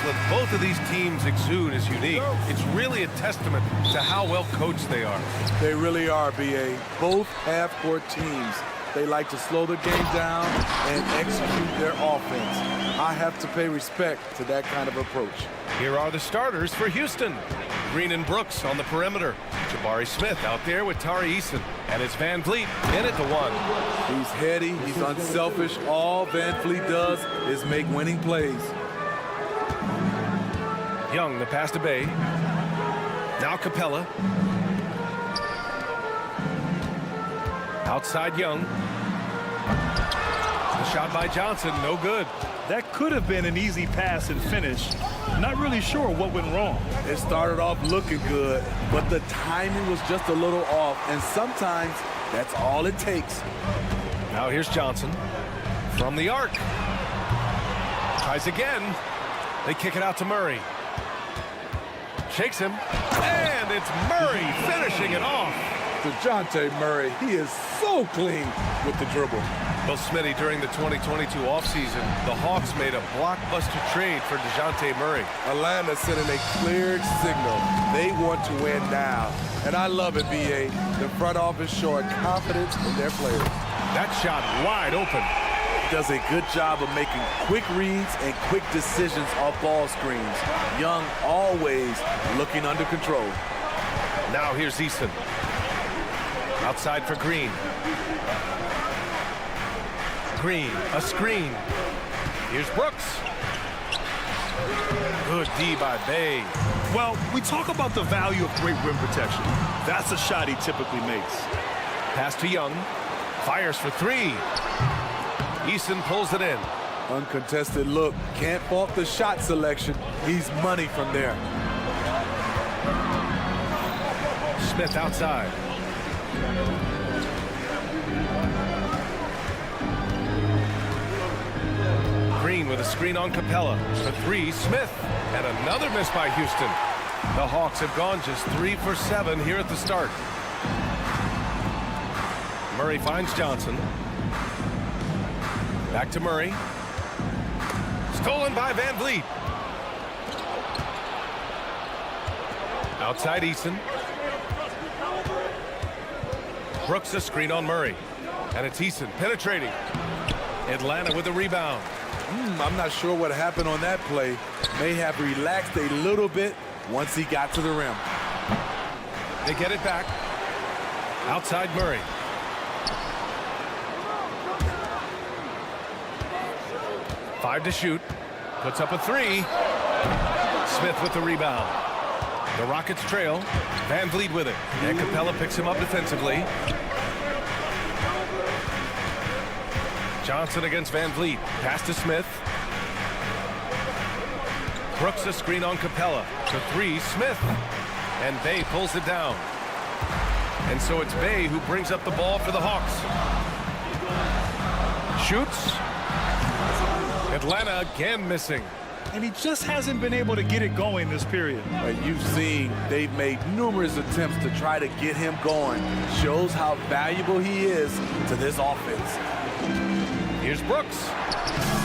what both of these teams exude is unique. It's really a testament to how well coached they are. They really are, B.A. Both half-court teams. They like to slow the game down and execute their offense. I have to pay respect to that kind of approach. Here are the starters for Houston. Green and Brooks on the perimeter. Jabari Smith out there with Tari Eason. And it's Van Vliet in at the one. He's heady, he's unselfish. All Van Vliet does is make winning plays. Young, the pass to Bay. Now Capella. Outside Young. The shot by Johnson, no good. That could have been an easy pass and finish. Not really sure what went wrong. It started off looking good, but the timing was just a little off, and sometimes that's all it takes. Now here's Johnson from the arc. Tries again. They kick it out to Murray. Shakes him, and it's Murray finishing it off. DeJounte Murray, he is so clean with the dribble. Well, Smitty, during the 2022 offseason, the Hawks made a blockbuster trade for DeJounte Murray. Atlanta sending a clear signal. They want to win now. And I love it, B.A. The front office showing confidence in their players. That shot wide open. Does a good job of making quick reads and quick decisions off ball screens. Young always looking under control. Now here's Eason. Outside for Green. Green, a screen. Here's Brooks. Good D by Bay. Well, we talk about the value of great rim protection. That's a shot he typically makes. Pass to Young. Fires for three. Eason pulls it in. Uncontested look. Can't fault the shot selection. He's money from there. Smith outside. Green with a screen on Capella. For three, Smith. And another miss by Houston. The Hawks have gone just 3 for 7 here at the start. Murray finds Johnson. Back to Murray. Stolen by Van Vliet. Outside Eason. Brooks a screen on Murray. And it's Eason penetrating. Atlanta with the rebound. I'm not sure what happened on that play. May have relaxed a little bit once he got to the rim. They get it back. Outside Murray. Five to shoot. Puts up a three. Smith with the rebound. The Rockets trail. Van Vliet with it. And Capella picks him up defensively. Johnson against Van Vliet. Pass to Smith. Brooks a screen on Capella. To three, Smith. And Bay pulls it down. And so it's Bay who brings up the ball for the Hawks. Shoots. Atlanta again missing. And he just hasn't been able to get it going this period. You've seen they've made numerous attempts to try to get him going. Shows how valuable he is to this offense. Here's Brooks.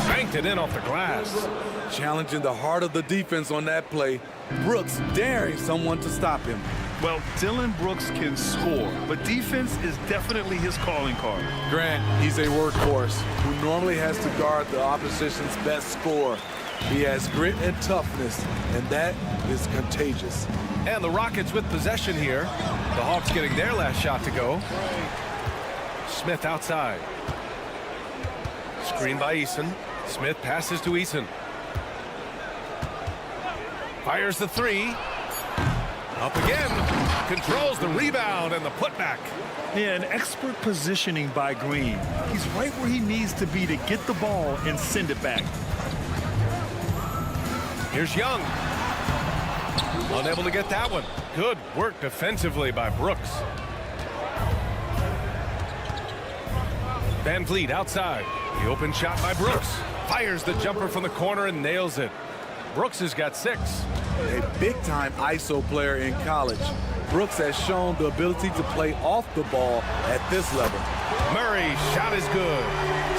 Banked it in off the glass. Challenging the heart of the defense on that play. Brooks daring someone to stop him. Well, Dillon Brooks can score, but defense is definitely his calling card. Grant, he's a workhorse who normally has to guard the opposition's best scorer. He has grit and toughness, and that is contagious. And the Rockets with possession here. The Hawks getting their last shot to go. Smith outside. Screen by Eason. Smith passes to Eason. Fires the three. Up again. Controls the rebound and the putback. Yeah, an expert positioning by Green. He's right where he needs to be to get the ball and send it back. Here's Young. Unable to get that one. Good work defensively by Brooks. Van Vliet outside. The open shot by Brooks. Fires the jumper from the corner and nails it. Brooks has got 6. A big-time ISO player in college. Brooks has shown the ability to play off the ball at this level. Murray's shot is good.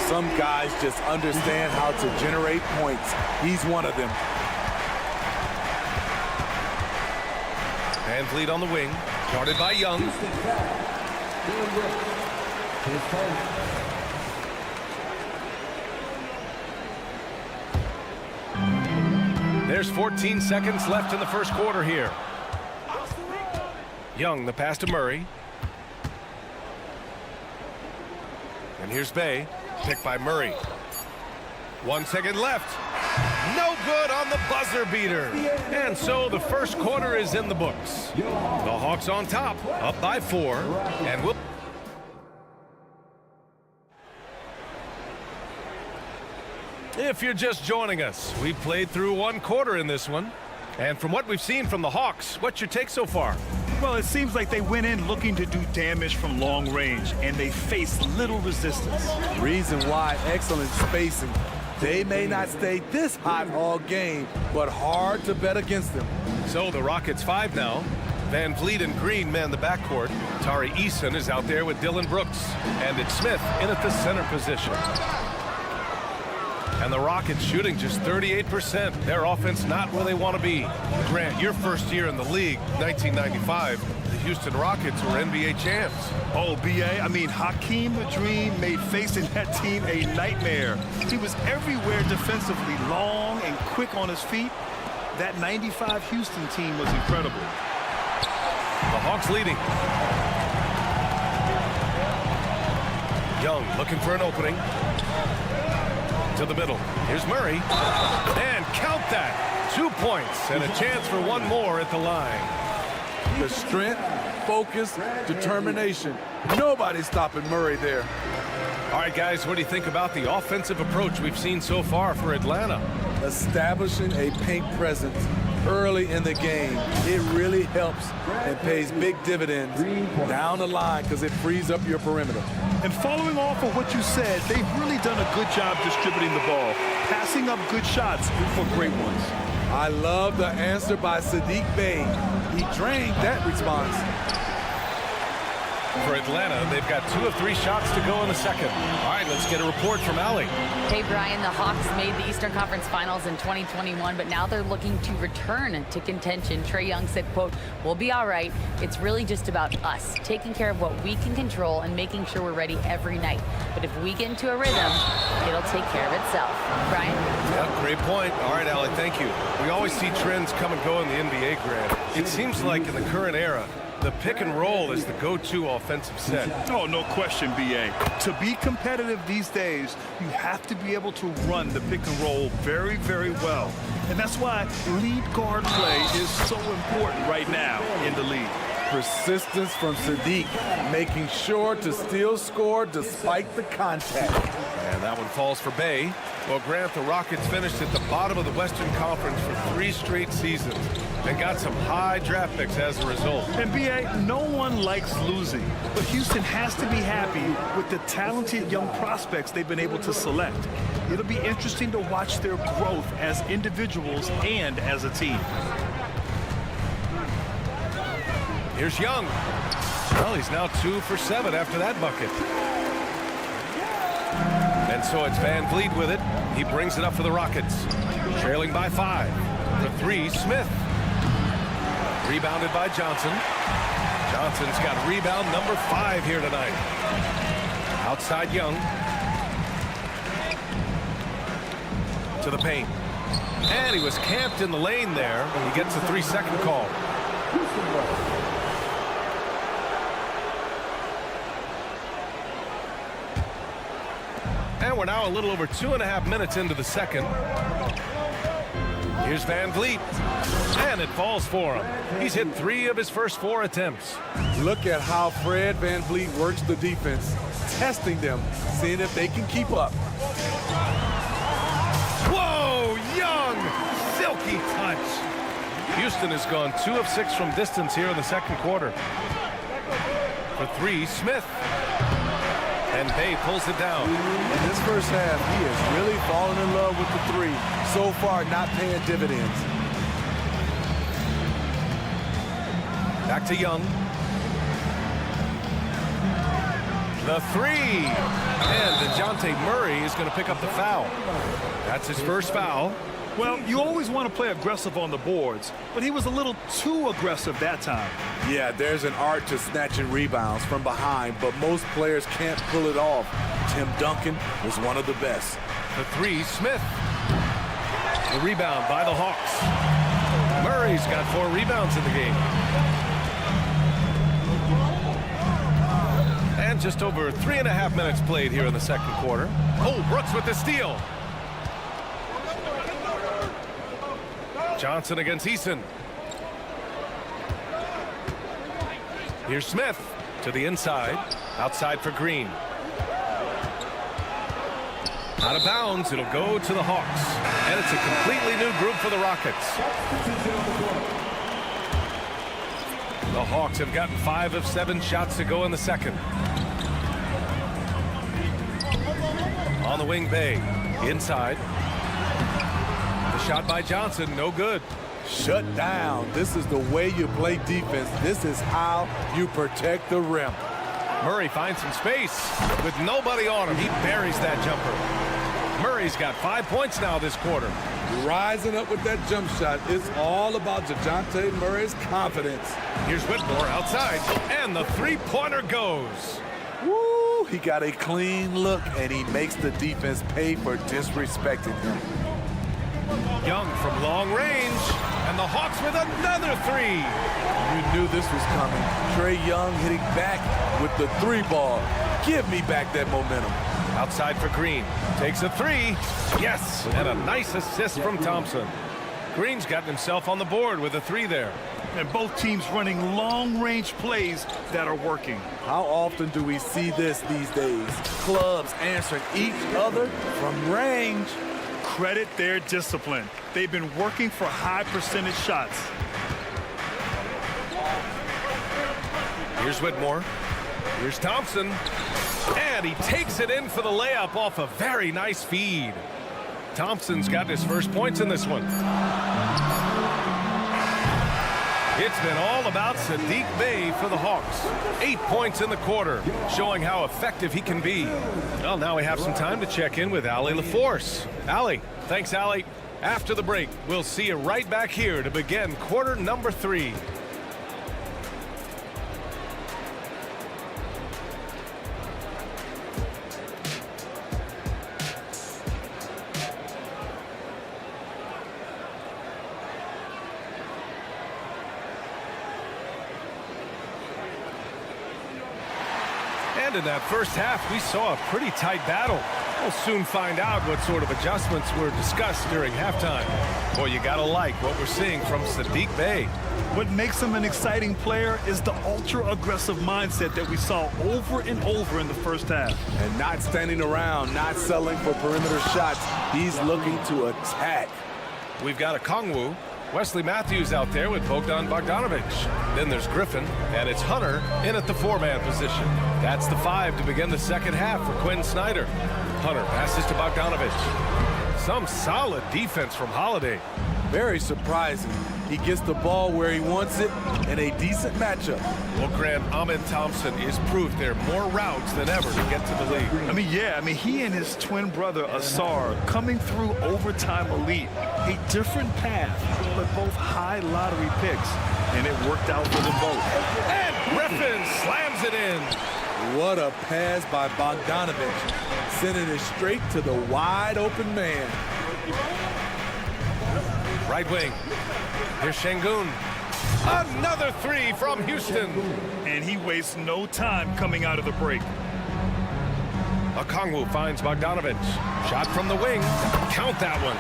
Some guys just understand how to generate points. He's one of them. Van Vliet on the wing, guarded by Young. There's 14 seconds left in the first quarter here. Young, the pass to Murray. And here's Bay, picked by Murray. 1 second left. No good on the buzzer beater. And so the first quarter is in the books. The Hawks on top, up by 4. And we'll... If you're just joining us, we've played through 1 quarter in this one. And from what we've seen from the Hawks, what's your take so far? Well, it seems like they went in looking to do damage from long range, and they faced little resistance. Reason why, excellent spacing. They may not stay this hot all game, but hard to bet against them. So the Rockets 5 now. Van Vliet and Green man the backcourt. Tari Eason is out there with Dylan Brooks. And it's Smith in at the center position. And the Rockets shooting just 38%. Their offense not where they want to be. Grant, your first year in the league, 1995, the Houston Rockets were NBA champs. Oh, B.A., I mean, Hakeem the Dream made facing that team a nightmare. He was everywhere defensively, long and quick on his feet. That 95 Houston team was incredible. The Hawks leading. Young looking for an opening. To the middle. Here's Murray. And count that. 2 points and a chance for one more at the line. The strength, focus, determination. Nobody's stopping Murray there. All right, guys, what do you think about the offensive approach we've seen so far for Atlanta? Establishing a paint presence early in the game. It really helps and pays big dividends down the line because it frees up your perimeter. And following off of what you said, they've really done a good job distributing the ball, passing up good shots for great ones. I love the answer by Saddiq Bey. He drained that response. For Atlanta, they've got 2 of 3 shots to go in the second. All right, let's get a report from Allie. Hey, Brian, the Hawks made the Eastern Conference Finals in 2021, but now they're looking to return to contention. Trae Young said, quote, "We'll be all right. It's really just about us, taking care of what we can control and making sure we're ready every night. But if we get into a rhythm, it'll take care of itself." Brian? Yeah, great point. All right, Allie, thank you. We always see trends come and go in the NBA, Grant. It seems like in the current era, the pick and roll is the go-to offensive set. Oh, no question, B.A. To be competitive these days, you have to be able to run the pick and roll very, very well. And that's why lead guard play is so important right now in the league. Persistence from Saddiq, making sure to still score despite the contact. And that one falls for Bay. Well, Grant, the Rockets finished at the bottom of the Western Conference for 3 straight seasons and got some high draft picks as a result. And B.A., no one likes losing, but Houston has to be happy with the talented young prospects they've been able to select. It'll be interesting to watch their growth as individuals and as a team. Here's Young. Well, he's now 2 for 7 after that bucket. And so it's Van Vliet with it. He brings it up for the Rockets. Trailing by 5. For 3, Smith. Rebounded by Johnson. Johnson's got rebound number 5 here tonight. Outside Young. To the paint. And he was camped in the lane there. He gets a 3-second call. And we're now a little over 2.5 minutes into the second. Here's Van Vliet. And it falls for him. He's hit 3 of his first 4 attempts. Look at how Fred Van Vliet works the defense, testing them, seeing if they can keep up. Whoa, Young! Silky touch. Houston has gone 2 of 6 from distance here in the second quarter. For 3, Smith. And Bay pulls it down. In this first half, he has really fallen in love with the 3. So far, not paying dividends. Back to Young. The 3. And DeJounte Murray is going to pick up the foul. That's his first foul. Well, you always want to play aggressive on the boards, but he was a little too aggressive that time. Yeah, there's an art to snatching rebounds from behind, but most players can't pull it off. Tim Duncan was one of the best. The three, Smith. The rebound by the Hawks. Murray's got 4 rebounds in the game. And just over 3.5 minutes played here in the second quarter. Oh, Brooks with the steal. Johnson against Eason. Here's Smith to the inside. Outside for Green. Out of bounds. It'll go to the Hawks. And it's a completely new group for the Rockets. The Hawks have gotten 5 of 7 shots to go in the second. On the wing, Bay. Inside. The shot by Johnson, no good. Shut down. This is the way you play defense. This is how you protect the rim. Murray finds some space with nobody on him. He buries that jumper. Murray's got 5 points now this quarter. Rising up with that jump shot. It's all about DeJounte Murray's confidence. Here's Whitmore outside, and the three-pointer goes. Woo! He got a clean look, and he makes the defense pay for disrespecting him. Young from long range, and the Hawks with another 3. You knew this was coming. Trae Young hitting back with the 3 ball. Give me back that momentum. Outside for Green. Takes a 3. Yes, and a nice assist from Thompson. Green's gotten himself on the board with a 3 there. And both teams running long-range plays that are working. How often do we see this these days? Clubs answering each other from range. Credit their discipline. They've been working for high percentage shots. Here's Whitmore. Here's Thompson. And he takes it in for the layup off a very nice feed. Thompson's got his first points in this one. It's been all about Saddiq Bey for the Hawks. 8 points in the quarter, showing how effective he can be. Well, now we have some time to check in with Allie LaForce. Allie, thanks, Allie. After the break, we'll see you right back here to begin quarter number 3. And in that first half, we saw a pretty tight battle. We'll soon find out what sort of adjustments were discussed during halftime. Boy, you gotta like what we're seeing from Saddiq Bey. What makes him an exciting player is the ultra-aggressive mindset that we saw over and over in the first half. And not standing around, not settling for perimeter shots. He's looking to attack. We've got a Kongwu. Wesley Matthews out there with Bogdan Bogdanovic. Then there's Griffin, and it's Hunter in at the 4-man position. That's the 5 to begin the second half for Quinn Snyder. Hunter passes to Bogdanovic. Some solid defense from Holiday. Very surprising. He gets the ball where he wants it in a decent matchup. Well, Grant, Ahmed Thompson is proof there are more routes than ever to get to the league. He and his twin brother, Asar, coming through overtime elite. A different path, but both high lottery picks. And it worked out for them both. And Griffin slams it in. What a pass by Bogdanovic. Sending it straight to the wide open man. Right wing. Here's Şengün. Another 3 from Houston. And he wastes no time coming out of the break. Okongwu finds Bogdanovic. Shot from the wing. Count that one.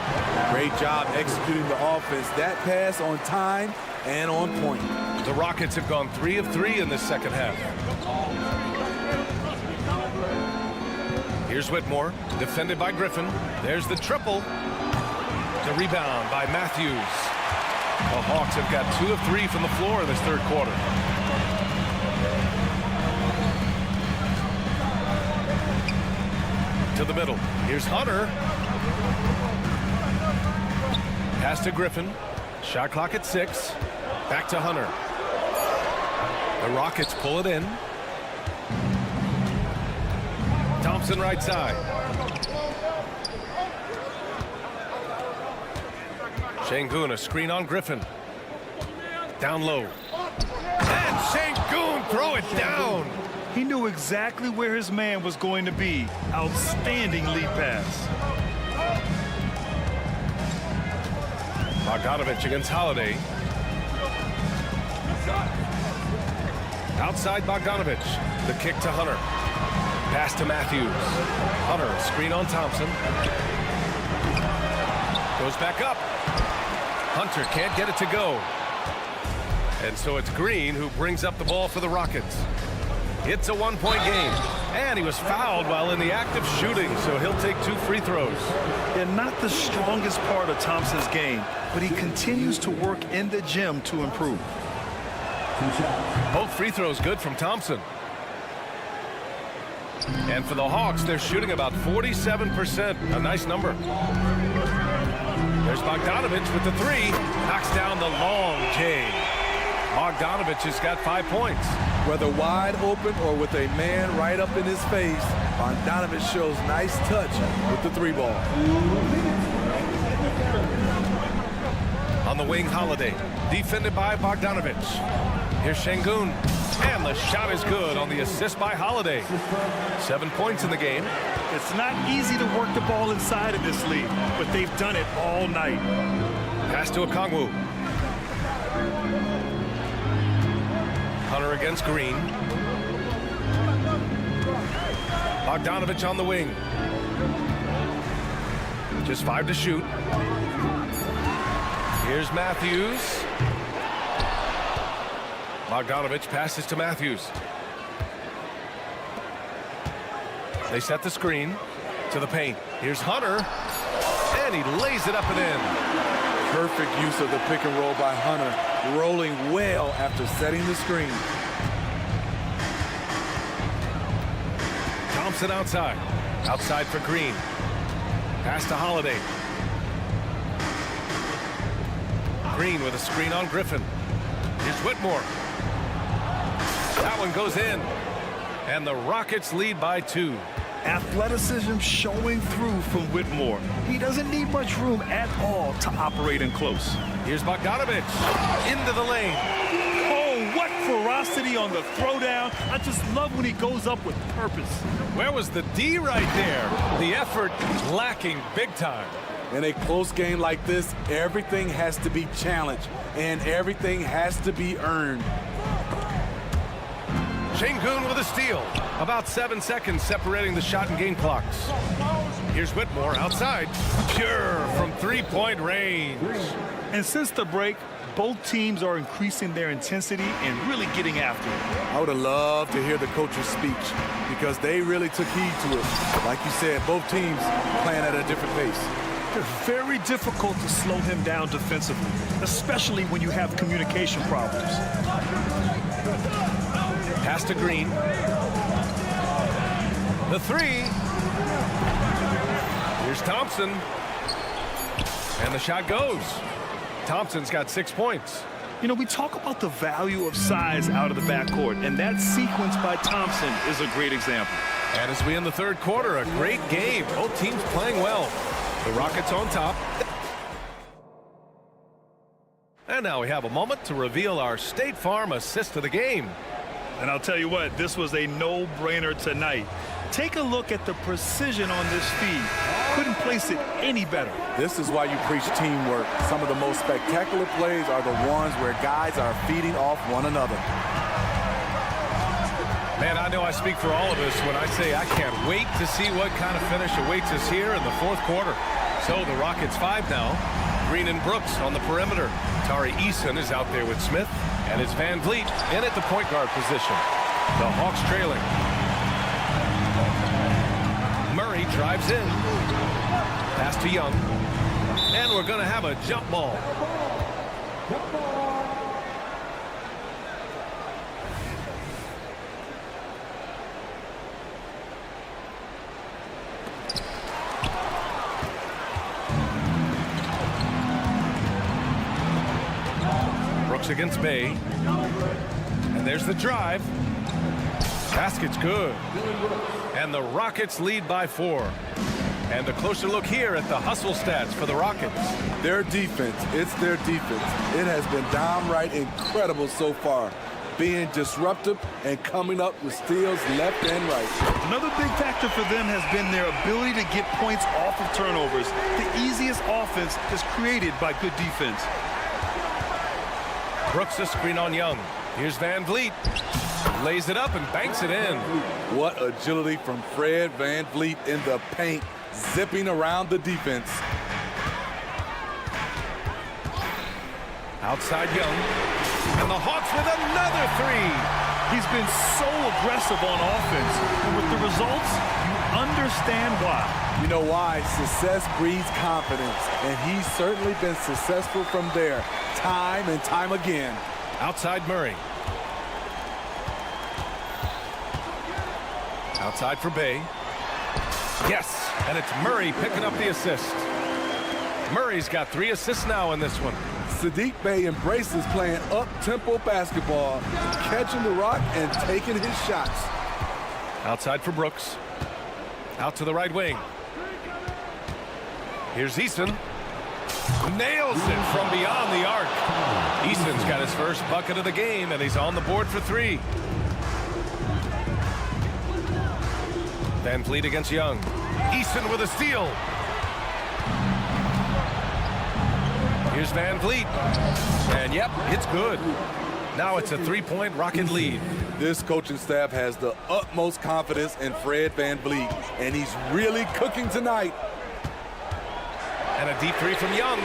Great job executing the offense. That pass on time and on point. The Rockets have gone 3 of 3 in this second half. Here's Whitmore, defended by Griffin. There's the triple. The rebound by Matthews. The Hawks have got 2 of 3 from the floor in this third quarter. To the middle. Here's Hunter. Pass to Griffin. Shot clock at 6. Back to Hunter. The Rockets pull it in. Thompson right side. Şengün, a screen on Griffin. Down low. And Şengün, throw it down. He knew exactly where his man was going to be. Outstanding lead pass. Bogdanovic against Holiday. Outside Bogdanovic. The kick to Hunter. Pass to Matthews. Hunter, screen on Thompson. Goes back up. Hunter can't get it to go. And so it's Green who brings up the ball for the Rockets. It's a one-point game. And he was fouled while in the act of shooting, so he'll take 2 free throws. They're not the strongest part of Thompson's game, but he continues to work in the gym to improve. Both free throws good from Thompson. And for the Hawks, they're shooting about 47%. A nice number. There's Bogdanovic with the 3. Knocks down the long J. Bogdanovic has got 5 points. Whether wide open or with a man right up in his face, Bogdanovic shows nice touch with the 3 ball. On the wing, Holiday. Defended by Bogdanovic. Here's Şengün. And the shot is good on the assist by Holiday. 7 points in the game. It's not easy to work the ball inside of this league, but they've done it all night. Pass to Okongwu. Hunter against Green. Bogdanovic on the wing. Just 5 to shoot. Here's Matthews. Bogdanovic passes to Matthews. They set the screen to the paint. Here's Hunter. And he lays it up and in. Perfect use of the pick and roll by Hunter, rolling well after setting the screen. Thompson outside. Outside for Green. Pass to Holiday. Green with a screen on Griffin. Here's Whitmore. That one goes in. And the Rockets lead by 2. Athleticism showing through from Whitmore. He doesn't need much room at all to operate in close. Here's Bogdanovic. Into the lane. Oh, what ferocity on the throwdown. I just love when he goes up with purpose. Where was the D right there? The effort lacking big time. In a close game like this, everything has to be challenged and everything has to be earned. Şengün with a steal. About 7 seconds separating the shot and game clocks. Here's Whitmore outside. Pure from 3-point range. And since the break, both teams are increasing their intensity and really getting after it. I would have loved to hear the coach's speech because they really took heed to it. Like you said, both teams playing at a different pace. It's very difficult to slow him down defensively, especially when you have communication problems. Pass to Green. The 3. Here's Thompson. And the shot goes. Thompson's got 6 points. You know, we talk about the value of size out of the backcourt, and that sequence by Thompson is a great example. And as we end the 3rd quarter, a great game. Both teams playing well. The Rockets on top. And now we have a moment to reveal our State Farm assist of the game. And I'll tell you what, this was a no-brainer tonight. Take a look at the precision on this feed. Couldn't place it any better. This is why you preach teamwork. Some of the most spectacular plays are the ones where guys are feeding off one another. Man, I know I speak for all of us when I say I can't wait to see what kind of finish awaits us here in the 4th quarter. So the Rockets 5 now. Green and Brooks on the perimeter. Tari Eason is out there with Smith. And it's Van Vliet in at the point guard position. The Hawks trailing. Murray drives in. Pass to Young. And we're going to have a jump ball. Brooks against Bay. And there's the drive. Basket's good. And the Rockets lead by 4. And a closer look here at the hustle stats for the Rockets. Their defense, it's their defense. It has been downright incredible so far, being disruptive and coming up with steals left and right. Another big factor for them has been their ability to get points off of turnovers. The easiest offense is created by good defense. Brooks a screen on Young. Here's Van Vliet. Lays it up and banks it in. What agility from Fred Van Vliet in the paint, zipping around the defense. Outside Young. And the Hawks with another three. He's been so aggressive on offense, and with the results, you understand why. You know why? Success breeds confidence, and he's certainly been successful from there, time and time again. Outside Murray. Outside for Bay. Yes, and it's Murray picking up the assist. Murray's got 3 assists now in this one. Saddiq Bey embraces playing up-tempo basketball, catching the rock and taking his shots. Outside for Brooks. Out to the right wing. Here's Eason. Nails it from beyond the arc. Eason's got his first bucket of the game, and he's on the board for 3. Van Vliet against Young. Eason with a steal. Here's Van Vliet. And yep, it's good. Now it's a 3-point Rocket lead. This coaching staff has the utmost confidence in Fred Van Vliet, and he's really cooking tonight. And a deep 3 from Young.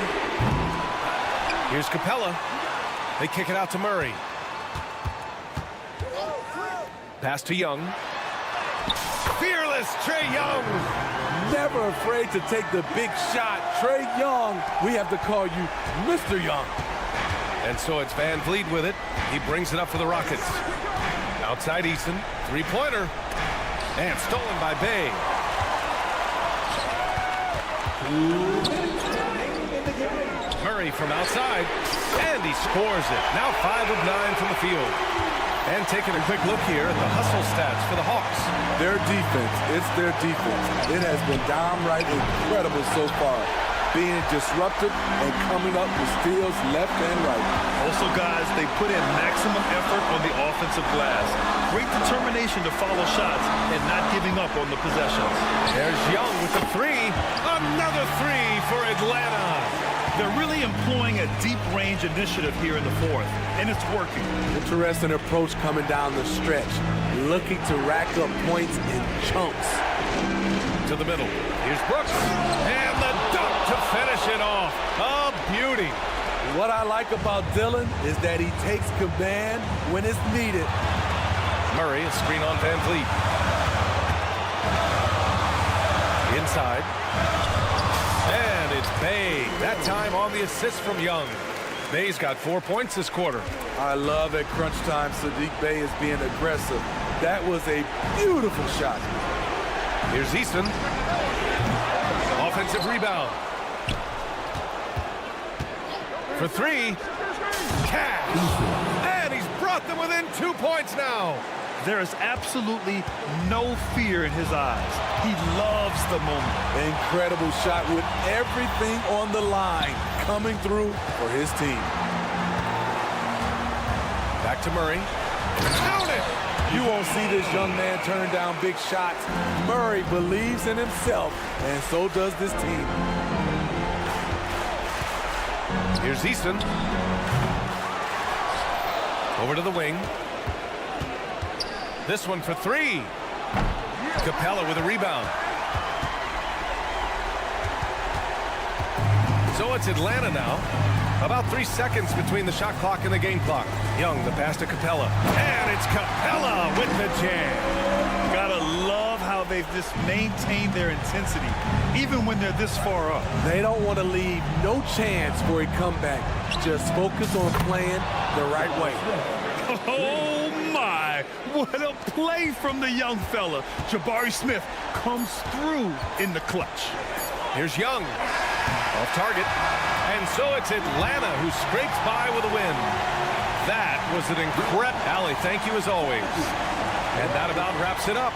Here's Capella. They kick it out to Murray. Pass to Young. Fearless Trae Young. Never afraid to take the big shot. Trae Young, we have to call you Mr. Young. And so it's Van Vliet with it. He brings it up for the Rockets. Outside Eason, 3-pointer. And stolen by Bay. Murray from outside. And he scores it. Now 5 of 9 from the field. And taking a quick look here at the hustle stats for the Hawks. Their defense, it's their defense. It has been downright incredible so far, being disruptive and coming up with steals left and right. Also, guys, they put in maximum effort on the offensive glass. Great determination to follow shots and not giving up on the possessions. There's Young with the 3. Another 3 for Atlanta. They're really employing a deep-range initiative here in the 4th, and it's working. Interesting approach coming down the stretch, looking to rack up points in chunks. To the middle. Here's Brooks. And the dunk to finish it off. A beauty. What I like about Dillon is that he takes command when it's needed. Murray, a screen on Van Vliet. Inside. And it's Bay. That time on the assist from Young. Bay's got 4 points this quarter. I love at crunch time Saddiq Bey is being aggressive. That was a beautiful shot. Here's Easton. Offensive rebound. For 3. Cash. And he's brought them within 2 points now. There is absolutely no fear in his eyes. He loves the moment. Incredible shot with everything on the line coming through for his team. Back to Murray. Count it! You won't see this young man turn down big shots. Murray believes in himself, and so does this team. Here's Easton. Over to the wing. This one for 3. Capella with a rebound. So it's Atlanta now. About 3 seconds between the shot clock and the game clock. Young, the pass to Capella. And it's Capella with the jam. Gotta love how they've just maintained their intensity, even when they're this far up. They don't want to leave no chance for a comeback. Just focus on playing the right way. Oh, my. What a play from the young fella. Jabari Smith comes through in the clutch. Here's Young. Off target. And so it's Atlanta who scrapes by with a win. That was an incredible... Allie, thank you as always. And that about wraps it up.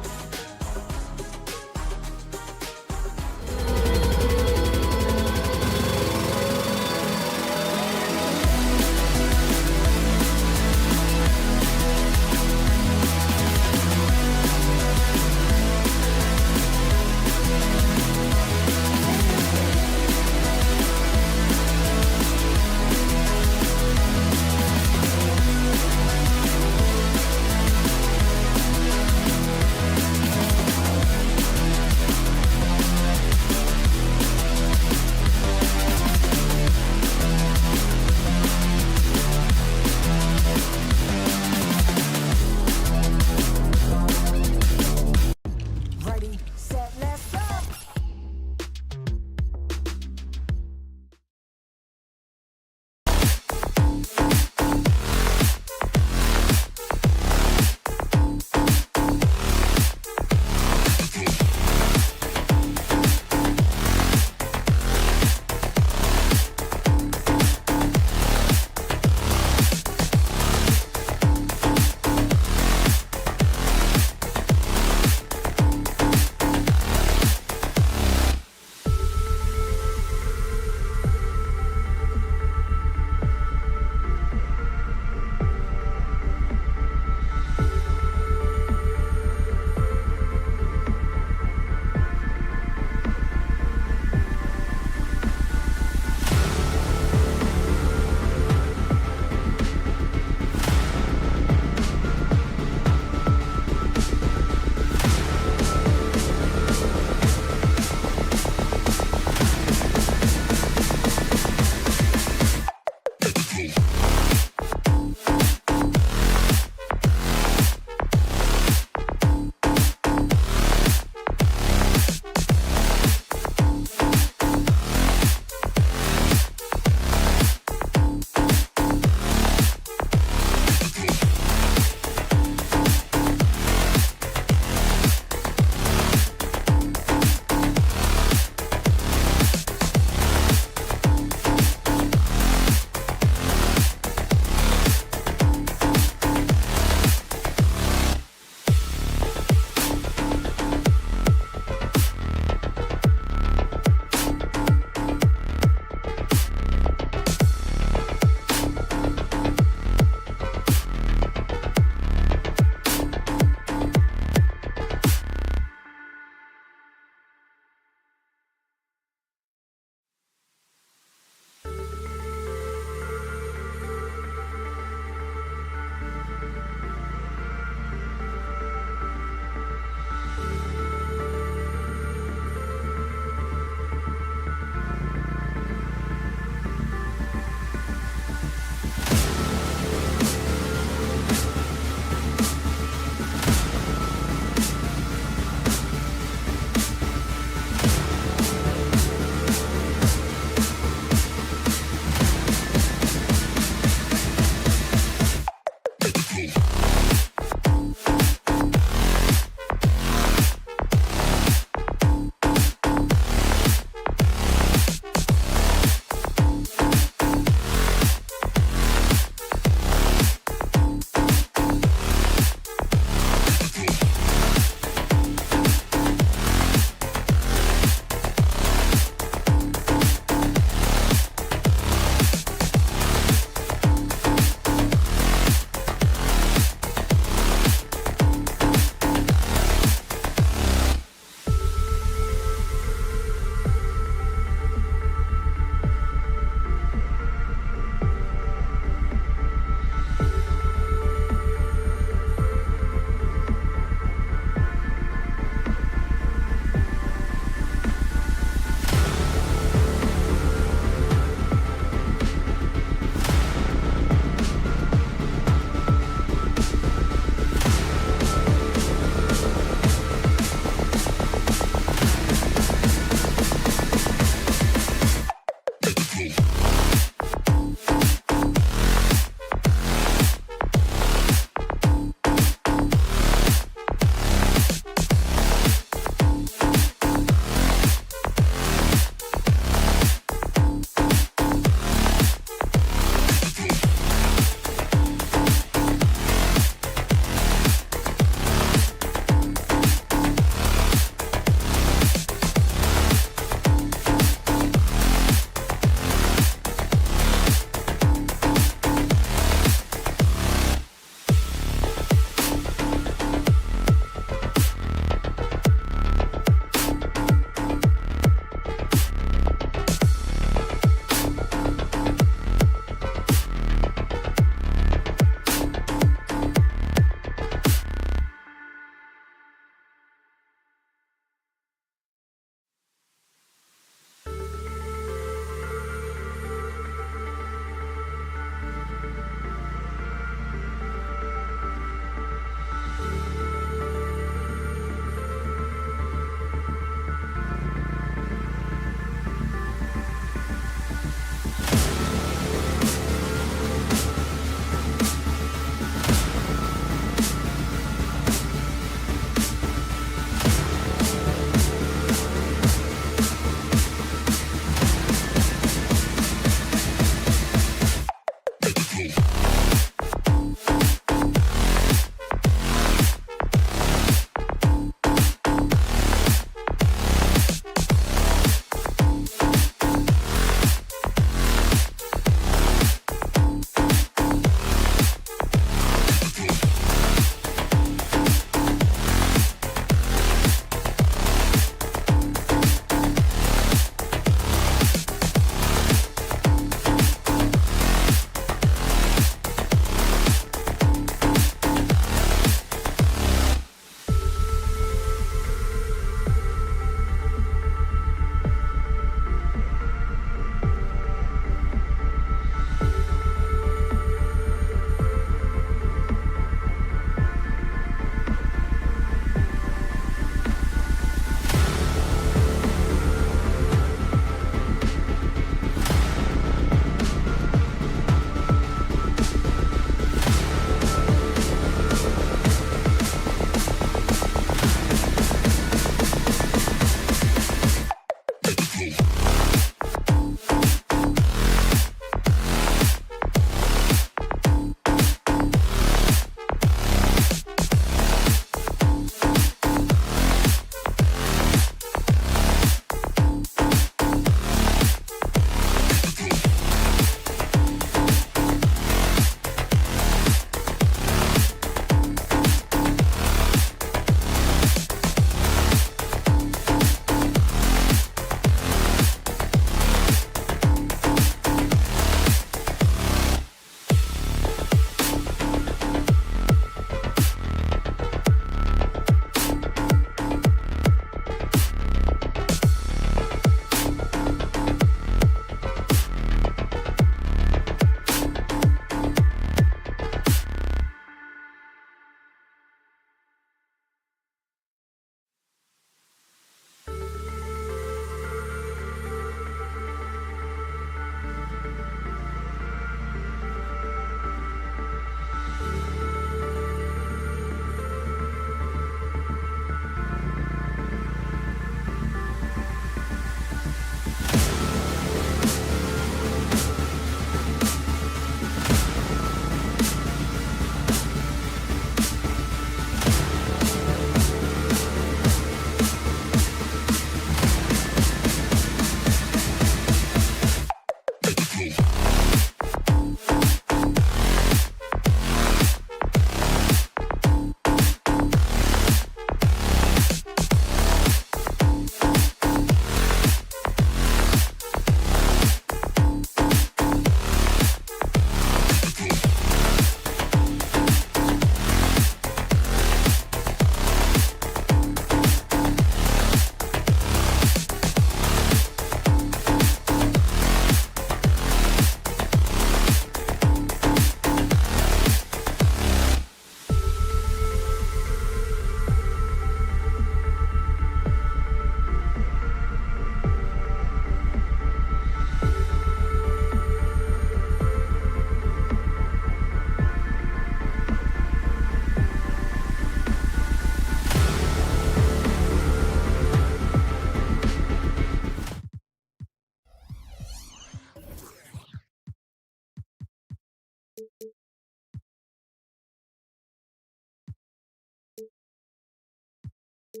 We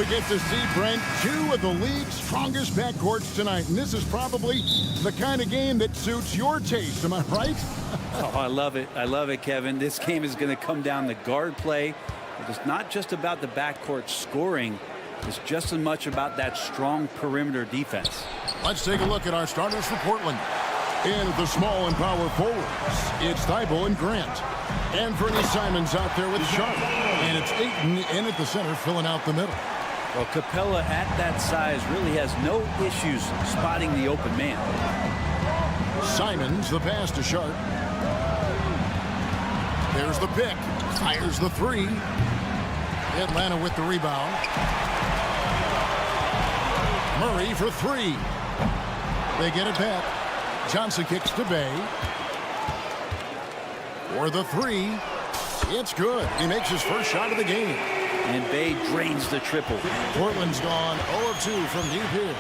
get to see, Brent, two of the league's strongest backcourts tonight, and this is probably the kind of game that suits your taste. Am I right? Oh, I love it. I love it, Kevin. This game is going to come down to guard play. It's not just about the backcourt scoring. It's just as much about that strong perimeter defense. Let's take a look at our starters for Portland. In the small and power forwards, it's Thibault and Grant. Anthony Simons out there with Sharp. And it's Ayton in at the center, filling out the middle. Well, Capella at that size really has no issues spotting the open man. Simons, the pass to Sharp. There's the pick. Fires the three. Atlanta with the rebound. Murray for three. They get it back. Johnson kicks to Bay. For the three. It's good. He makes his first shot of the game. And Bay drains the triple. Portland's gone 0-2 from deep here.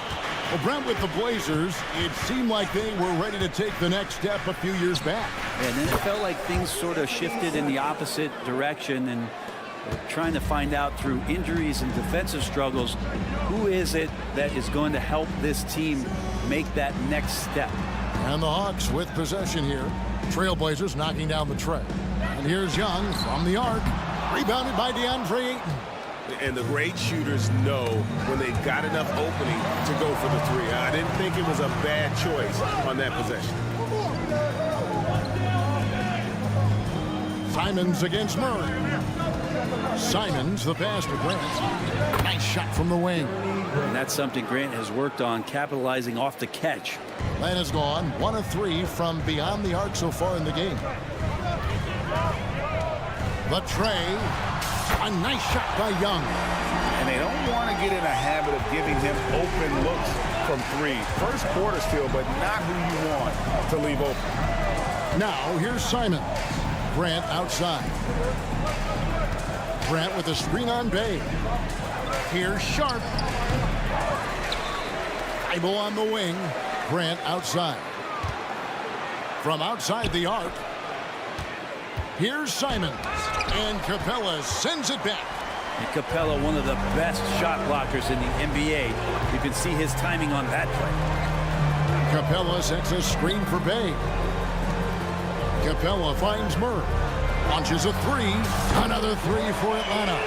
Well, Brent, with the Blazers, it seemed like they were ready to take the next step a few years back. And then it felt like things sort of shifted in the opposite direction, and trying to find out through injuries and defensive struggles, who is it that is going to help this team make that next step. And the Hawks with possession here. Trailblazers knocking down the tray. And here's Young from the arc. Rebounded by DeAndre Ayton. And the great shooters know when they've got enough opening to go for the three. I didn't think it was a bad choice on that possession. Simons against Murray. Simons, the pass to Grant. Nice shot from the wing. And that's something Grant has worked on, capitalizing off the catch. Atlanta's gone 1 of 3 from beyond the arc so far in the game. The tray. A nice shot by Young. And they don't want to get in a habit of giving him open looks from three. First quarter still, but not who you want to leave open. Now, here's Simon. Grant outside. Grant with a screen on Bay. Here's Sharp. Thibault on the wing. Grant outside. From outside the arc. Here's Simons. And Capella sends it back. And Capella, one of the best shot blockers in the NBA. You can see his timing on that play. Capella sets a screen for Bay. Capella finds Murray. Launches a three. Another three for Atlanta.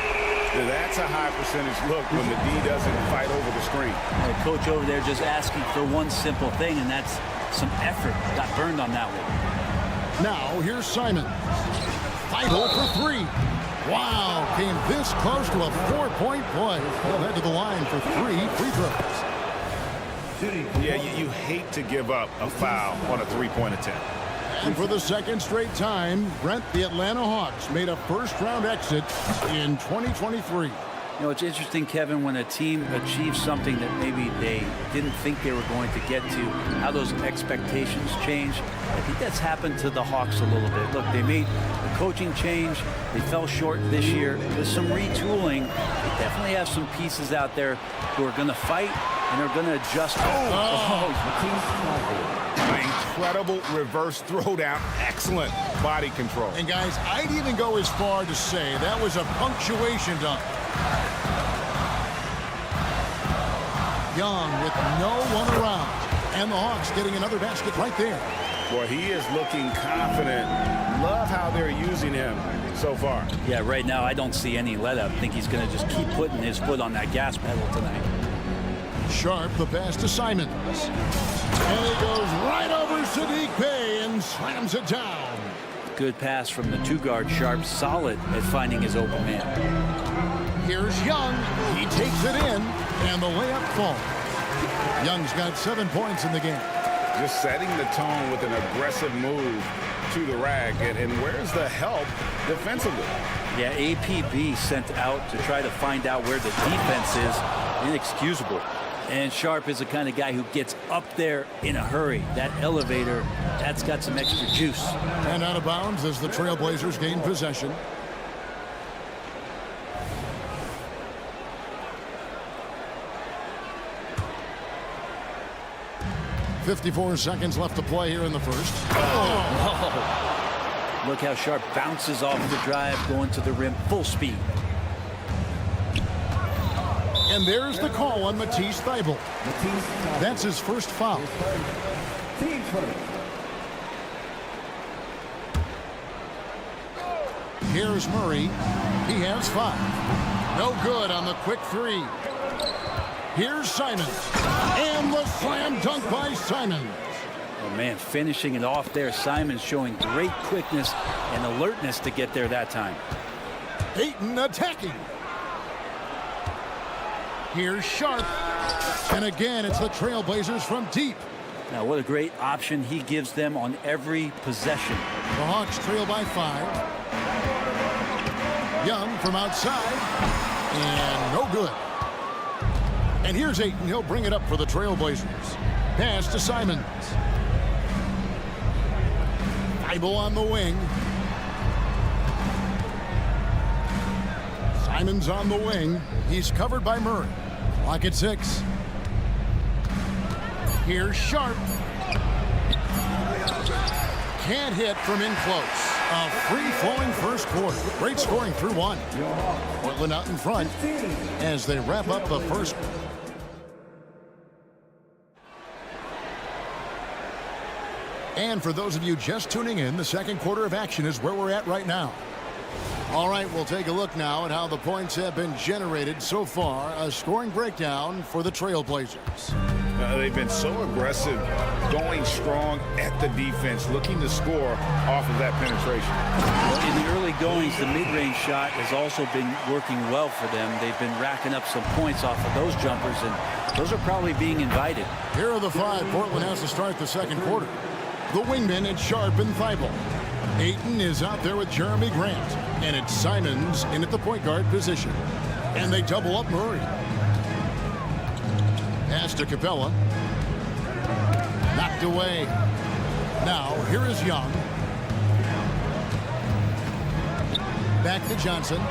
That's a high percentage look when the D doesn't fight over the screen. The coach over there just asking for one simple thing, and that's some effort. Got burned on that one. Now here's Simon. Thibault for three. Wow, came this close to a 4-point play. Well, head to the line for three free throws. Yeah, you hate to give up a foul on a three-point attempt. And for the second straight time, Brent, the Atlanta Hawks made a first-round exit in 2023. You know, it's interesting, Kevin, when a team achieves something that maybe they didn't think they were going to get to, how those expectations change. I think that's happened to the Hawks a little bit. Look, they made the coaching change. They fell short this year. With some retooling, they definitely have some pieces out there who are going to fight and are going to adjust. Incredible reverse throwdown. Excellent body control. And, guys, I'd even go as far to say that was a punctuation dunk. Young with no one around. And the Hawks getting another basket right there. Boy, he is looking confident. Love how they're using him so far. Yeah, right now I don't see any let up. I think he's going to just keep putting his foot on that gas pedal tonight. Sharp, the pass to Simons. And he goes right over Saddiq Bey and slams it down. Good pass from the two-guard Sharp, solid at finding his open man. Here's Young. He takes it in, and the layup falls. Young's got 7 points in the game. Just setting the tone with an aggressive move to the rack. And where's the help defensively? Yeah, APB sent out to try to find out where the defense is. Inexcusable. And Sharp is the kind of guy who gets up there in a hurry. That elevator, that's got some extra juice. And out of bounds as the Trailblazers gain possession. 54 seconds left to play here in the first. Oh. Look how Sharp bounces off the drive, going to the rim full speed. And there's the call on Matisse Thybulle. That's his first foul. Here's Murray. He has 5. No good on the quick 3. Here's Simons. And the slam dunk by Simons. Oh, man, finishing it off there. Simons showing great quickness and alertness to get there that time. Ayton attacking. Here's Sharp. And again, it's the Trailblazers from deep. Now, what a great option he gives them on every possession. The Hawks trail by 5. Young from outside. And no good. And here's Ayton. He'll bring it up for the Trailblazers. Pass to Simons. Thybulle on the wing. Simons on the wing. He's covered by Murray. Clock at 6. Here's Sharp. Can't hit from in close. A free-flowing first quarter. Great scoring through 1. Portland out in front as they wrap up the first. And for those of you just tuning in, the second quarter of action is where we're at right now. All right, we'll take a look now at how the points have been generated so far. A scoring breakdown for the Trailblazers. They've been so aggressive, going strong at the defense, looking to score off of that penetration. In the early goings, the mid-range shot has also been working well for them. They've been racking up some points off of those jumpers, and those are probably being invited. Here are the 5 Portland has to start the second quarter. The wingmen, it's Sharp and Thybulle. Ayton is out there with Jeremy Grant. And it's Simons in at the point guard position. And they double up Murray. Pass to Capella. Knocked away. Now, here is Young. Back to Johnson.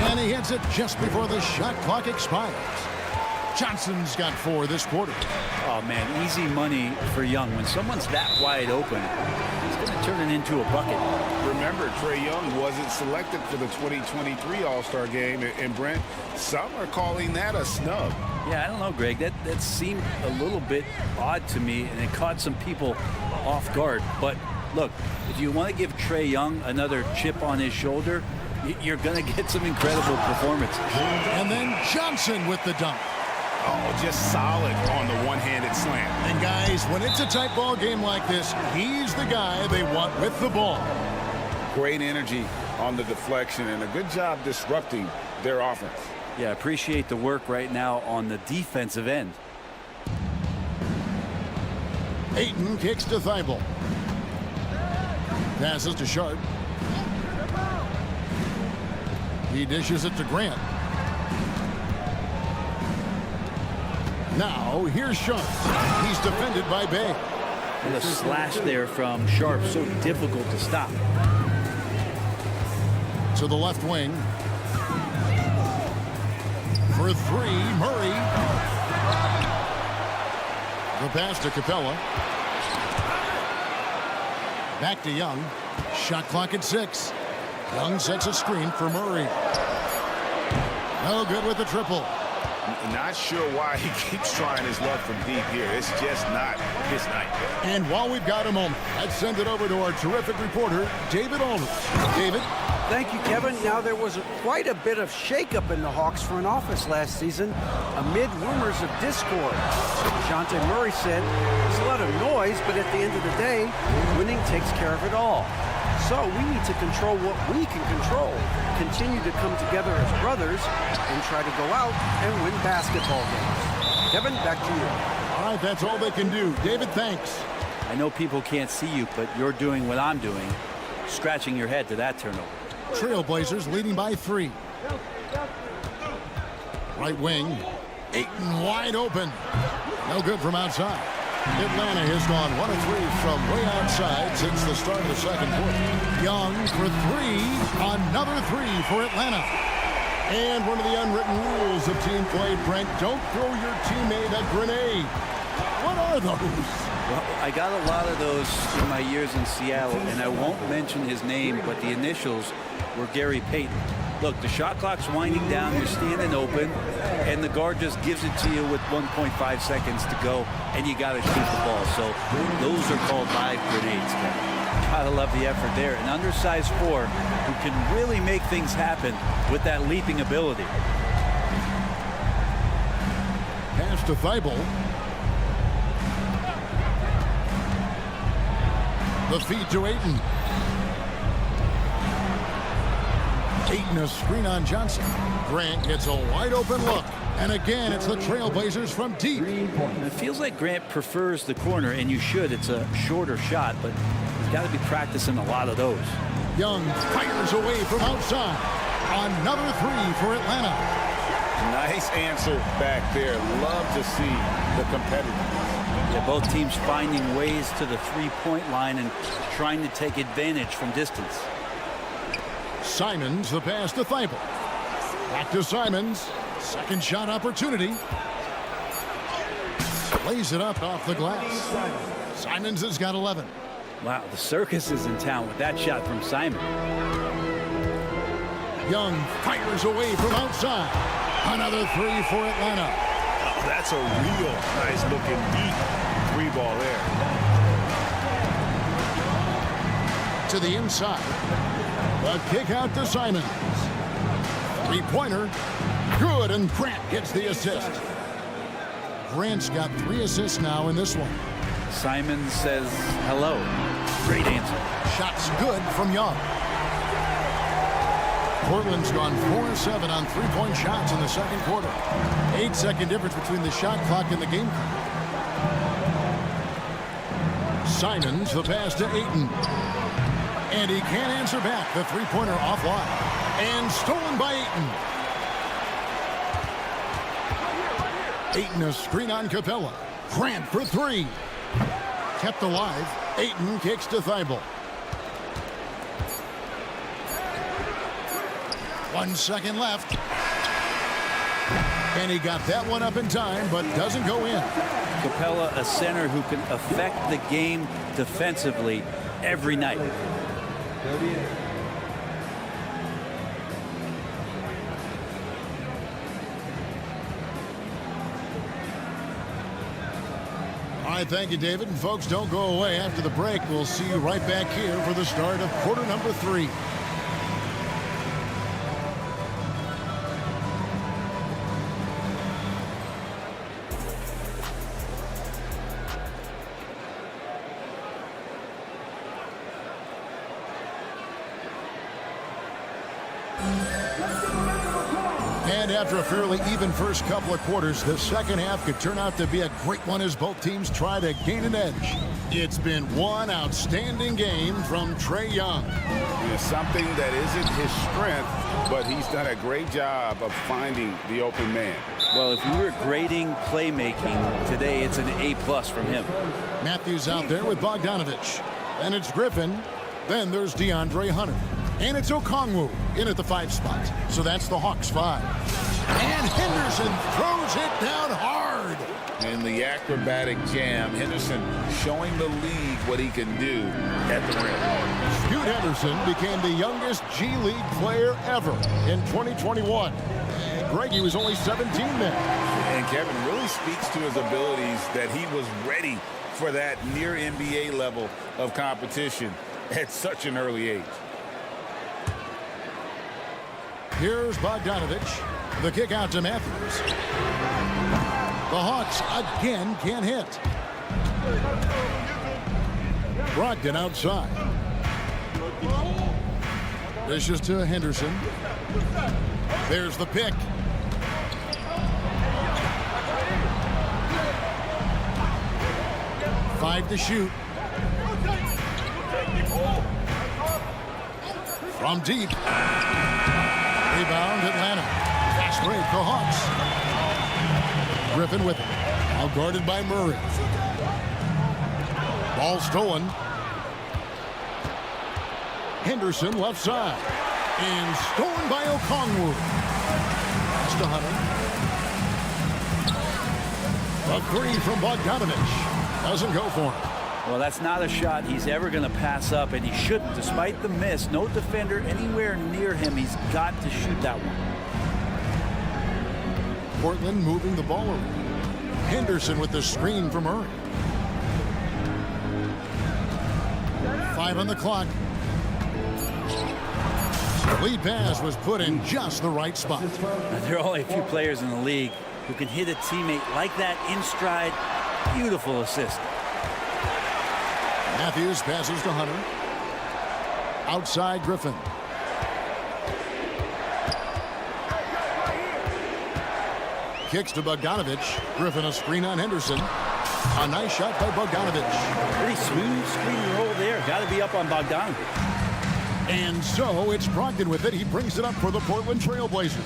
And he hits it just before the shot clock expires. Johnson's got 4 this quarter. Oh, man, easy money for Young. When someone's that wide open, he's going to turn it into a bucket. Remember, Trae Young wasn't selected for the 2023 All-Star game, and Brent, some are calling that a snub. Yeah, I don't know, Greg. That seemed a little bit odd to me, and it caught some people off guard. But look, if you want to give Trae Young another chip on his shoulder, you're going to get some incredible performances. And then Johnson with the dunk. Oh, just solid on the one-handed slam. And guys, when it's a tight ball game like this, he's the guy they want with the ball. Great energy on the deflection and a good job disrupting their offense. Yeah, appreciate the work right now on the defensive end. Ayton kicks to Thybulle. Passes to Sharp. He dishes it to Grant. Now, here's Sharp. He's defended by Bay. And the slash there from Sharp, so difficult to stop. To the left wing. For 3, Murray. The pass to Capella. Back to Young. Shot clock at 6. Young sets a screen for Murray. No good with the triple. Not sure why he keeps trying his luck from deep here. It's just not his night. And while we've got a moment, let's send it over to our terrific reporter, David Aldridge. David? Thank you, Kevin. Now, there was quite a bit of shakeup in the Hawks front office last season amid rumors of discord. DeJounte Murray said, there's a lot of noise, but at the end of the day, winning takes care of it all. So we need to control what we can control, continue to come together as brothers, and try to go out and win basketball games. Kevin, back to you. All right, that's all they can do. David, thanks. I know people can't see you, but you're doing what I'm doing, scratching your head to that turnover. Trailblazers leading by 3. Right wing. Ayton wide open. No good from outside. Atlanta has gone 1 of 3 from way outside since the start of the second quarter. Young for 3. Another 3 for Atlanta. And one of the unwritten rules of team play, Brent, don't throw your teammate a grenade. What are those? Well, I got a lot of those in my years in Seattle, and I won't mention his name, but the initials were Gary Payton. Look, the shot clock's winding down, you're standing open, and the guard just gives it to you with 1.5 seconds to go, and you got to shoot the ball. So those are called live grenades, Kevin. Gotta love the effort there. An undersized 4 who can really make things happen with that leaping ability. Pass to Thibault. The feed to Ayton. Ayton a screen on Johnson. Grant gets a wide open look. And again, it's the Trailblazers from deep. It feels like Grant prefers the corner, and you should. It's a shorter shot, but he's got to be practicing a lot of those. Young fires away from outside. Another 3 for Atlanta. Nice answer back there. Love to see the competitiveness. Yeah, both teams finding ways to the three-point line and trying to take advantage from distance. Simons, the pass to Thibault. Back to Simons. Second shot opportunity. Lays it up off the glass. Simons has got 11. Wow, the circus is in town with that shot from Simon. Young fires away from outside. Another 3 for Atlanta. Oh, that's a real nice looking deep 3-ball there. To the inside. A kick out to Simons. 3-pointer. Good, and Grant gets the assist. Grant's got 3 assists now in this one. Simon says hello. Great answer. Shots good from Young. Portland's gone 4-7 on 3-point shots in the second quarter. 8-second difference between the shot clock and the game clock. Simons, the pass to Ayton. And he can't answer back. The 3-pointer offline. And stolen by Ayton. Ayton a screen on Capella. Grant for 3. Kept alive. Ayton kicks to Thibault. 1 second left. And he got that one up in time, but doesn't go in. Capella, a center who can affect the game defensively every night. All right, thank you, David. And folks, don't go away. After the break, we'll see you right back here for the start of quarter number 3. And after a fairly even first couple of quarters, the second half could turn out to be a great one as both teams try to gain an edge. It's been one outstanding game from Trae Young. It's something that isn't his strength, but he's done a great job of finding the open man. Well, if we were grading playmaking today, it's an A+ from him. Matthews out there with Bogdanovich. Then it's Griffin. Then there's DeAndre Hunter. And it's Okongwu in at the 5 spot. So that's the Hawks 5. And Henderson throws it down hard. In the acrobatic jam, Henderson showing the league what he can do at the rim. Scoot Henderson became the youngest G League player ever in 2021. And Greggy was only 17 then. And Kevin really speaks to his abilities that he was ready for that near NBA level of competition at such an early age. Here's Bogdanovich. The kick out to Matthews. The Hawks again can't hit. Brogdon outside. Dishes to Henderson. There's the pick. Five to shoot. From deep. Rebound Atlanta. Fast break for Hawks. Griffin with it. Now guarded by Murray. Ball stolen. Henderson left side. And stolen by Okongwu. to Hunter. A three from Bogdanovich. Doesn't go for him. Well, that's not a shot he's ever going to pass up, and he shouldn't. Despite the miss, no defender anywhere near him. He's got to shoot that one. Portland moving the ball around. Henderson with the screen from Murray. 5 on the clock. The lead pass was put in just the right spot. Now, there are only a few players in the league who can hit a teammate like that in stride. Beautiful assist. Matthews passes to Hunter. Outside Griffin. Kicks to Bogdanovich. Griffin a screen on Henderson. A nice shot by Bogdanovich. Pretty smooth screen and roll there. Got to be up on Bogdanovich. And so it's Brogdon with it. He brings it up for the Portland Trail Blazers.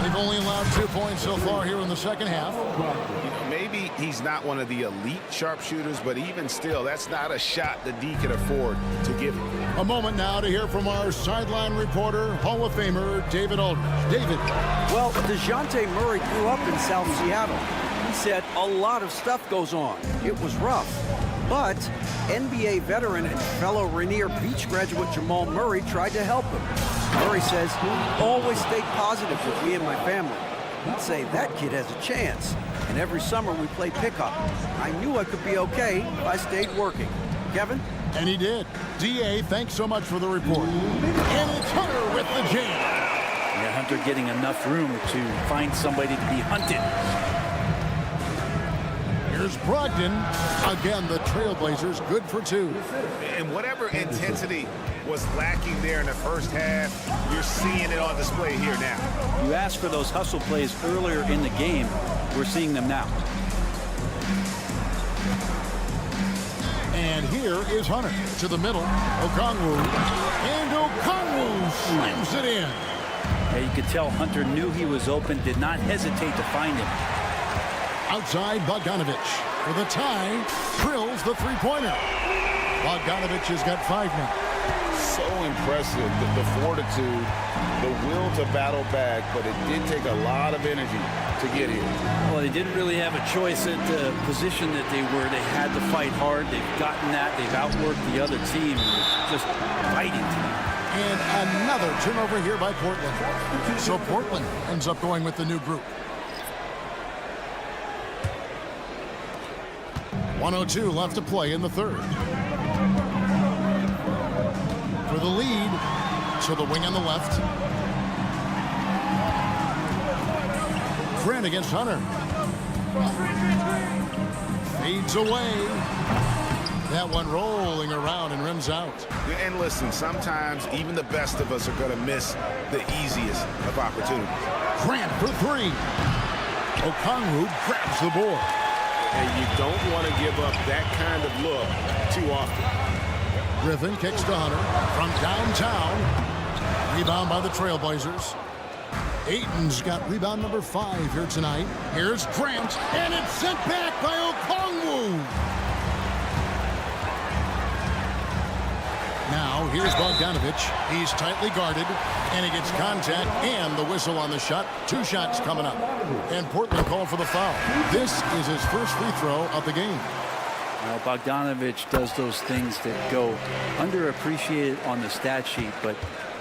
They've only allowed 2 points so far here in the second half. Maybe he's not one of the elite sharpshooters, but even still, that's not a shot the D can afford to give him. A moment now to hear from our sideline reporter, Hall of Famer David Aldridge. David. Well, DeJounte Murray grew up in South Seattle. He said a lot of stuff goes on. It was rough. But NBA veteran and fellow Rainier Beach graduate Jamal Murray tried to help him. Murray says he always stayed positive with me and my family. He'd say that kid has a chance. And every summer we played pickup. I knew I could be okay if I stayed working. Kevin? And he did. D.A., thanks so much for the report. And it's Hunter with the jam. Yeah, Hunter getting enough room to find somebody to be hunted. Here's Brogdon. Again, the Trailblazers good for 2. And whatever intensity was lacking there in the first half, you're seeing it on display here now. You asked for those hustle plays earlier in the game. We're seeing them now. And here is Hunter to the middle. Okongwu. And Okongwu slams it in. Yeah, you could tell Hunter knew he was open, did not hesitate to find him. Outside Bogdanovich for the tie. Drills the three-pointer. Bogdanovich has got 5 now. So impressive, the fortitude, the will to battle back, but it did take a lot of energy to get here. Well, they didn't really have a choice at the position that they were. They had to fight hard. They've gotten that. They've outworked the other team. Just fighting tonight. And another turnover here by Portland. So Portland ends up going with the new group. 1:02 left to play in the third. For the lead, to the wing on the left. Grant against Hunter. Fades away. That one rolling around and rims out. And listen, sometimes even the best of us are going to miss the easiest of opportunities. Grant for 3. Okongwu grabs the board. And you don't want to give up that kind of look too often. Griffin kicks to Hunter from downtown. Rebound by the Trailblazers. Ayton's got rebound number 5 here tonight. Here's Grant, and it's sent back by Okongwu. Now, here's Bogdanovich. He's tightly guarded, and he gets contact and the whistle on the shot. 2 shots coming up. And Portland called for the foul. This is his first free throw of the game. Now, Bogdanovich does those things that go underappreciated on the stat sheet, but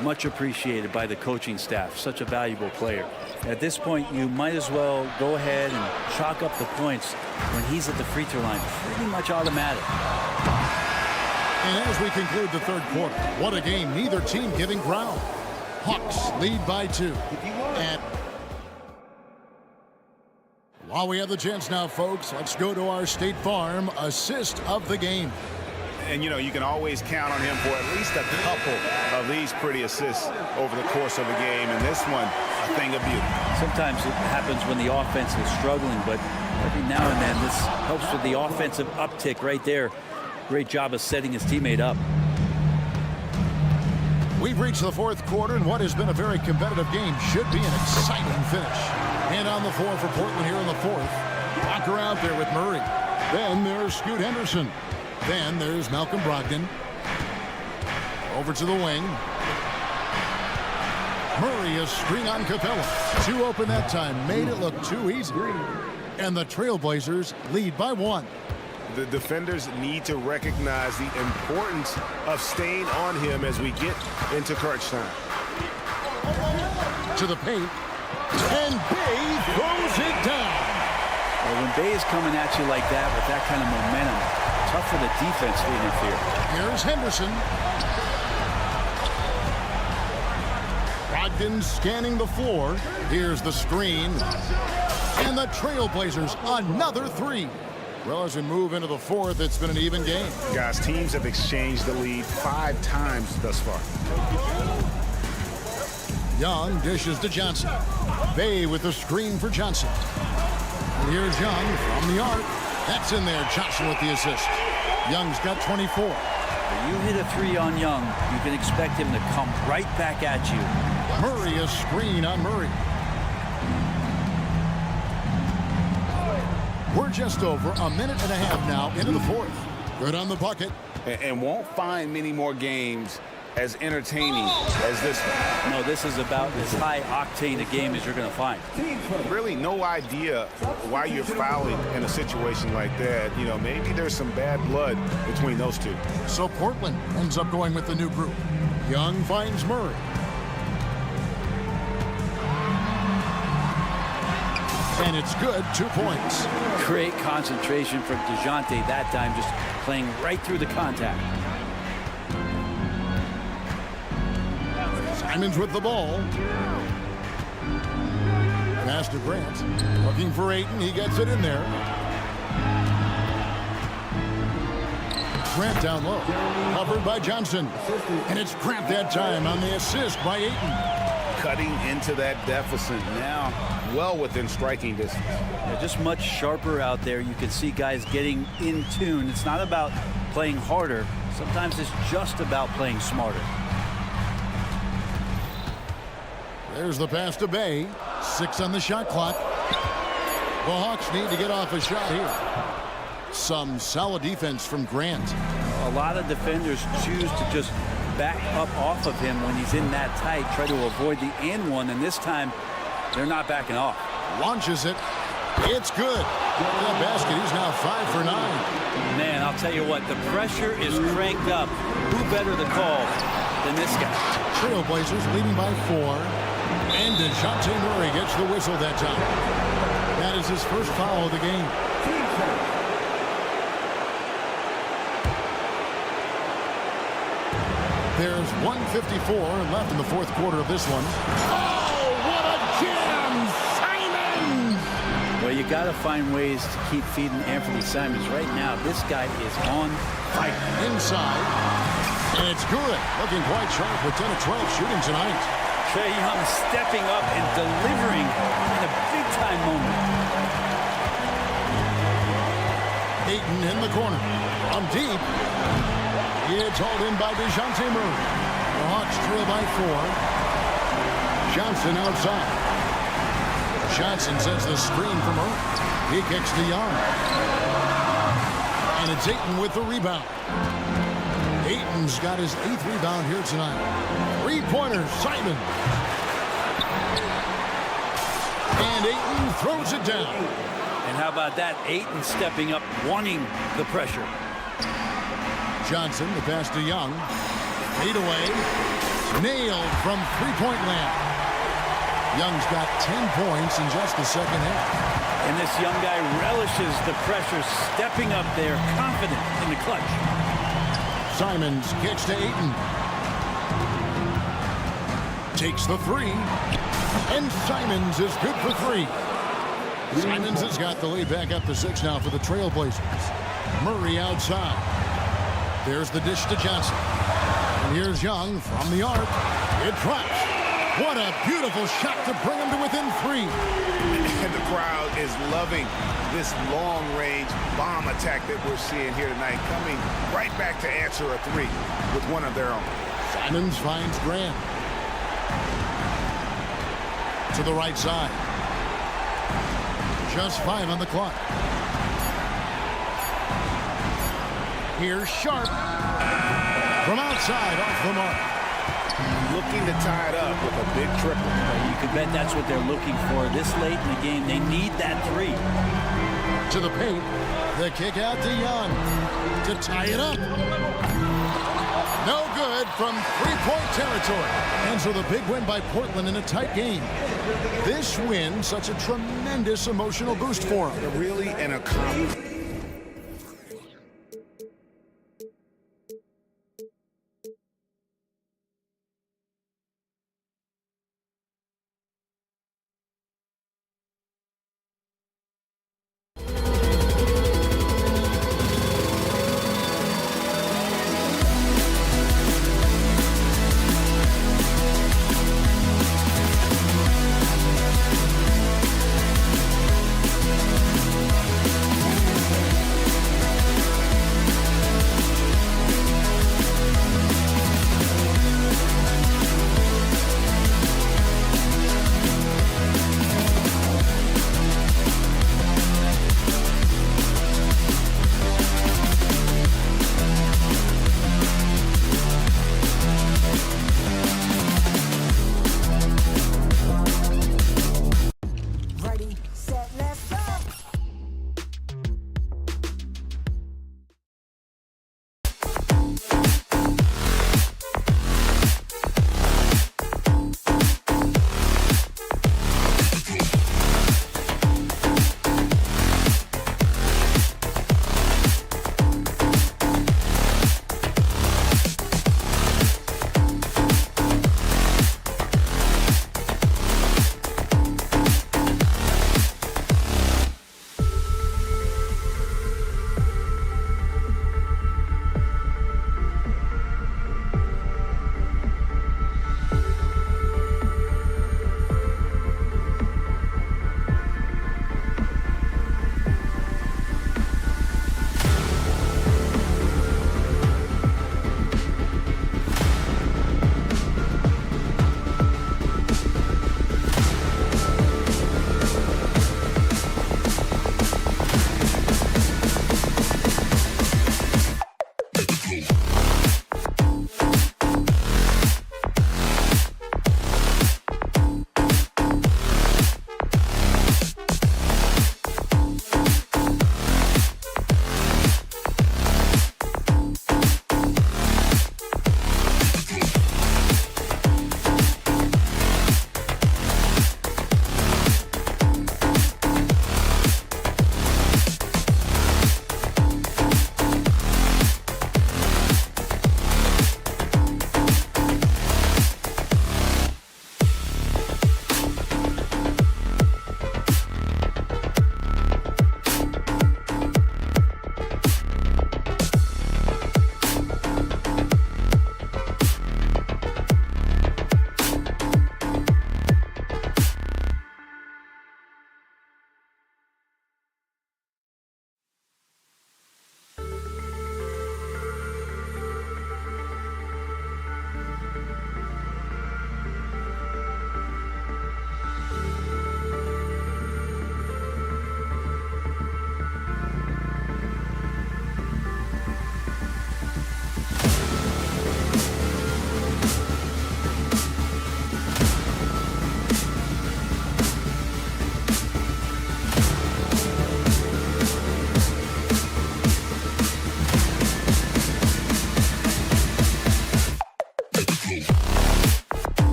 much appreciated by the coaching staff. Such a valuable player. At this point, you might as well go ahead and chalk up the points when he's at the free throw line. Pretty much automatic. And as we conclude the third quarter, what a game. Neither team giving ground. Hawks lead by 2. And while we have the chance now, folks, let's go to our State Farm assist of the game. And, you know, you can always count on him for at least a couple of these pretty assists over the course of a game. And this one, a thing of beauty. Sometimes it happens when the offense is struggling, but every now and then this helps with the offensive uptick right there. Great job of setting his teammate up. We've reached the fourth quarter, and what has been a very competitive game should be an exciting finish. And on the floor for Portland here in the fourth. Walker out there with Murray. Then there's Scoot Henderson. Then there's Malcolm Brogdon. Over to the wing. Murray a screen on Capella. Too open that time. Made it look too easy. And the Trailblazers lead by 1. The defenders need to recognize the importance of staying on him as we get into crunch time. To the paint. And Bay throws it down. Well, when Bay is coming at you like that with that kind of momentum, tough for the defense to interfere. Here's Henderson. Brogdon scanning the floor. Here's the screen. And the Trailblazers another 3. Well, as we move into the 4th, it's been an even game. Guys, teams have exchanged the lead 5 times thus far. Young dishes to Johnson. Bay with the screen for Johnson. And here's Young from the arc. That's in there. Johnson with the assist. Young's got 24. When you hit a 3 on Young, you can expect him to come right back at you. Murray a screen on Murray. We're just over a minute and a half now into the 4th. Good on the bucket. And won't find many more games as entertaining as this one. No, this is about as high octane a game as you're going to find. Really no idea why you're fouling in a situation like that. You know, maybe there's some bad blood between those two. So Portland ends up going with the new group. Young finds Murray. And it's good, 2 points. Great concentration from DeJounte that time, just playing right through the contact. Simons with the ball. Pass to Grant. Looking for Ayton. He gets it in there. Grant down low. Covered by Johnson. And it's Grant that time on the assist by Ayton. Cutting into that deficit now, well within striking distance. Yeah, just much sharper out there. You can see guys getting in tune. It's not about playing harder. Sometimes it's just about playing smarter. There's the pass to Bay. 6 on the shot clock. The Hawks need to get off a shot here. Some solid defense from Grant. A lot of defenders choose to just back up off of him when he's in that tight, try to avoid the and one, and this time they're not backing off. Launches it. It's good. That basket, he's now 5 for 9. Man, I'll tell you what, the pressure is cranked up. Who better to call than this guy? Trailblazers leading by 4. And DeJounte Murray gets the whistle that time. That is his first foul of the game. There's 1:54 left in the 4th quarter of this one. Oh, what a jam! Simons! Well, you got to find ways to keep feeding Anthony Simons. Right now, this guy is on fire. Inside. And it's good. Looking quite sharp with 10 of 12 shooting tonight. Trae Young stepping up and delivering in a big-time moment. Ayton in the corner. On deep. It's hauled in by DeJounte Murray. The Hawks trail by 4. Johnson outside. Johnson sends the screen from Murray. He kicks to Young. And it's Ayton with the rebound. Ayton's got his 8th rebound here tonight. 3-pointer, Simon. And Ayton throws it down. And how about that? Ayton stepping up, wanting the pressure. Johnson, the pass to Young. Fade away. Nailed from 3-point land. Young's got 10 points in just the second half. And this young guy relishes the pressure, stepping up there, confident in the clutch. Simons kicks to Ayton. Takes the 3. And Simons is good for 3. Simons has got the lead back up to 6 now for the Trailblazers. Murray outside. There's the dish to Johnson. And here's Young from the arc. It drops. What a beautiful shot to bring him to within 3. And the crowd is loving this long-range bomb attack that we're seeing here tonight, coming right back to answer a 3 with one of their own. Simons finds Grant. To the right side. Just 5 on the clock. Here's Sharp. From outside, off the mark. looking to tie it up with a big triple. You can bet that's what they're looking for this late in the game. They need that three. To the paint. The kick out to Young to tie it up. No good from three-point territory. And so the big win by Portland in a tight game. This win, such a tremendous emotional boost for them. Really an accomplishment.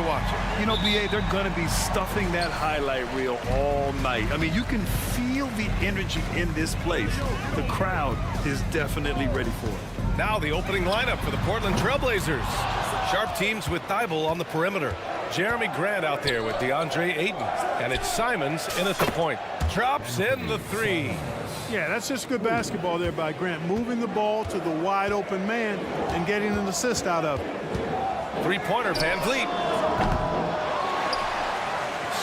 watch it. You know, BA, they're going to be stuffing that highlight reel all night. I mean, you can feel the energy in this place. The crowd is definitely ready for it. Now the opening lineup for the Portland Trailblazers. Sharp teams with Thibault on the perimeter. Jeremy Grant out there with DeAndre Ayton. And it's Simons in at the point. Drops in the three. Yeah, that's just good basketball there by Grant, moving the ball to the wide open man and getting an assist out of it. Three-pointer, Van Vliet.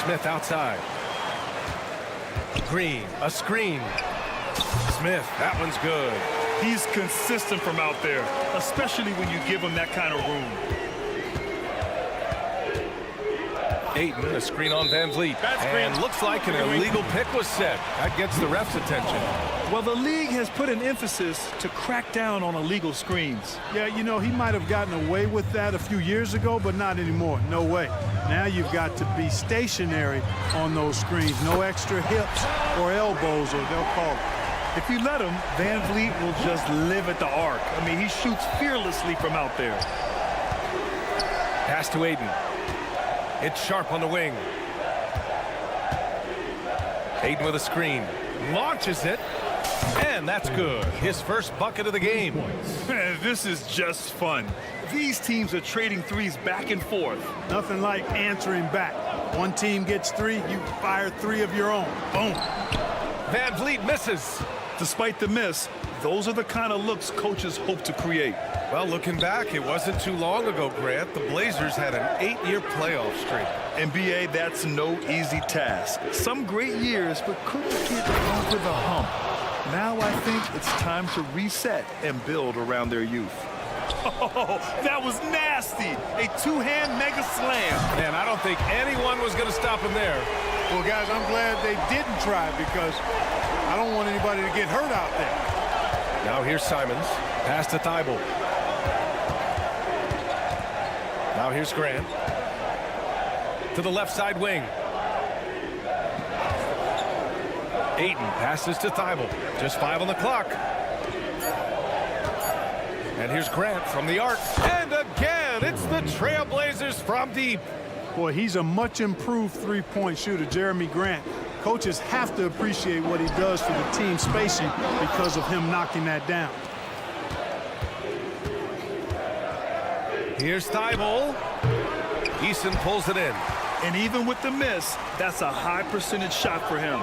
Smith outside. Green, a screen. Smith, that one's good. He's consistent from out there, especially when you give him that kind of room. Ayton, a screen on Van Vliet. And looks like an illegal pick was set. That gets the ref's attention. Well, the league has put an emphasis to crack down on illegal screens. Yeah, you know, he might have gotten away with that a few years ago, but not anymore. No way. Now you've got to be stationary on those screens. No extra hips or elbows, or they'll call it. If you let him, Van Vliet will just live at the arc. I mean, he shoots fearlessly from out there. Pass to Ayton. It's Sharp on the wing. Ayton with a screen. Launches it. And that's good. His first bucket of the game. Man, this is just fun. These teams are trading threes back and forth. Nothing like answering back. One team gets three, you fire three of your own. Boom. Van Vliet misses. Despite the miss, those are the kind of looks coaches hope to create. Well, looking back, it wasn't too long ago, Grant. The Blazers had an 8-year playoff streak. NBA, that's no easy task. Some great years, but couldn't get over the hump. Now I think it's time to reset and build around their youth. Oh, that was nasty. A two-hand mega slam. Man, I don't think anyone was going to stop him there. Well, guys, I'm glad they didn't try because I don't want anybody to get hurt out there. Now here's Simons. Pass to Thibault. Now here's Grant. To the left side wing. Ayton passes to Thibault. Just 5 on the clock. And here's Grant from the arc. And again, it's the Trailblazers from deep. Boy, he's a much improved three-point shooter, Jeremy Grant. Coaches have to appreciate what he does for the team spacing because of him knocking that down. Here's Thibault. Eason pulls it in. And even with the miss, that's a high percentage shot for him.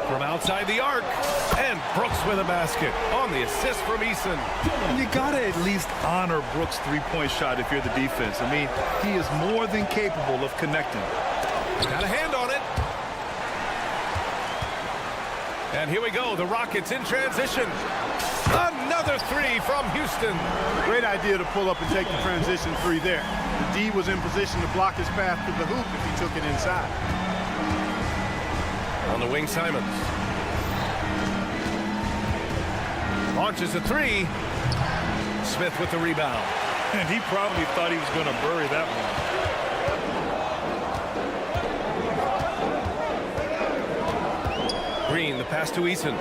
From outside the arc. And Brooks with a basket on the assist from Eason. And you got to at least honor Brooks' three-point shot if you're the defense. I mean, he is more than capable of connecting. Got a hand on it. And here we go. The Rockets in transition. Another three from Houston. Great idea to pull up and take the transition three there. The D was in position to block his path to the hoop if he took it inside. On the wing, Simons. Launches a three. Smith with the rebound. And he probably thought he was going to bury that one. Green, the pass to Eason.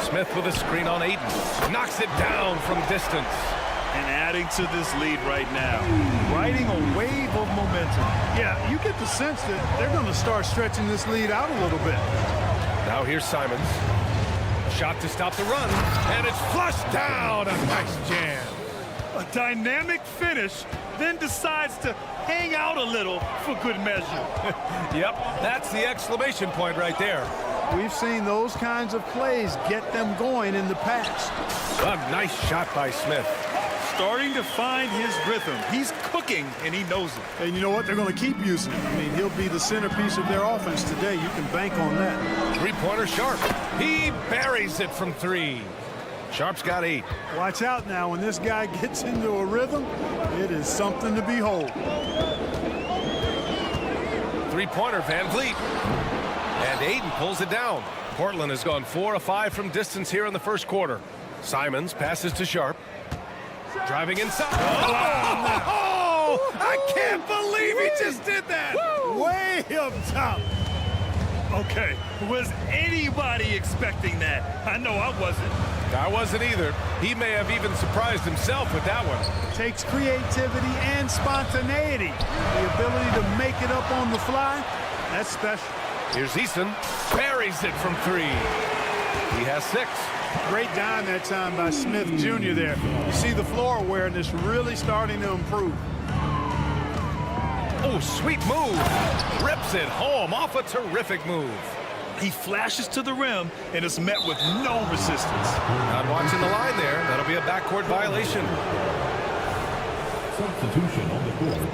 Smith with a screen on Ayton. Knocks it down from distance. And adding to this lead right now. Riding a wave of momentum. Yeah, you get the sense that they're going to start stretching this lead out a little bit. Now here's Simons. Shot to stop the run. And it's flushed down. A nice jam. A dynamic finish, then decides to hang out a little for good measure. Yep, that's the exclamation point right there. We've seen those kinds of plays get them going in the past. A nice shot by Smith. Starting to find his rhythm. He's cooking, and he knows it. And you know what? They're going to keep using him. I mean, he'll be the centerpiece of their offense today. You can bank on that. Three-pointer Sharp. He buries it from three. Sharp's got 8. Watch out now. When this guy gets into a rhythm, it is something to behold. Three-pointer Van Vliet. And Ayton pulls it down. Portland has gone 4 of 5 from distance here in the first quarter. Simons passes to Sharp. Driving inside. Oh! I can't believe he just did that. Way up top. Okay, was anybody expecting that? I know I wasn't. I wasn't either. He may have even surprised himself with that one. Takes creativity and spontaneity. The ability to make it up on the fly, that's special. Here's Easton. Buries it from 3. He has 6. Great dime that time by Smith Jr. there. You see the floor awareness really starting to improve. Oh, sweet move. Rips it home off a terrific move. He flashes to the rim and is met with no resistance. Not watching the line there. That'll be a backcourt violation. Substitution on the court.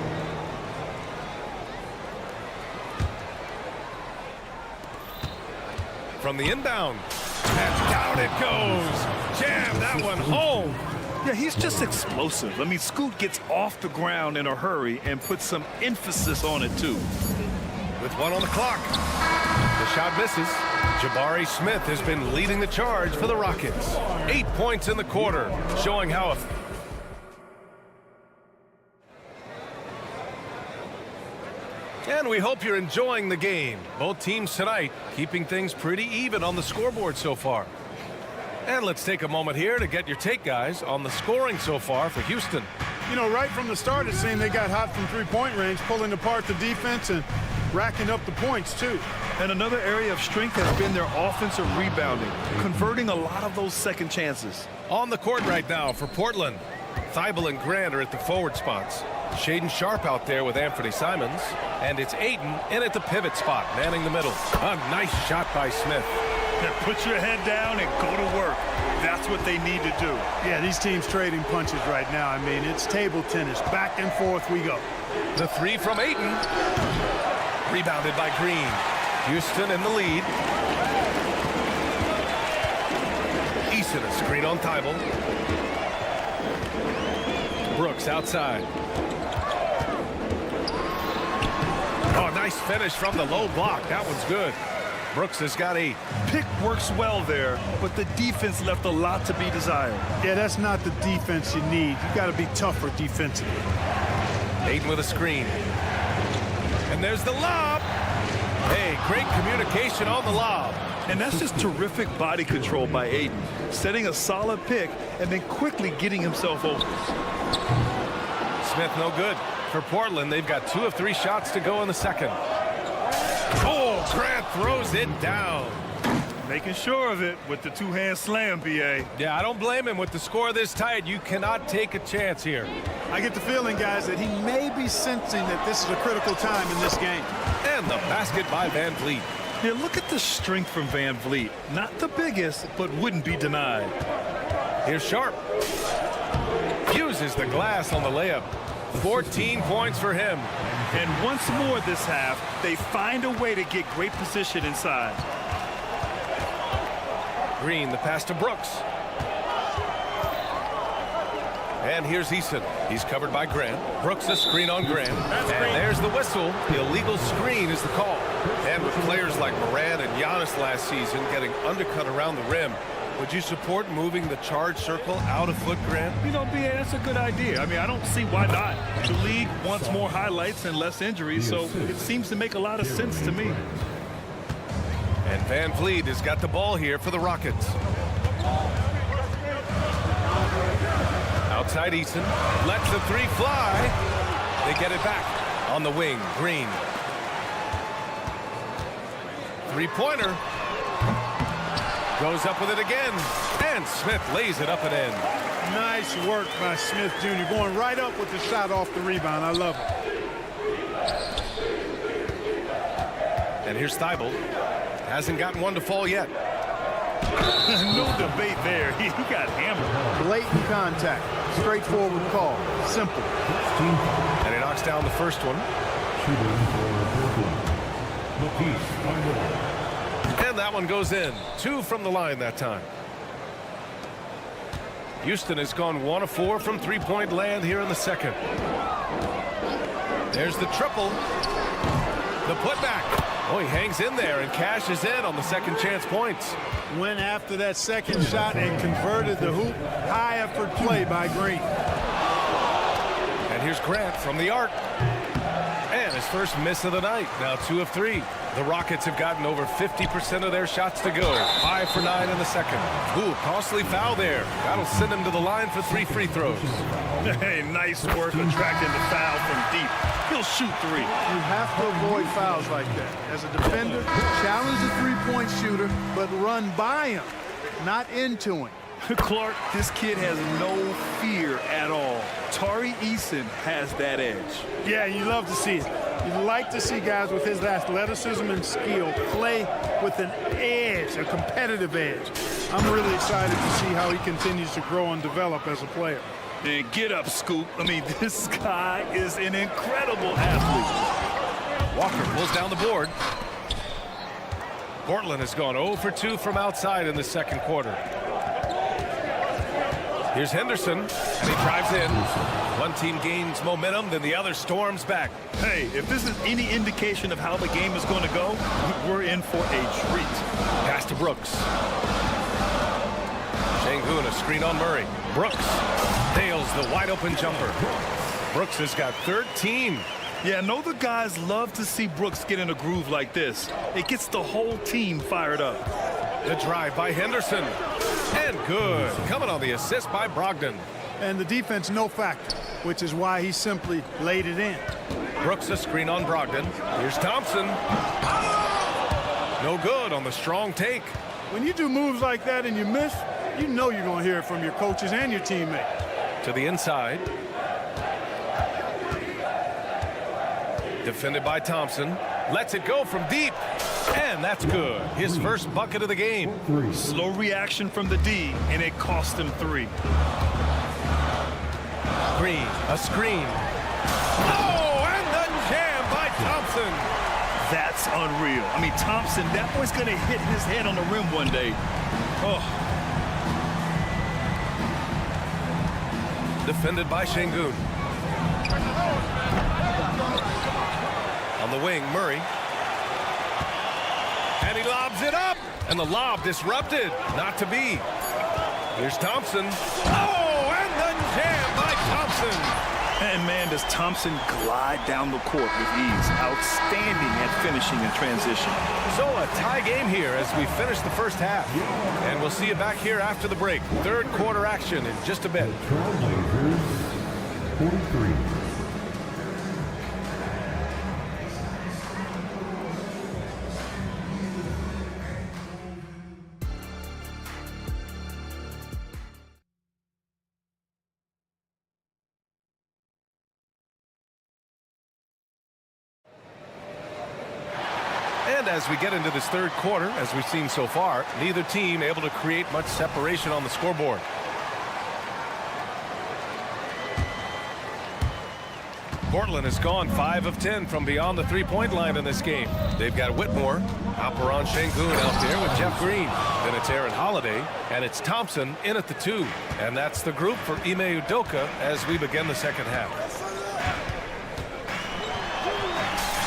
From the inbound. And down it goes. Jam that one home. Yeah, he's just explosive. I mean, Scoot gets off the ground in a hurry and puts some emphasis on it, too. With 1 on the clock. The shot misses. Jabari Smith has been leading the charge for the Rockets. 8 points in the quarter, showing how and we hope you're enjoying the game. Both teams tonight keeping things pretty even on the scoreboard so far. And let's take a moment here to get your take, guys, on the scoring so far for Houston. You know, right from the start, it seemed they got hot from three-point range, pulling apart the defense and racking up the points, too. And another area of strength has been their offensive rebounding, converting a lot of those second chances. On the court right now for Portland, Thibault and Grant are at the forward spots. Shaden Sharp out there with Anthony Simons. And it's Ayton in at the pivot spot, manning the middle. A nice shot by Smith. Now put your head down and go to work. That's what they need to do. Yeah, these teams trading punches right now. I mean, it's table tennis. Back and forth we go. The 3 from Ayton. Rebounded by Green. Houston in the lead. Eason a screen on Thibault. Brooks outside. Oh, nice finish from the low block. That one's good. Brooks has got 8. Pick works well there, but the defense left a lot to be desired. Yeah, that's not the defense you need. You got to be tougher defensively. Ayton with a screen. And there's the lob. Hey, great communication on the lob. And that's just terrific body control by Ayton, setting a solid pick and then quickly getting himself open. Smith no good. For Portland, they've got 2 of 3 shots to go in the second. Oh, Grant throws it down. Making sure of it with the two-hand slam, B.A. Yeah, I don't blame him with the score this tight. You cannot take a chance here. I get the feeling, guys, that he may be sensing that this is a critical time in this game. And the basket by Van Vliet. Yeah, look at the strength from Van Vliet. Not the biggest, but wouldn't be denied. Here's Sharp. Fuses the glass on the layup. 14 points for him. And once more this half, they find a way to get great position inside. Green, the pass to Brooks. And here's Eason. He's covered by Grant. Brooks a screen on Grant. And there's the whistle. The illegal screen is the call. And with players like Morant and Giannis last season getting undercut around the rim, would you support moving the charge circle out of foot, Grant? You know, B.A., that's a good idea. I mean, I don't see why not. The league wants more highlights and less injuries, so it seems to make a lot of sense to me. And Van Vliet has got the ball here for the Rockets. Outside Eason. Lets the 3 fly. They get it back. On the wing, Green. Three-pointer. Goes up with it again. And Smith lays it up and in. Nice work by Smith Jr. Going right up with the shot off the rebound. I love it. And here's Thibault. Hasn't gotten one to fall yet. No debate there. He got hammered. Blatant contact. Straightforward call. Simple. And he knocks down the first one. And that one goes in. 2 from the line that time. Houston has gone 1 of 4 from three-point land here in the second. There's the triple. The putback. Oh, he hangs in there and cashes in on the second chance points. Went after that second shot and converted the hoop. High effort play by Green. And here's Grant from the arc. And his first miss of the night. Now 2 of 3. The Rockets have gotten over 50% of their shots to go. 5 for 9 in the second. Ooh, costly foul there. That'll send him to the line for 3 free throws. Hey, nice work attracting the foul from deep. He'll shoot 3. You have to avoid fouls like that. As a defender, challenge the three-point shooter, but run by him, not into him. Clark, this kid has no fear at all. Tari Eason has that edge. Yeah, you love to see it. You like to see guys with his athleticism and skill play with an edge, a competitive edge. I'm really excited to see how he continues to grow and develop as a player. And get up, Scoop. I mean, this guy is an incredible athlete. Walker pulls down the board. Portland has gone 0 for 2 from outside in the second quarter. Here's Henderson, and he drives in. One team gains momentum, then the other storms back. Hey, if this is any indication of how the game is going to go, we're in for a treat. Pass to Brooks. Şengün, a screen on Murray. Brooks nails the wide-open jumper. Brooks has got 13. Yeah, I know the guys love to see Brooks get in a groove like this. It gets the whole team fired up. The drive by Henderson. And good. Coming on the assist by Brogdon. And the defense, no factor, which is why he simply laid it in. Brooks a screen on Brogdon. Here's Thompson. No good on the strong take. When you do moves like that and you miss, you know you're going to hear it from your coaches and your teammates. To the inside. Defended by Thompson. Lets it go from deep. And that's good. His first bucket of the game. Slow reaction from the D, and it cost him 3. Green, a screen. Oh, and the jam by Thompson. That's unreal. I mean, Thompson, that boy's going to hit his head on the rim one day. Oh. Defended by Şengün. On the wing, Murray. And he lobs it up. And the lob disrupted. Not to be. Here's Thompson. Oh, and the jam by Thompson. And man, does Thompson glide down the court with ease. Outstanding at finishing in transition. So a tie game here as we finish the first half. And we'll see you back here after the break. Third quarter action in just a bit. Trailblazers 43. And as we get into this third quarter, as we've seen so far, neither team able to create much separation on the scoreboard. Portland has gone 5 of 10 from beyond the three-point line in this game. They've got Whitmore, Alperen Şengün out there with Jeff Green. Then it's Aaron Holiday, and it's Thompson in at the 2. And that's the group for Ime Udoka as we begin the second half.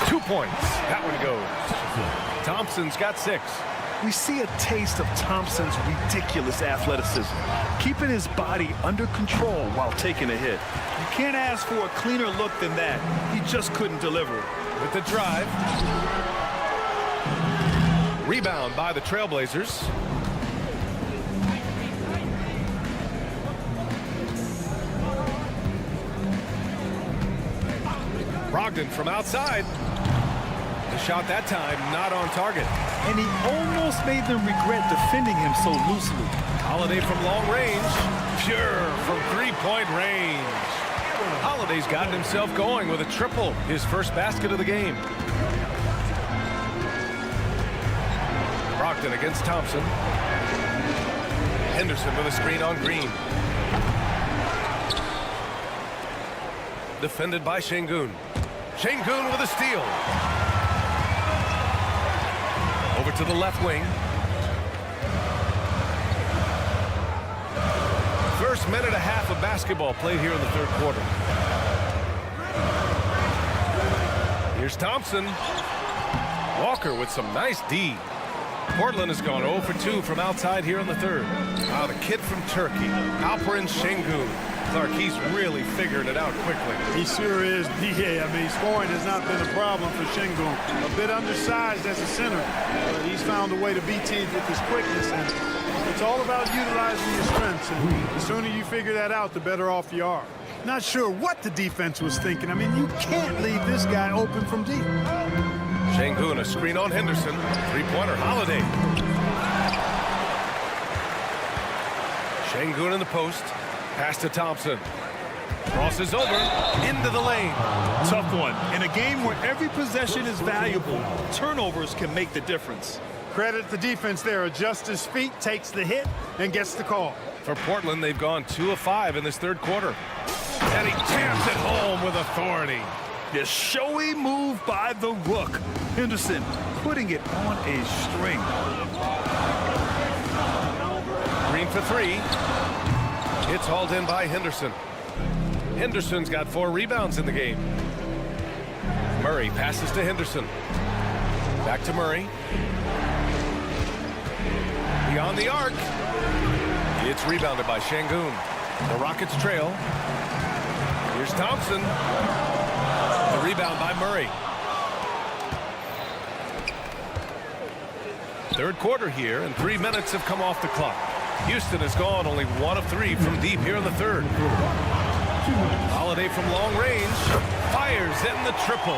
2 points. That one goes. Thompson's got 6. We see a taste of Thompson's ridiculous athleticism, keeping his body under control while taking a hit. You can't ask for a cleaner look than that. He just couldn't deliver. With the drive. Rebound by the Trailblazers. Brogdon from outside. The shot that time not on target. And he almost made them regret defending him so loosely. Holiday from long range. Pure from three-point range. Holiday's gotten himself going with a triple. His first basket of the game. Brogdon against Thompson. Henderson with a screen on Green. Defended by Şengün. Şengün with a steal. Over to the left wing. First minute and a half of basketball played here in the third quarter. Here's Thompson. Walker with some nice D. Portland has gone 0 for 2 from outside here in the third. The kid from Turkey, Alperen Şengün. Clark, he's really figuring it out quickly. He sure is, DA. I mean, scoring has not been a problem for Şengün. A bit undersized as a center, but he's found a way to beat teams with his quickness. And it's all about utilizing your strengths. And the sooner you figure that out, the better off you are. Not sure what the defense was thinking. I mean, you can't leave this guy open from deep. Şengün, a screen on Henderson. Three-pointer, Holiday. Şengün in the post. Pass to Thompson. Crosses over. Into the lane. Tough one. In a game where every possession is valuable, turnovers can make the difference. Credit the defense there. Adjusts his feet, takes the hit, and gets the call. For Portland, they've gone 2 of 5 in this third quarter. And he jams it home with authority. The showy move by the Rook. Henderson putting it on a string. Green for 3. It's hauled in by Henderson. Henderson's got 4 rebounds in the game. Murray passes to Henderson. Back to Murray. Beyond the arc. It's rebounded by Şengün. The Rockets trail. Here's Thompson. The rebound by Murray. Third quarter here, and 3 minutes have come off the clock. Houston has gone only 1 of 3 from deep here in the third. Holiday from long range. Fires in the triple.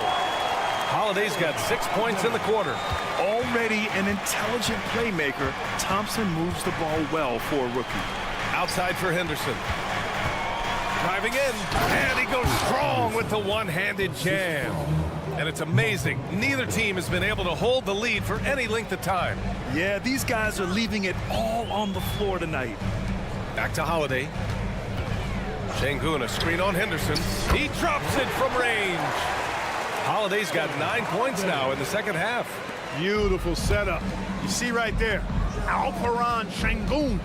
Holiday's got 6 points in the quarter. Already an intelligent playmaker, Thompson moves the ball well for a rookie. Outside for Henderson. Driving in, and he goes strong with the one-handed jam. And it's amazing. Neither team has been able to hold the lead for any length of time. Yeah, these guys are leaving it all on the floor tonight. Back to Holiday. Şengün, a screen on Henderson. He drops it from range. Holiday's got 9 points now in the second half. Beautiful setup. You see right there, Alperen Şengün.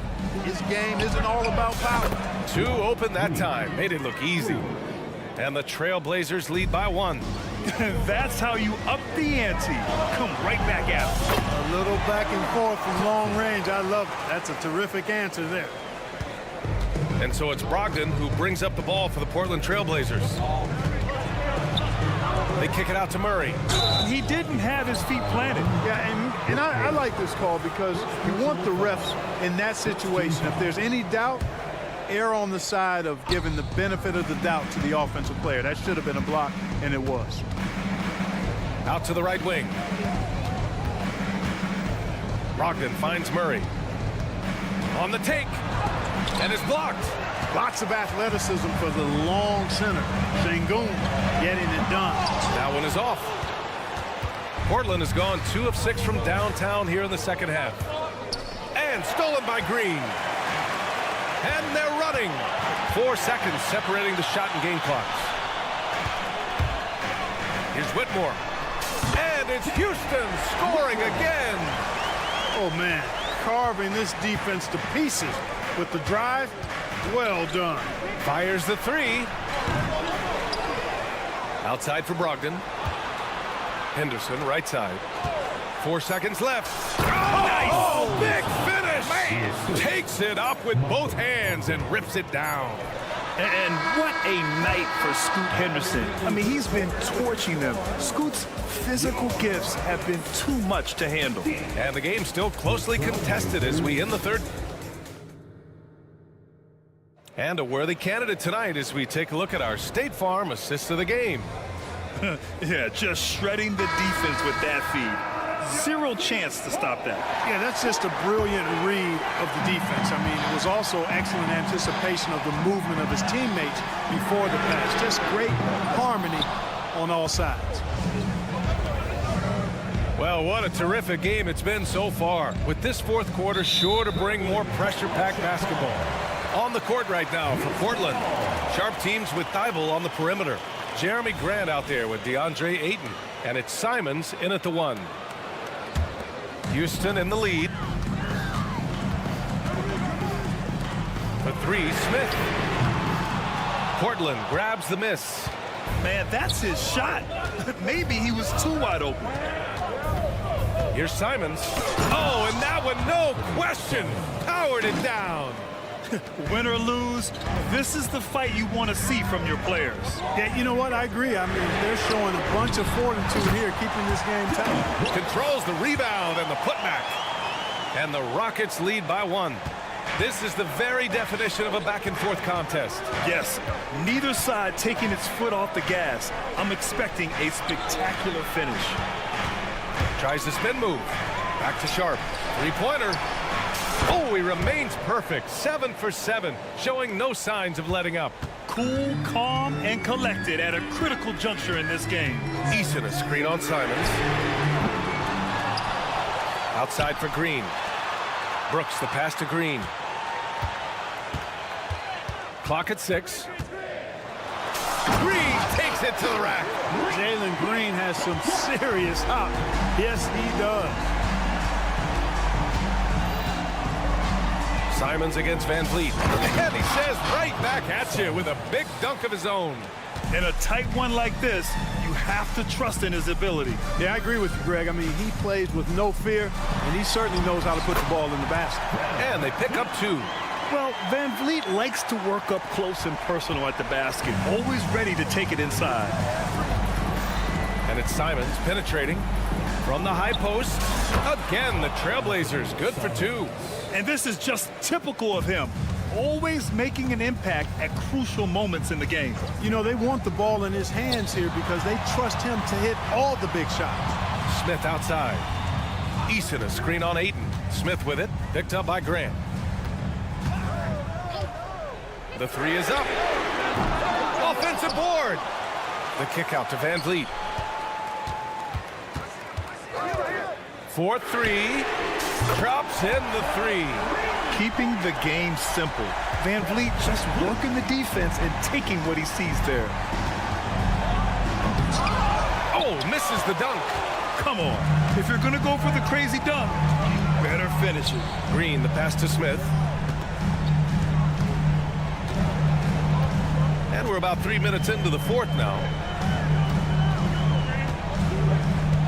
His game isn't all about power. 2 open that time. Made it look easy. And the Trailblazers lead by 1. That's how you up the ante. Come right back at him. A little back and forth from long range. I love it. That's a terrific answer there. And so it's Brogdon who brings up the ball for the Portland Trailblazers. They kick it out to Murray. He didn't have his feet planted. Yeah, and I like this call because you want the refs in that situation. If there's any doubt, err on the side of giving the benefit of the doubt to the offensive player. That should have been a block, and it was. Out to the right wing. Brogdon finds Murray. On the take. And is blocked. Lots of athleticism for the long center. Şengün getting it done. That one is off. Portland has gone 2 of 6 from downtown here in the second half. And stolen by Green. And they're running. 4 seconds separating the shot and game clocks. Here's Whitmore. And it's Houston scoring again. Oh, man. Carving this defense to pieces with the drive. Well done. Fires the 3. Outside for Brogdon. Henderson, right side. 4 seconds left. Oh, nice! Oh, big finish! Man. Takes it up with both hands and rips it down. And what a night for Scoot Henderson. I mean, he's been torching them. Scoot's physical gifts have been too much to handle. And the game's still closely contested as we end the third. And a worthy candidate tonight as we take a look at our State Farm assist of the game. Yeah, just shredding the defense with that feed. Zero chance to stop that. Yeah, that's just a brilliant read of the defense. I mean, it was also excellent anticipation of the movement of his teammates before the pass. Just great harmony on all sides. Well, what a terrific game it's been so far. With this fourth quarter sure to bring more pressure-packed basketball. On the court right now for Portland. Sharp teams with Thibault on the perimeter. Jeremy Grant out there with DeAndre Ayton. And it's Simons in at the 1. Houston in the lead. For 3, Smith. Portland grabs the miss. Man, that's his shot. Maybe he was too wide open. Here's Simons. Oh, and that one, no question, powered it down. Win or lose, this is the fight you want to see from your players. Yeah, you know what? I agree. I mean, they're showing a bunch of fortitude here, keeping this game tight. Controls the rebound and the putback. And the Rockets lead by 1. This is the very definition of a back-and-forth contest. Yes, neither side taking its foot off the gas. I'm expecting a spectacular finish. Tries the spin move. Back to Sharp. Three-pointer. Oh, he remains perfect. 7 for 7, showing no signs of letting up. Cool, calm, and collected at a critical juncture in this game. Eason, a screen on Simons. Outside for Green. Brooks, the pass to Green. Clock at 6. Green takes it to the rack. Jalen Green has some serious hop. Yes, he does. Simons against Van Vliet. And he says right back at you with a big dunk of his own. In a tight one like this, you have to trust in his ability. Yeah, I agree with you, Greg. I mean, he plays with no fear, and he certainly knows how to put the ball in the basket. And they pick up 2. Well, Van Vliet likes to work up close and personal at the basket, always ready to take it inside. And it's Simons penetrating from the high post. Again, the Trailblazers good for 2. And this is just typical of him, always making an impact at crucial moments in the game. You know, they want the ball in his hands here because they trust him to hit all the big shots. Smith outside. Eason, a screen on Ayton. Smith with it, picked up by Grant. The 3 is up. Offensive board. The kick out to Van Vliet. 4-3. Drops in the 3. Keeping the game simple. Van Vliet just working the defense and taking what he sees there. Oh, misses the dunk. Come on. If you're going to go for the crazy dunk, you better finish it. Green, the pass to Smith. And we're about 3 minutes into the 4th now.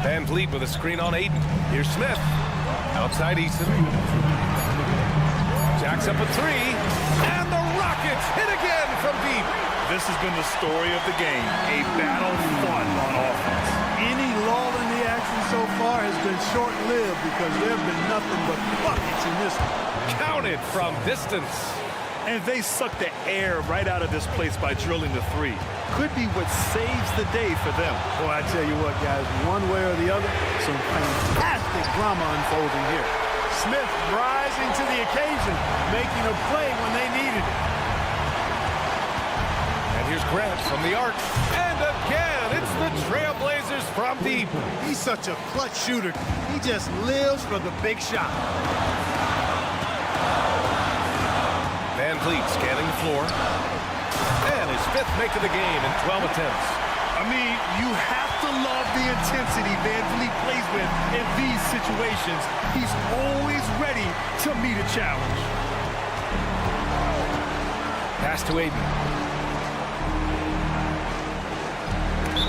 Van Vliet with a screen on Ayton. Here's Smith. Outside Eason. Jacks up a 3. And the Rockets hit again from deep. This has been the story of the game. A battle fought on offense. Any lull in the action so far has been short-lived because there have been nothing but buckets in this one. Counted from distance. And they sucked the air right out of this place by drilling the 3. Could be what saves the day for them. Boy, I tell you what, guys, one way or the other, some fantastic drama unfolding here. Smith rising to the occasion, making a play when they needed it. And here's Grant from the arc. And again, it's the Trailblazers from deep. He's such a clutch shooter. He just lives for the big shot. Van Vliet scanning the floor. And his 5th make of the game in 12 attempts. I mean, you have to love the intensity Van Vliet plays with in these situations. He's always ready to meet a challenge. Pass to Ayton.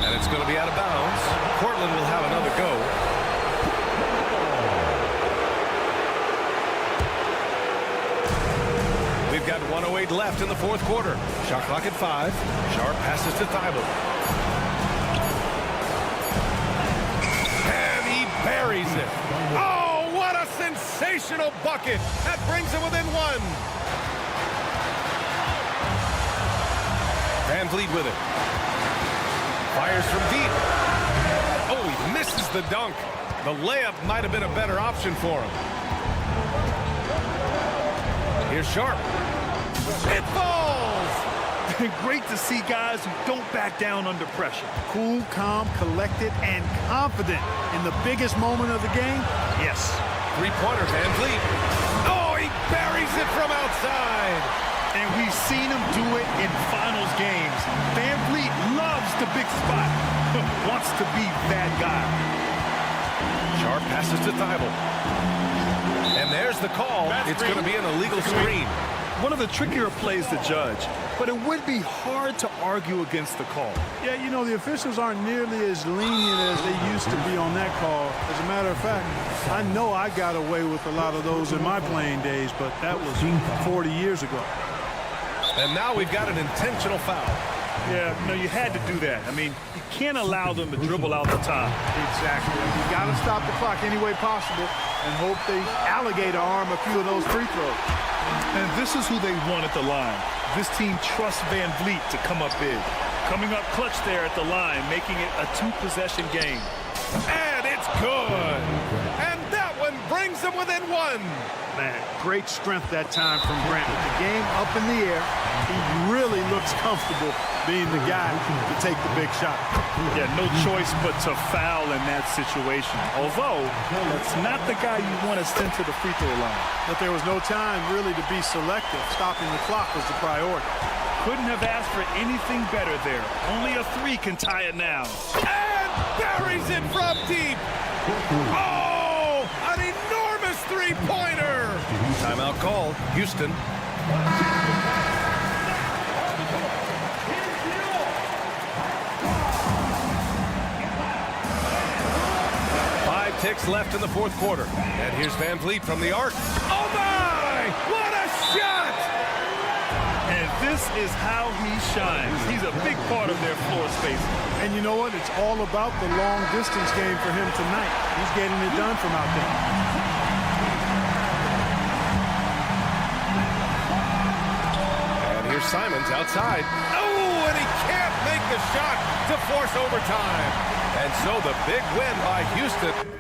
And it's going to be out of bounds. Portland will have another go. We've got 1:08 left in the 4th quarter. Shot clock at 5. Sharp passes to Thibault. And he buries it. Oh, what a sensational bucket. That brings him within 1. Van Vliet with it. Fires from deep. Oh, he misses the dunk. The layup might have been a better option for him. Here's Sharp. It falls! Great to see guys who don't back down under pressure. Cool, calm, collected, and confident in the biggest moment of the game. Yes. 3-pointer, Van Vliet. Oh, he buries it from outside. And we've seen him do it in finals games. Van Vliet loves the big spot. Wants to be that guy. Sharp passes to Thibault. And there's the call. It's going to be an illegal screen. one of the trickier plays to judge, but it would be hard to argue against the call. Yeah, you know, the officials aren't nearly as lenient as they used to be on that call. As a matter of fact, I know I got away with a lot of those in my playing days, but that was 40 years ago. And now we've got an intentional foul. Yeah, no, you had to do that. I mean, you can't allow them to dribble out the top. Exactly. You got to stop the clock any way possible and hope they alligator arm a few of those free throws. And this is who they want at the line. This team trusts Van Vliet to come up big. Coming up clutch there at the line, making it a two-possession game. And it's good. And that one brings them within one. Man, great strength that time from Grant. With the game up in the air, he really looks comfortable being the guy to take the big shot. Yeah, no choice but to foul in that situation. Although, that's not the guy you want to send to the free throw line. But there was no time really to be selective. Stopping the clock was the priority. Couldn't have asked for anything better there. Only a three can tie it now. And buries it from deep. Oh, an enormous three-pointer. Timeout called. Houston. 5 ticks left in the fourth quarter. And here's Van Vliet from the arc. Oh, my! What a shot! And this is how he shines. He's a big part of their floor space. And you know what? It's all about the long distance game for him tonight. He's getting it done from out there. And here's Simons outside. Oh, and he can't make the shot to force overtime. And so the big win by Houston.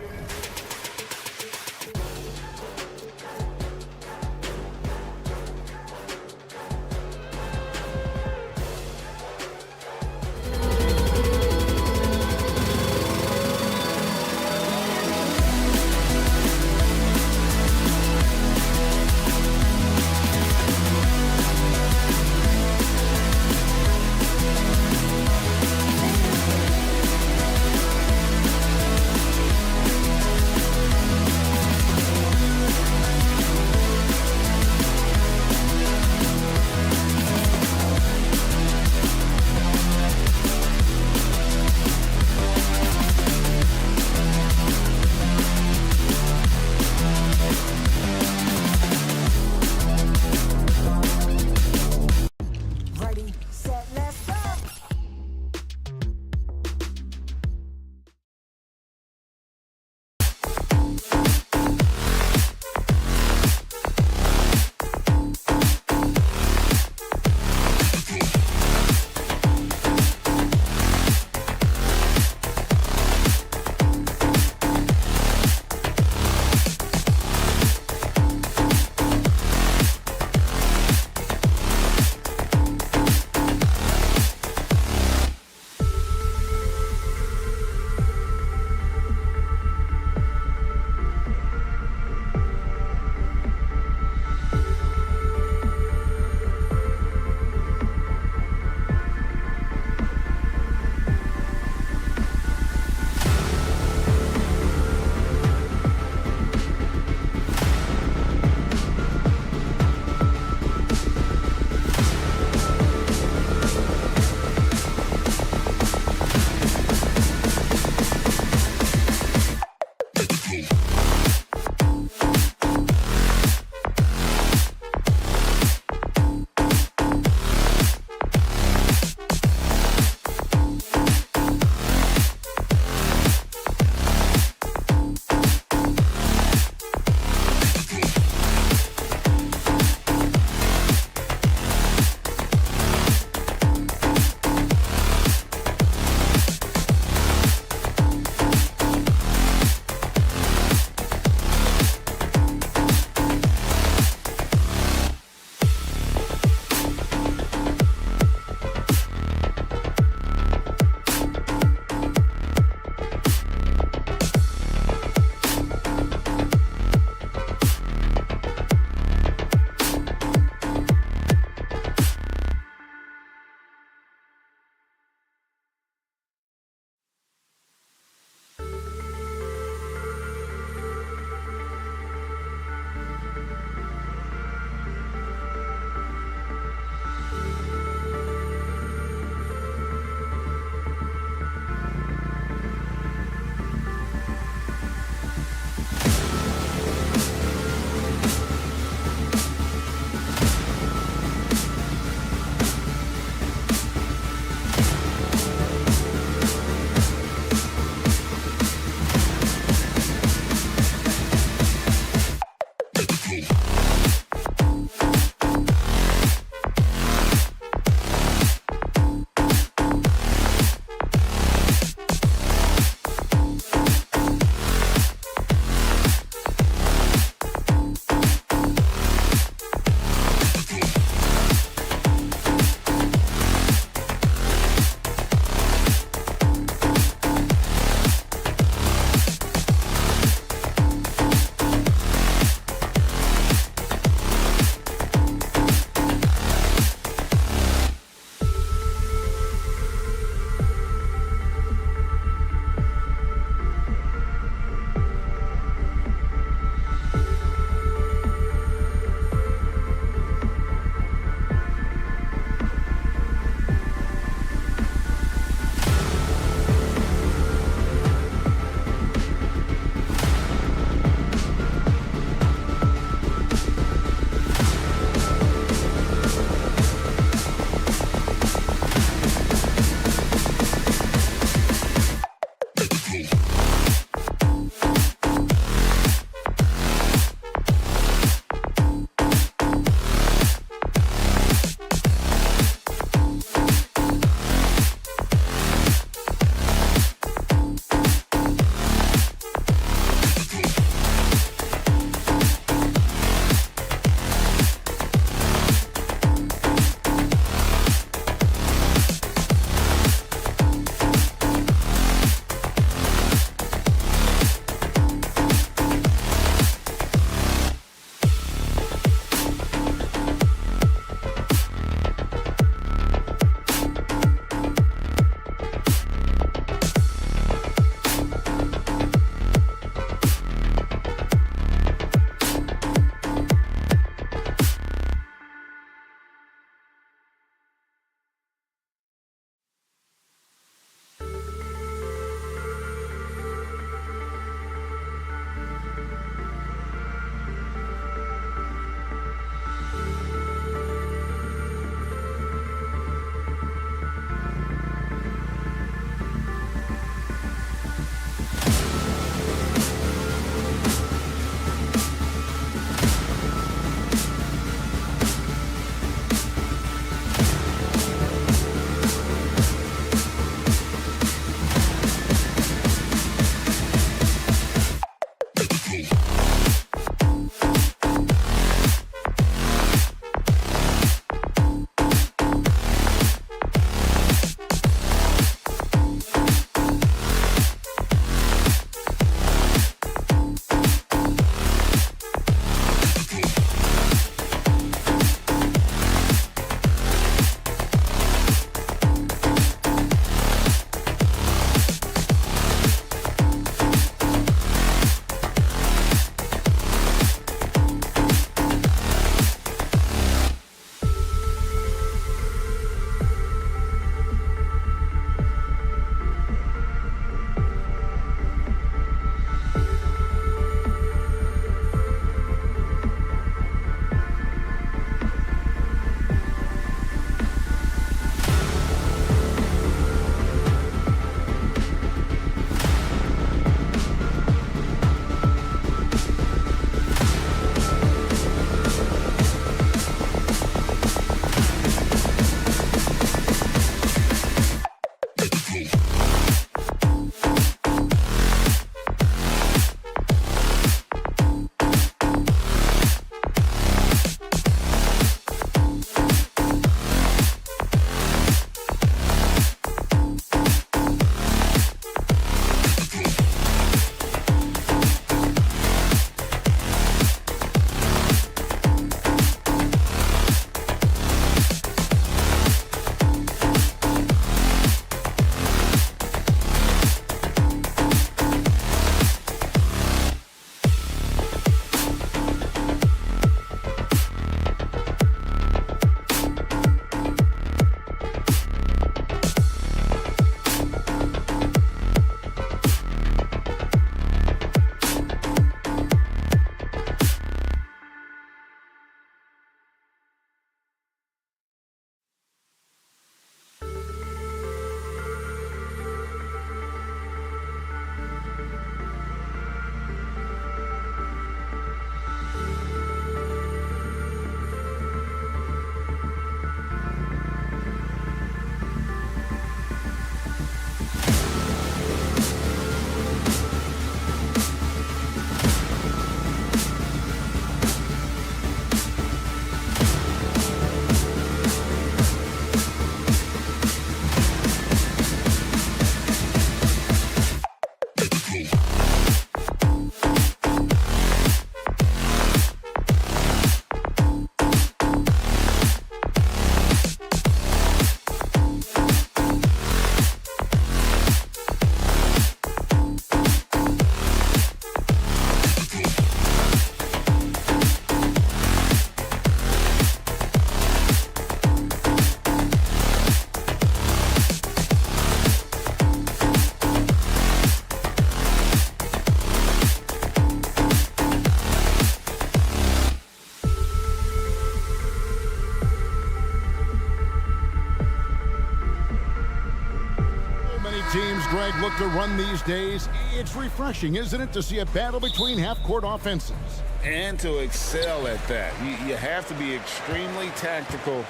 Greg, look to run these days. It's refreshing, isn't it, to see a battle between half-court offenses? And to excel at that. You have to be extremely tactical,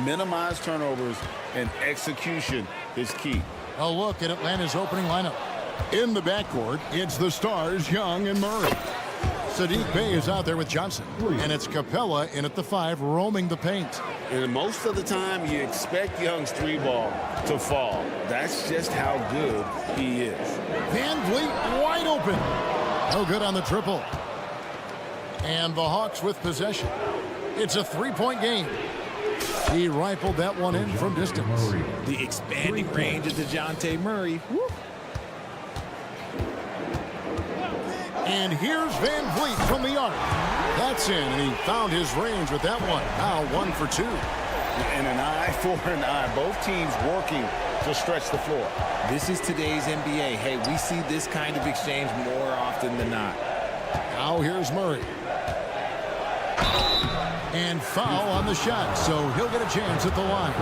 minimize turnovers, and execution is key. A look at Atlanta's opening lineup. In the backcourt, it's the stars, Young and Murray. Saddiq Bey is out there with Johnson. And it's Capella in at the 5, roaming the paint. And most of the time, you expect Young's 3-ball to fall. That's just how good he is. Van Vliet wide open. No good on the triple. And the Hawks with possession. It's a 3-point game. He rifled that one in from distance. The expanding range of DeJounte Murray. Woo. And here's Van Vliet from the arc. That's in, and he found his range with that one. Now 1 for 2. And an eye for an eye. Both teams working to stretch the floor. This is today's NBA. Hey, we see this kind of exchange more often than not. Now here's Murray. And foul on the shot, so he'll get a chance at the line.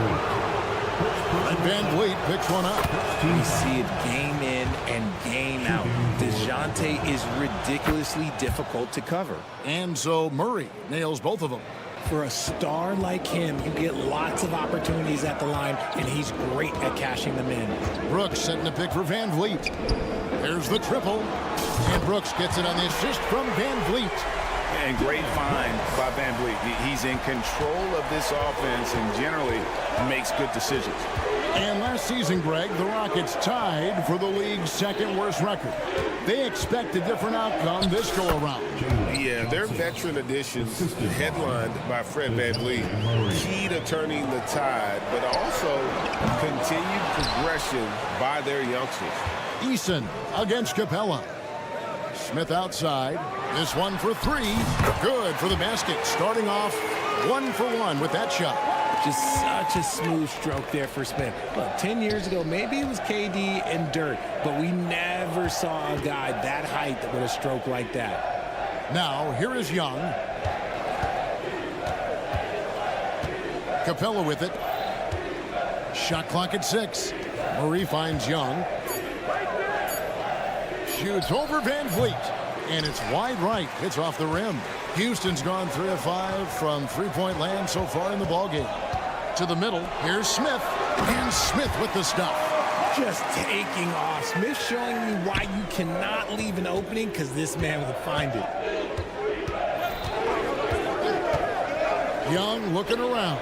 And Van Vliet picks one up. We see it game in and game out. DeJounte is ridiculously difficult to cover. And so Murray nails both of them. For a star like him, you get lots of opportunities at the line, and he's great at cashing them in. Brooks setting the pick for Van Vliet. There's the triple. And Brooks gets it on the assist from Van Vliet. And great find by Van Vliet. He's in control of this offense and generally makes good decisions. And last season, Greg, the Rockets tied for the league's second worst record. They expect a different outcome this go-around. Yeah, their veteran additions, headlined by Fred VanVleet, key to turning the tide, but also continued progression by their youngsters. Eason against Capella. Smith outside. This one for 3. Good for the basket. Starting off 1 for 1 with that shot. Just such a smooth stroke there for Smith. Look, 10 years ago, maybe it was KD and Dirk, but we never saw a guy that height with a stroke like that. Now, here is Young. Capella with it. Shot clock at 6. Murray finds Young. Shoots over Van Vliet. And it's wide right. It's off the rim. Houston's gone 3 of 5 from three-point land so far in the ballgame. To the middle. Here's Smith. And Smith with the stuff. Just taking off. Smith showing you why you cannot leave an opening, because this man will find it. Young looking around.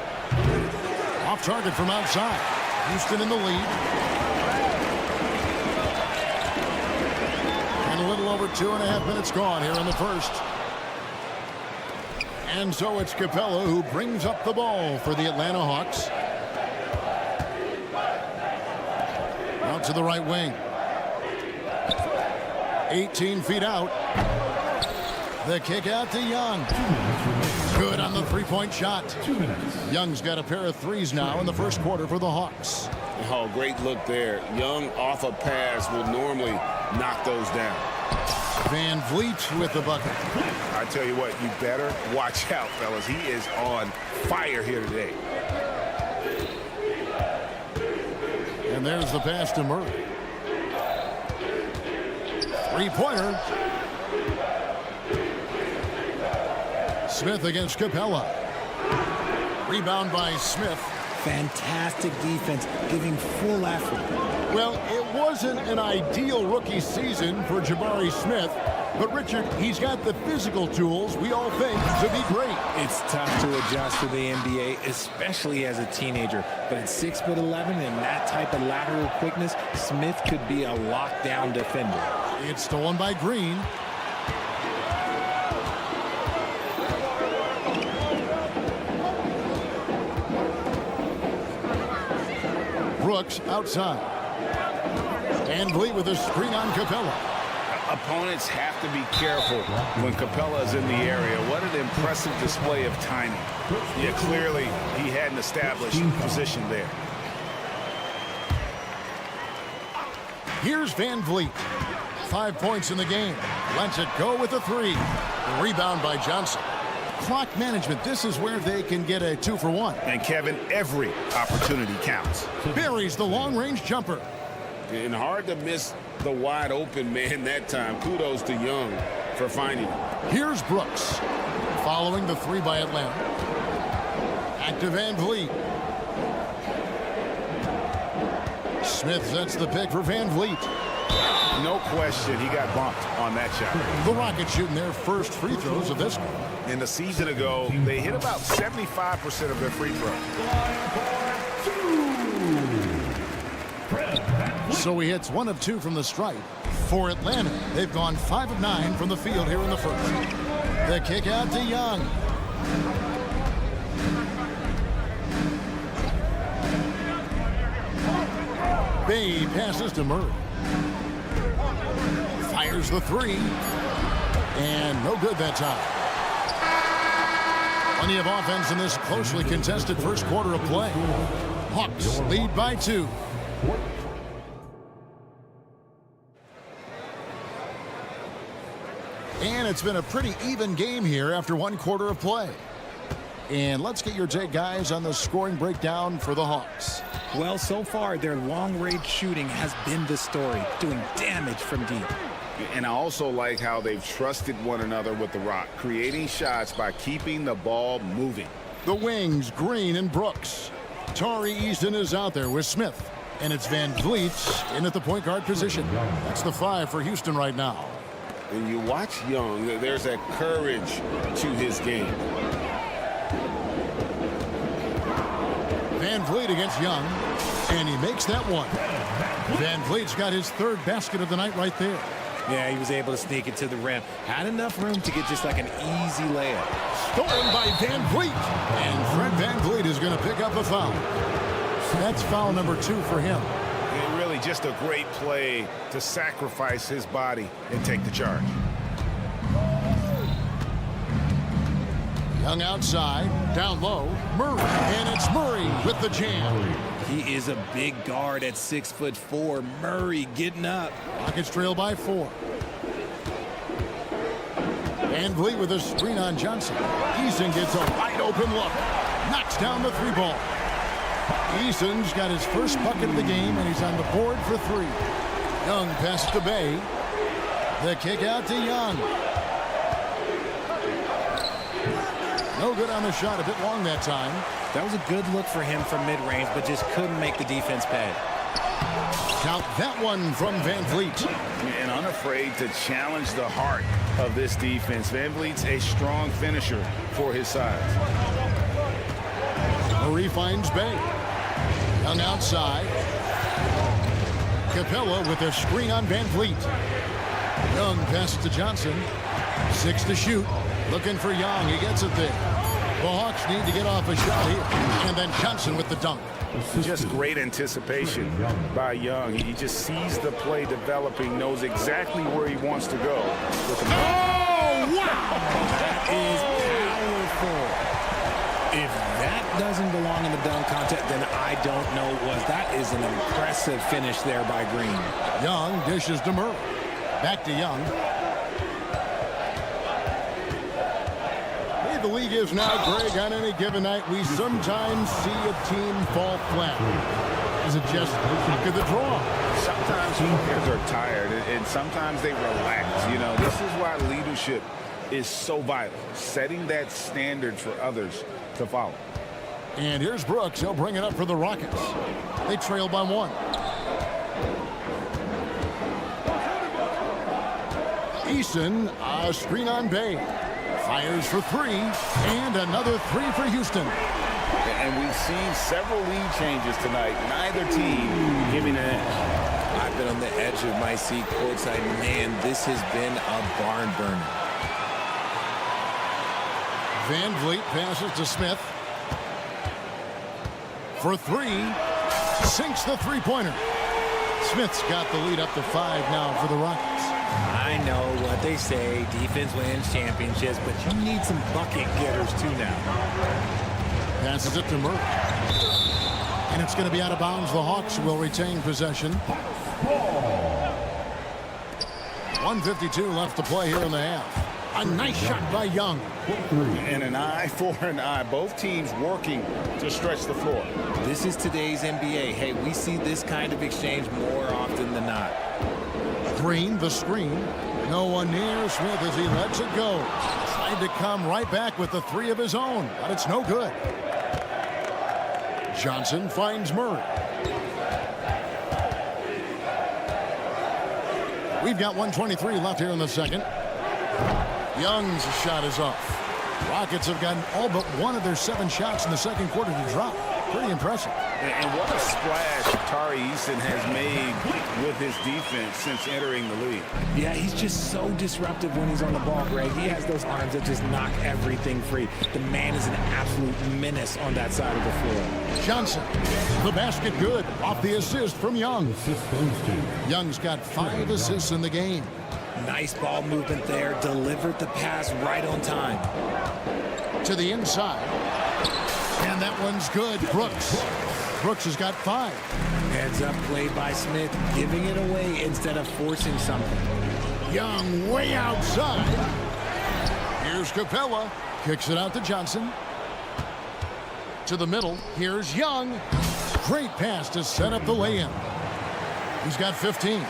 Off target from outside. Houston in the lead. And a little over 2.5 minutes gone here in the first. And so it's Capella who brings up the ball for the Atlanta Hawks. Out to the right wing. 18 feet out. The kick out to Young. Good on the three-point shot. Young's got a pair of threes now in the first quarter for the Hawks. Oh, great look there. Young off a pass will normally knock those down. Van Vliet with the bucket. I tell you what, you better watch out, fellas. He is on fire here today. And there's the pass to Murray. Three-pointer. Smith against Capella. Rebound by Smith. Fantastic defense, giving full effort. Well, it wasn't an ideal rookie season for Jabari Smith, but Richard, he's got the physical tools we all think to be great. It's tough to adjust to the NBA, especially as a teenager. But at 6'11" and that type of lateral quickness, Smith could be a lockdown defender. It's stolen by Green. Brooks outside. Van Vliet with a screen on Capella. Opponents have to be careful when Capella is in the area. What an impressive display of timing. Yeah, clearly he had an established position there. Here's Van Vliet. 5 points in the game. Lets it go with a 3. Rebound by Johnson. Clock management, this is where they can get a 2 for 1. And Kevin, every opportunity counts. Buries the long-range jumper. And hard to miss the wide open man that time. Kudos to Young for finding him. Here's Brooks following the three by Atlanta. Back to Van Vliet. Smith sets the pick for Van Vliet. No question he got bumped on that shot. The Rockets shooting their first free throws of this one. In the season ago, they hit about 75% of their free throws. So he hits 1 of 2 from the stripe. For Atlanta, they've gone 5 of 9 from the field here in the first. The kick out to Young. Bay passes to Murray. Fires the three. And no good that time. Plenty of offense in this closely contested first quarter of play. Hawks lead by 2. And it's been a pretty even game here after 1 quarter of play. And let's get your take, guys, on the scoring breakdown for the Hawks. Well, so far, their long-range shooting has been the story, doing damage from deep. And I also like how they've trusted one another with the rock, creating shots by keeping the ball moving. The wings, Green and Brooks. Tari Easton is out there with Smith. And it's Van Vliet in at the point guard position. That's the 5 for Houston right now. When you watch Young, there's that courage to his game. Van Vliet against Young, and he makes that one. Van Vliet's got his 3rd basket of the night right there. Yeah, he was able to sneak it to the rim. Had enough room to get just like an easy layup. Stolen by Van Vliet. And Fred Van Vliet is going to pick up a foul. That's foul number 2 for him. And really just a great play to sacrifice his body and take the charge. Young outside, down low, Murray, and it's Murray with the jam. He is a big guard at 6'4". Murray getting up. Rockets trail by 4. Van Vliet with a screen on Johnson. Eason gets a wide open look. Knocks down the 3 ball. Eason's got his first bucket of the game, and he's on the board for 3. Young passes to Bay. The kick out to Young. No good on the shot, a bit long that time. That was a good look for him from mid-range, but just couldn't make the defense pay. Count that one from Van Vliet. And unafraid to challenge the heart of this defense. Van Vliet's a strong finisher for his size. Murray finds Bay. Young outside. Capella with a screen on Van Vliet. Young passes to Johnson. 6 to shoot. Looking for Young. He gets it there. The Hawks need to get off a shot here. And then Johnson with the dunk. Just great anticipation by Young. He just sees the play developing, knows exactly where he wants to go. Oh, wow! That is powerful. If that doesn't belong in the dunk contest, then I don't know what. That is an impressive finish there by Green. Young dishes to Murray. Back to Young. The league is now, Greg, on any given night, we sometimes see a team fall flat. Is it just luck of the draw? Sometimes players are tired, and sometimes they relax. You know, this is why leadership is so vital, setting that standard for others to follow. And here's Brooks. He'll bring it up for the Rockets. They trail by 1. Eason, a screen on Bay. Fires for 3, and another 3 for Houston. And we've seen several lead changes tonight. Neither team giving an edge. I've been on the edge of my seat courtside. Man, this has been a barn burner. Van Vliet passes to Smith. For 3, sinks the 3-pointer. Smith's got the lead up to 5 now for the Rockets. I know what they say, defense wins championships, but you need some bucket getters too now. Passes it to Murray. And it's going to be out of bounds. The Hawks will retain possession. 1:52 left to play here in the half. A nice shot by Young. And an eye for an eye. Both teams working to stretch the floor. This is today's NBA. Hey, we see this kind of exchange more often than not. Green, the screen. No one near Smith as he lets it go. Tried to come right back with the three of his own, but it's no good. Johnson finds Murray. We've got 1:23 left here in the second. Young's shot is off. Rockets have gotten all but one of their 7 shots in the second quarter to drop. Pretty impressive. And what a splash Tari Eason has made with his defense since entering the league. Yeah, he's just so disruptive when he's on the ball, Greg. He has those arms that just knock everything free. The man is an absolute menace on that side of the floor. Johnson, the basket good, off the assist from Young. Young's got 5 assists in the game. Nice ball movement there. Delivered the pass right on time. To the inside. And that one's good. Brooks. Brooks has got 5. Heads up play by Smith, giving it away instead of forcing something. Young way outside. Here's Capella. Kicks it out to Johnson. To the middle. Here's Young. Great pass to set up the lay-in. He's got 15.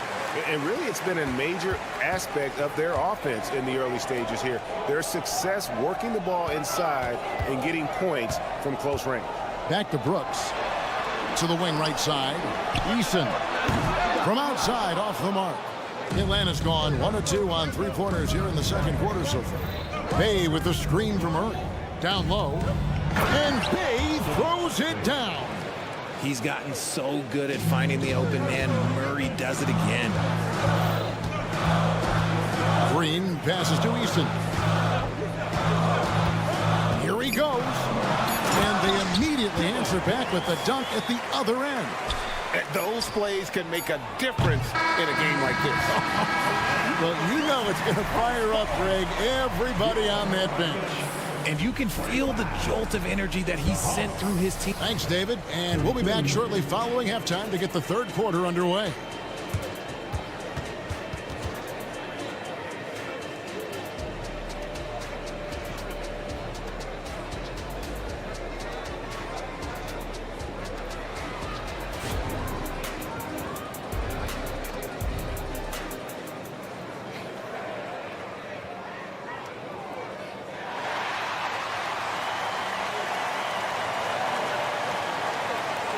And really, it's been a major aspect of their offense in the early stages here. Their success working the ball inside and getting points from close range. Back to Brooks. To the wing right side. Eason. From outside, off the mark. Atlanta's gone 1 of 2 on 3-pointers here in the second quarter so far. Bay with the screen from Murray. Down low. And Bay throws it down. He's gotten so good at finding the open man. Murray does it again. Green passes to Easton. Here he goes. And they immediately answer back with the dunk at the other end. Those plays can make a difference in a game like this. Well, you know it's going to fire up, Greg, everybody on that bench. And you can feel the jolt of energy that he sent through his team. Thanks, David. And we'll be back shortly following halftime to get the third quarter underway.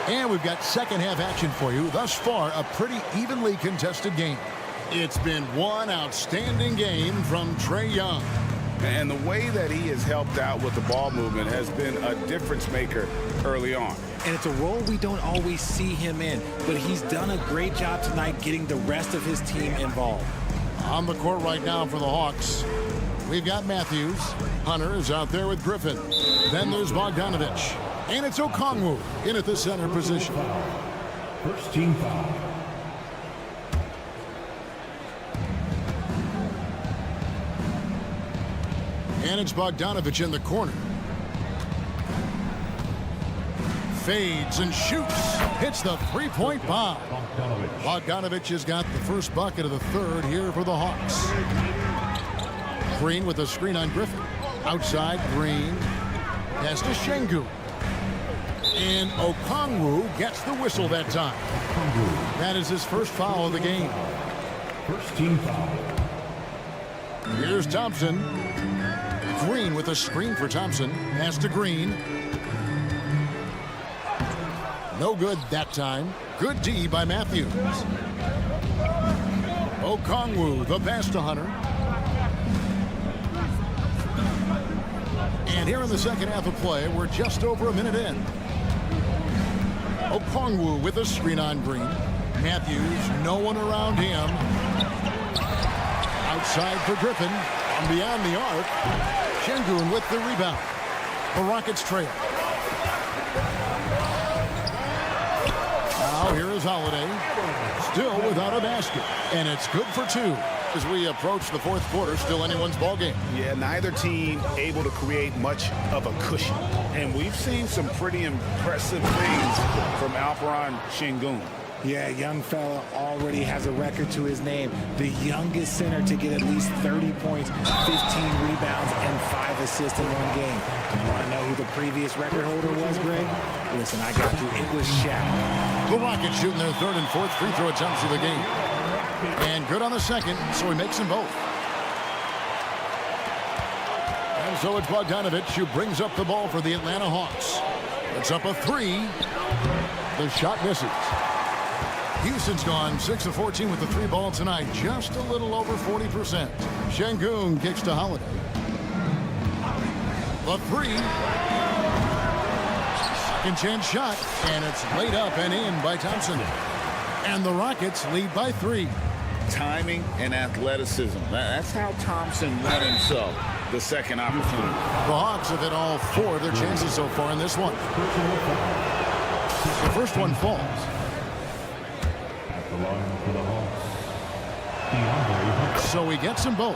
And we've got second half action for you. Thus far, a pretty evenly contested game. It's been one outstanding game from Trae Young. And the way that he has helped out with the ball movement has been a difference maker early on. And it's a role we don't always see him in, but he's done a great job tonight getting the rest of his team involved. On the court right now for the Hawks, we've got Matthews. Hunter is out there with Griffin. Then there's Bogdanovich. And it's Okongwu in at the center position. First team foul. And it's Bogdanovich in the corner. Fades and shoots. Hits the three-point bomb. Bogdanovich has got the first bucket of the third here for the Hawks. Green with a screen on Griffin. Outside, Green. Pass to Şengün. And Okongwu gets the whistle that time. That is his first foul of the game. First team foul. Here's Thompson. Green with a screen for Thompson. Pass to Green. No good that time. Good D by Matthews. Okongwu, the pass to Hunter. And here in the second half of play, we're just over a minute in. Okongwu with a screen on Green. Matthews, no one around him. Outside for Griffin. From beyond the arc. Şengün with the rebound. The Rockets trail. Now here is Holiday. Still without a basket. And it's good for 2. As we approach the fourth quarter, still anyone's ball game. Yeah, neither team able to create much of a cushion. And we've seen some pretty impressive things from Alperen Şengün. Yeah, young fella already has a record to his name. The youngest center to get at least 30 points, 15 rebounds, and 5 assists in one game. You want to know who the previous record holder was, Greg? Listen, I got you. It was Shaq. The Rockets shooting their third and fourth free throw attempts of the game. And good on the second, so he makes them both. And so it's Bogdanovich who brings up the ball for the Atlanta Hawks. It's up a 3. The shot misses. Houston's gone 6 of 14 with the 3 ball tonight, just a little over 40%. Şengün kicks to Holiday. The 3. Second chance shot, and it's laid up and in by Thompson. And the Rockets lead by 3. Timing and athleticism. That's how Thompson won himself the second opportunity. The Hawks have hit all 4 of their chances so far in this one. The first one falls. At the line for the Hawks, So he gets them both.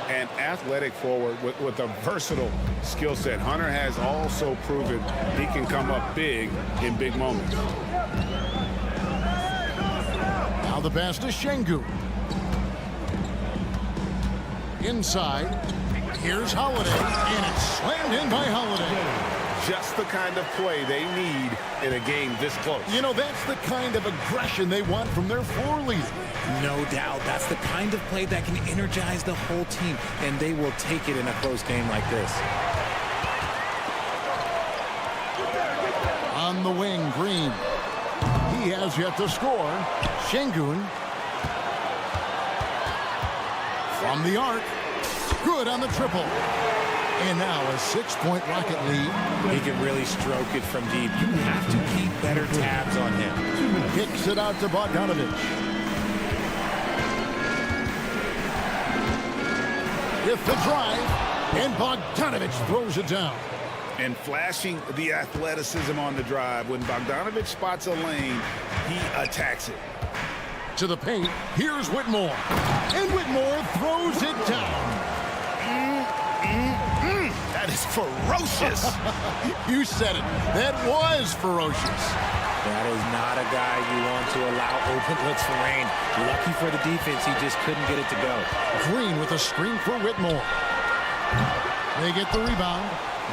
An athletic forward with a versatile skill set. Hunter has also proven he can come up big in big moments. Now the pass to Şengün. Inside, here's Holiday, and it's slammed in by Holiday. Just the kind of play they need in a game this close. You know, that's the kind of aggression they want from their floor leader. No doubt. That's the kind of play that can energize the whole team, and they will take it in a close game like this. On the wing, Green. He has yet to score. Şengün. From the arc. Good on the triple. And now a 6-point Rocket lead. He can really stroke it from deep. You have to keep better tabs on him. Kicks it out to Bogdanovich. With the drive, and Bogdanovich throws it down. And flashing the athleticism on the drive. When Bogdanovich spots a lane, he attacks it. To the paint, here's Whitmore. And Whitmore throws it down. That is ferocious. You said it. That was ferocious. That is not a guy you want to allow open looks for rain. Lucky for the defense, he just couldn't get it to go. Green with a screen for Whitmore. They get the rebound.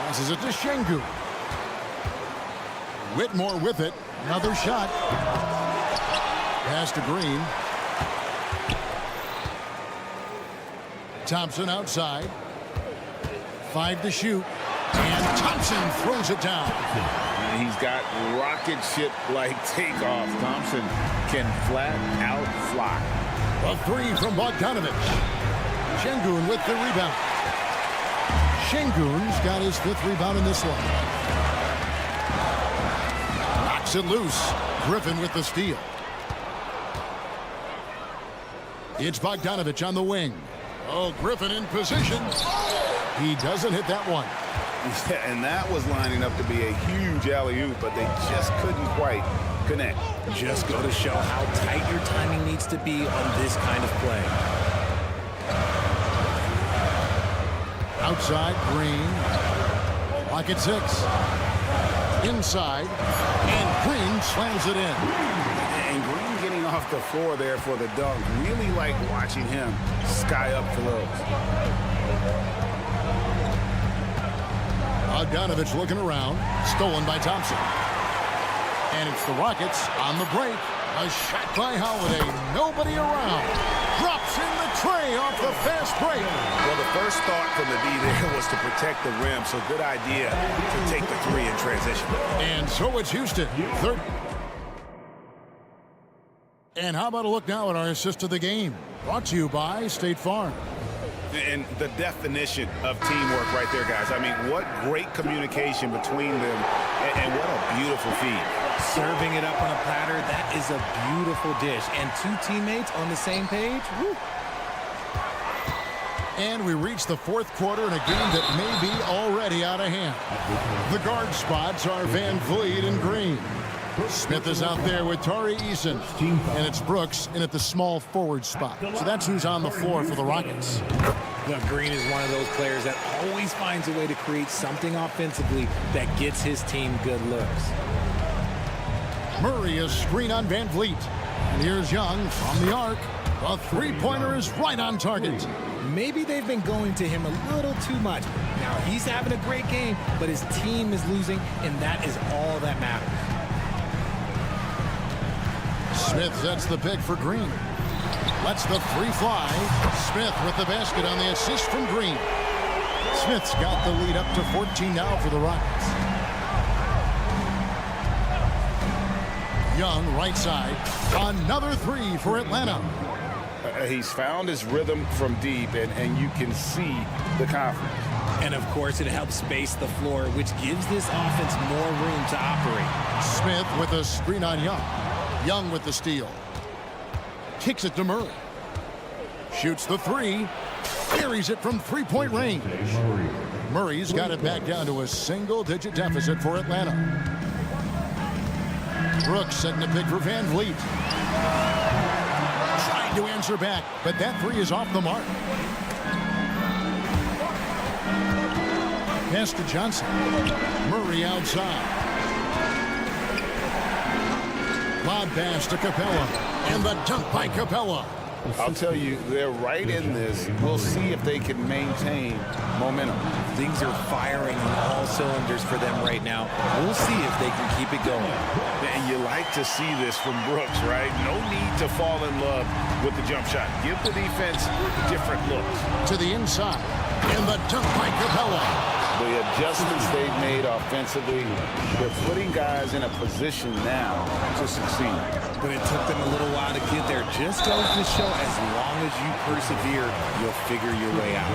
Passes it to Şengün. Whitmore with it. Another shot. Pass to Green. Thompson outside. 5 to shoot. And Thompson throws it down. And he's got rocket ship-like takeoff. Thompson can flat out fly. A 3 from Bogdanovich. Şengün with the rebound. Şengün's got his 5th rebound in this one. Knocks it loose. Griffin with the steal. It's Bogdanovich on the wing. Oh, Griffin in position. He doesn't hit that one. Yeah, and that was lining up to be a huge alley-oop, but they just couldn't quite connect. Just go to show how tight your timing needs to be on this kind of play. Outside, Green. Pocket 6. Inside. And Green slams it in. And Green getting off the floor there for the dunk. Really like watching him sky up for those. Bogdanovich looking around. Stolen by Thompson. And it's the Rockets on the break. A shot by Holiday. Nobody around. Drops in the tray off the fast break. Well, the first thought from the D there was to protect the rim, so good idea to take the 3 in transition. And so it's Houston. Third. And how about a look now at our assist of the game? Brought to you by State Farm. And the definition of teamwork right there, guys. I mean, what great communication between them, and what a beautiful feed. Serving it up on a platter, that is a beautiful dish. And 2 teammates on the same page, woo. And we reach the 4th quarter in a game that may be already out of hand. The guard spots are Van Vliet and Green. Smith is out there with Tari Eason. And it's Brooks in at the small forward spot. So that's who's on the floor for the Rockets. Look, Green is one of those players that always finds a way to create something offensively that gets his team good looks. Murray is screen on Van Vliet. And here's Young from the arc. The three-pointer is right on target. Maybe they've been going to him a little too much. Now, he's having a great game, but his team is losing, and that is all that matters. Smith sets the pick for Green. Lets the three fly. Smith with the basket on the assist from Green. Smith's got the lead up to 14 now for the Rockets. Young, right side. Another three for Atlanta. He's found his rhythm from deep, and you can see the confidence. And, of course, it helps space the floor, which gives this offense more room to operate. Smith with a screen on Young. Young with the steal. Kicks it to Murray. Shoots the three. Buries it from three-point range. Murray's got it back down to a single-digit deficit for Atlanta. Brooks setting the pick for Van Vliet. Trying to answer back, but that three is off the mark. Pass to Johnson. Murray outside. Lob pass to Capella. And the dunk by Capella. I'll tell you, they're right in this. We'll see if they can maintain momentum. Things are firing on all cylinders for them right now. We'll see if they can keep it going. And you like to see this from Brooks, right? No need to fall in love with the jump shot. Give the defense different looks. To the inside. And the dunk by Capella. The adjustments they've made offensively, they're putting guys in a position now to succeed. But it took them a little while to get there. Just goes to show, as long as you persevere, you'll figure your way out.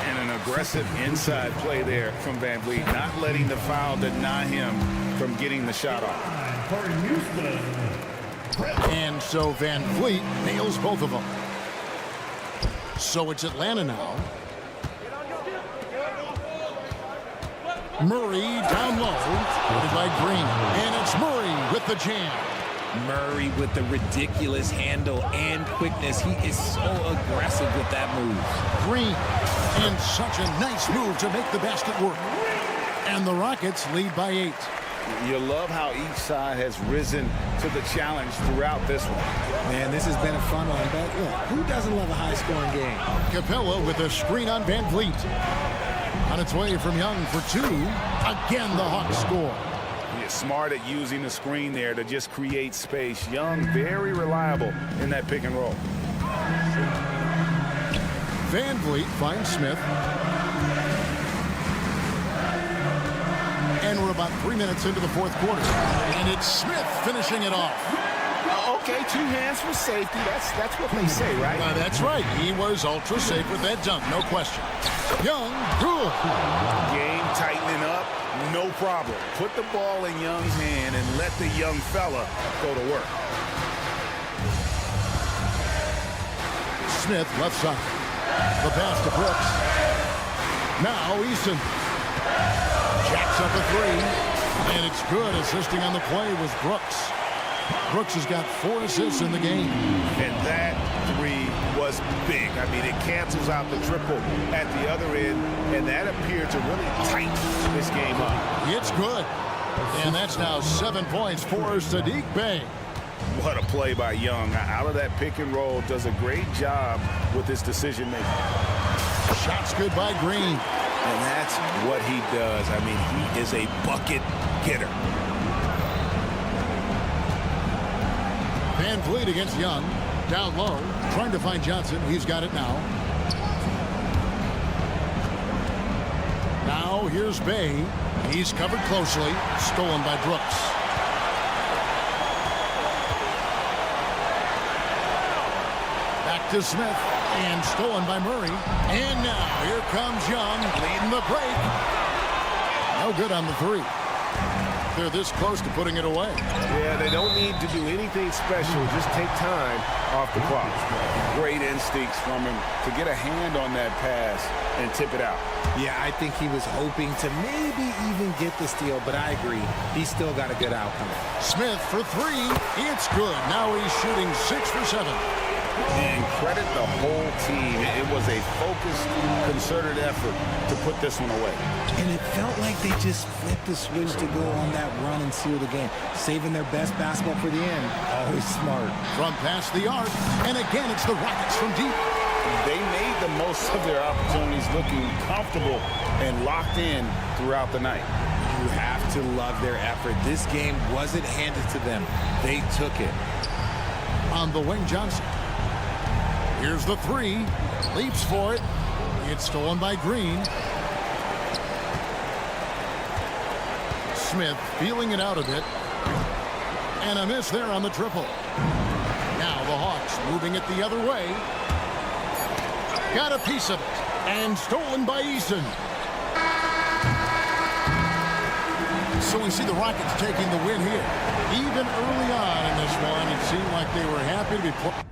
And an aggressive inside play there from Van Vliet, not letting the foul deny him from getting the shot off. And so Van Vliet nails both of them. So it's Atlanta now. Murray down low, guarded by Green. And it's Murray with the jam. Murray with the ridiculous handle and quickness. He is so aggressive with that move. Green, and such a nice move to make the basket work. And the Rockets lead by 8. You love how each side has risen to the challenge throughout this one. Man, this has been a fun one, but look, who doesn't love a high-scoring game? Capella with a screen on Van Vliet. On its way from Young for 2. Again, the Hawks score. He's smart at using the screen there to just create space. Young, very reliable in that pick and roll. Van Vliet finds Smith. And we're about 3 minutes into the fourth quarter. And it's Smith finishing it off. Okay, 2 hands for safety. That's what they say, right? That's right. He was ultra safe with that dunk, no question. Young, good. Game tightening up, no problem. Put the ball in Young's hand and let the young fella go to work. Smith, left side. The pass to Brooks. Now Eason. Jacks up a 3. And it's good. Assisting on the play was Brooks. Brooks has got 4 assists in the game. And that 3 was big. I mean, it cancels out the triple at the other end, and that appeared to really tighten this game up. It's good. And that's now 7 points for Saddiq Bey. What a play by Young. Out of that pick and roll, does a great job with his decision making. Shots good by Green. And that's what he does. I mean, he is a bucket getter. Van Vliet against Young. Down low. Trying to find Johnson. He's got it now. Now here's Bey. He's covered closely. Stolen by Brooks. Back to Smith. And stolen by Murray. And now here comes Young leading the break. No good on the 3. They're this close to putting it away. Yeah, they don't need to do anything special. Just take time off the clock. Great instincts from him to get a hand on that pass and tip it out. Yeah, I think he was hoping to maybe even get the steal, but I agree. He's still got a good outcome. Smith for 3. It's good. Now he's shooting 6 for 7. And credit the whole team. It was a focused, concerted effort to put this one away. And it felt like they just flipped the switch to go on that run and seal the game, saving their best basketball for the end. Always smart. From past the arc, and again it's the Rockets from deep. They made the most of their opportunities, looking comfortable and locked in throughout the night. You have to love their effort. This game wasn't handed to them. They took it. On the wing, Johnson. Here's the three. Leaps for it. It's stolen by Green. Smith feeling it out a bit. And a miss there on the triple. Now the Hawks moving it the other way. Got a piece of it. And stolen by Eason. So we see the Rockets taking the win here. Even early on in this one, it seemed like they were happy to be playing.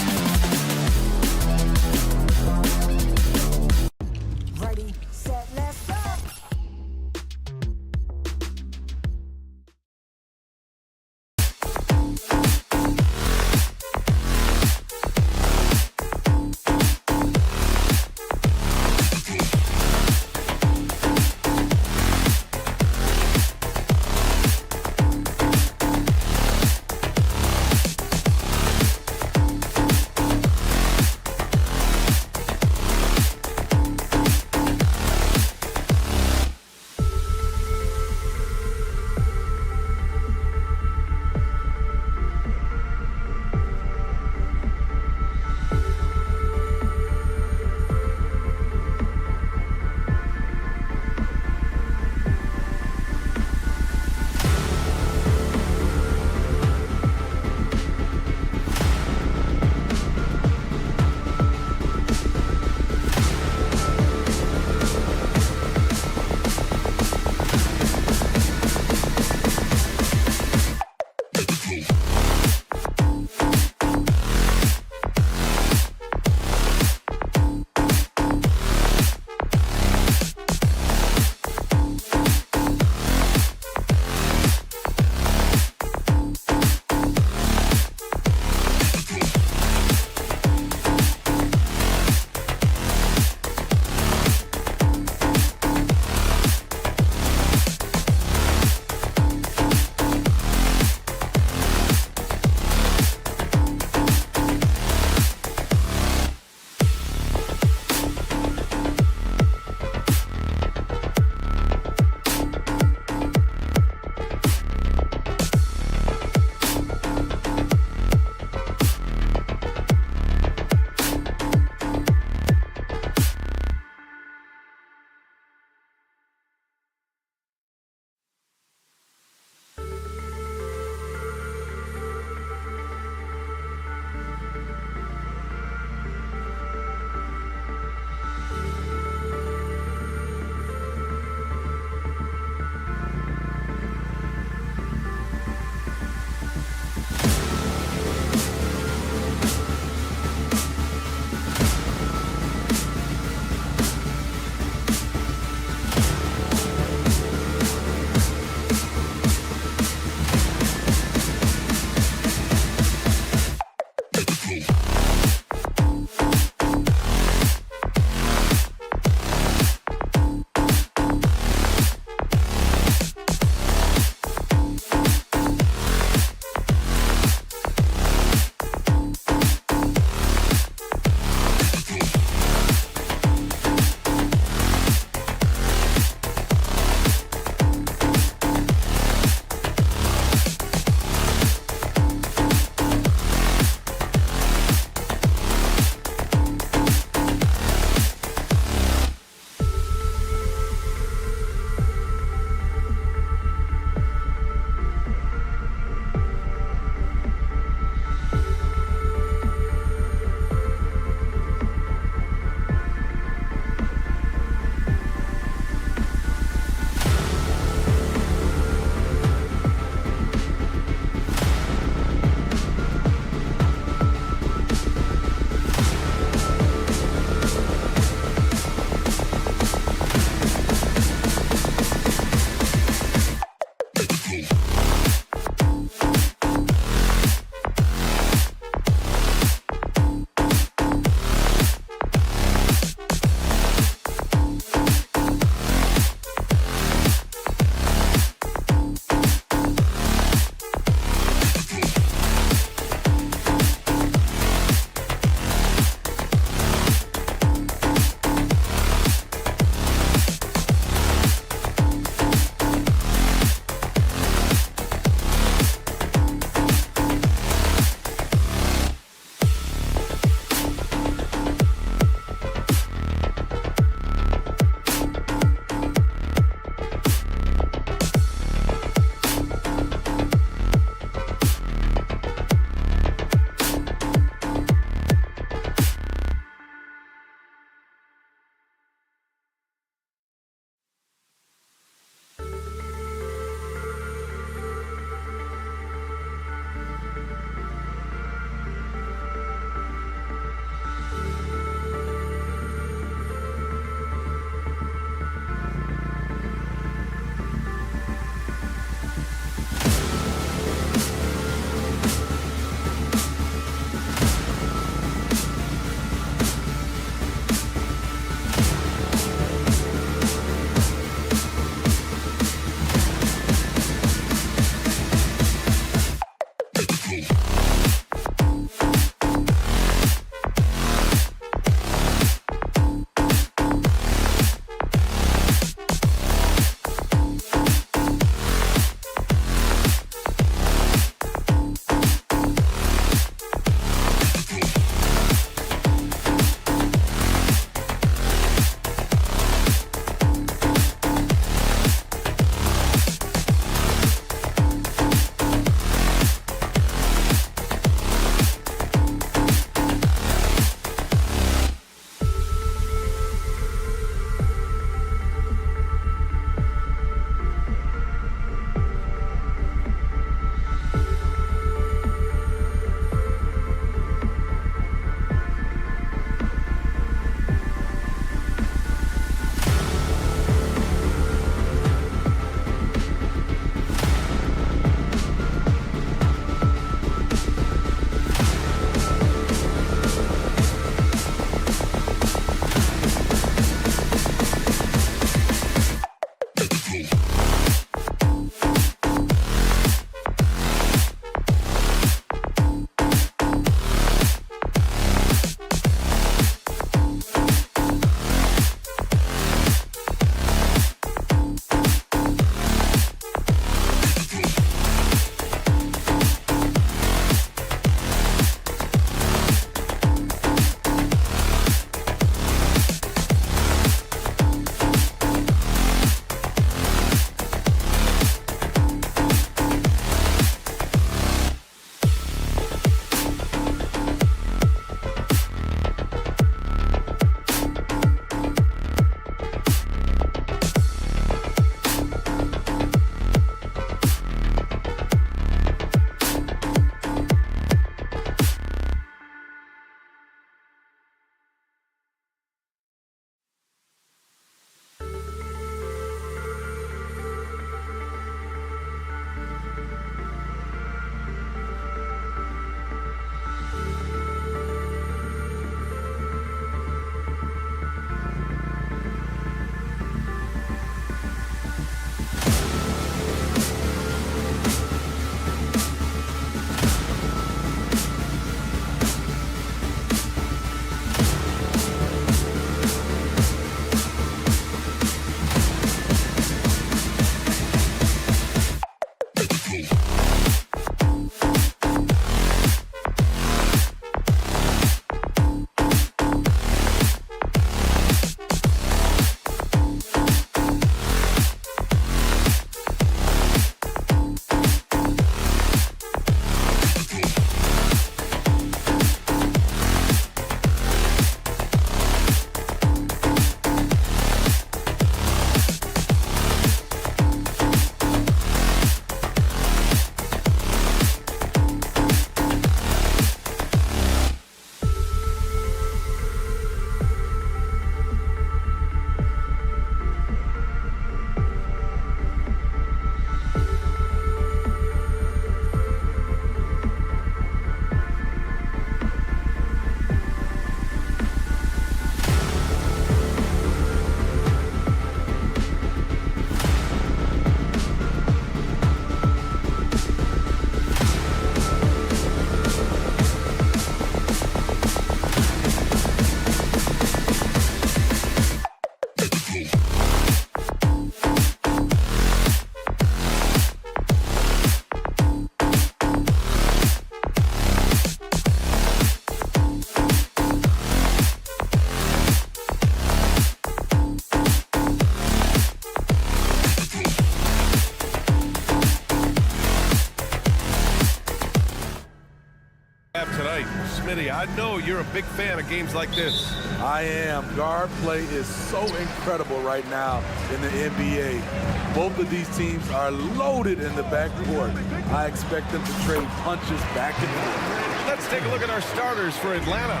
I know you're a big fan of games like this. I am. Guard play is so incredible right now in the NBA. Both of these teams are loaded in the backcourt. I expect them to trade punches back and forth. Let's take a look at our starters for Atlanta.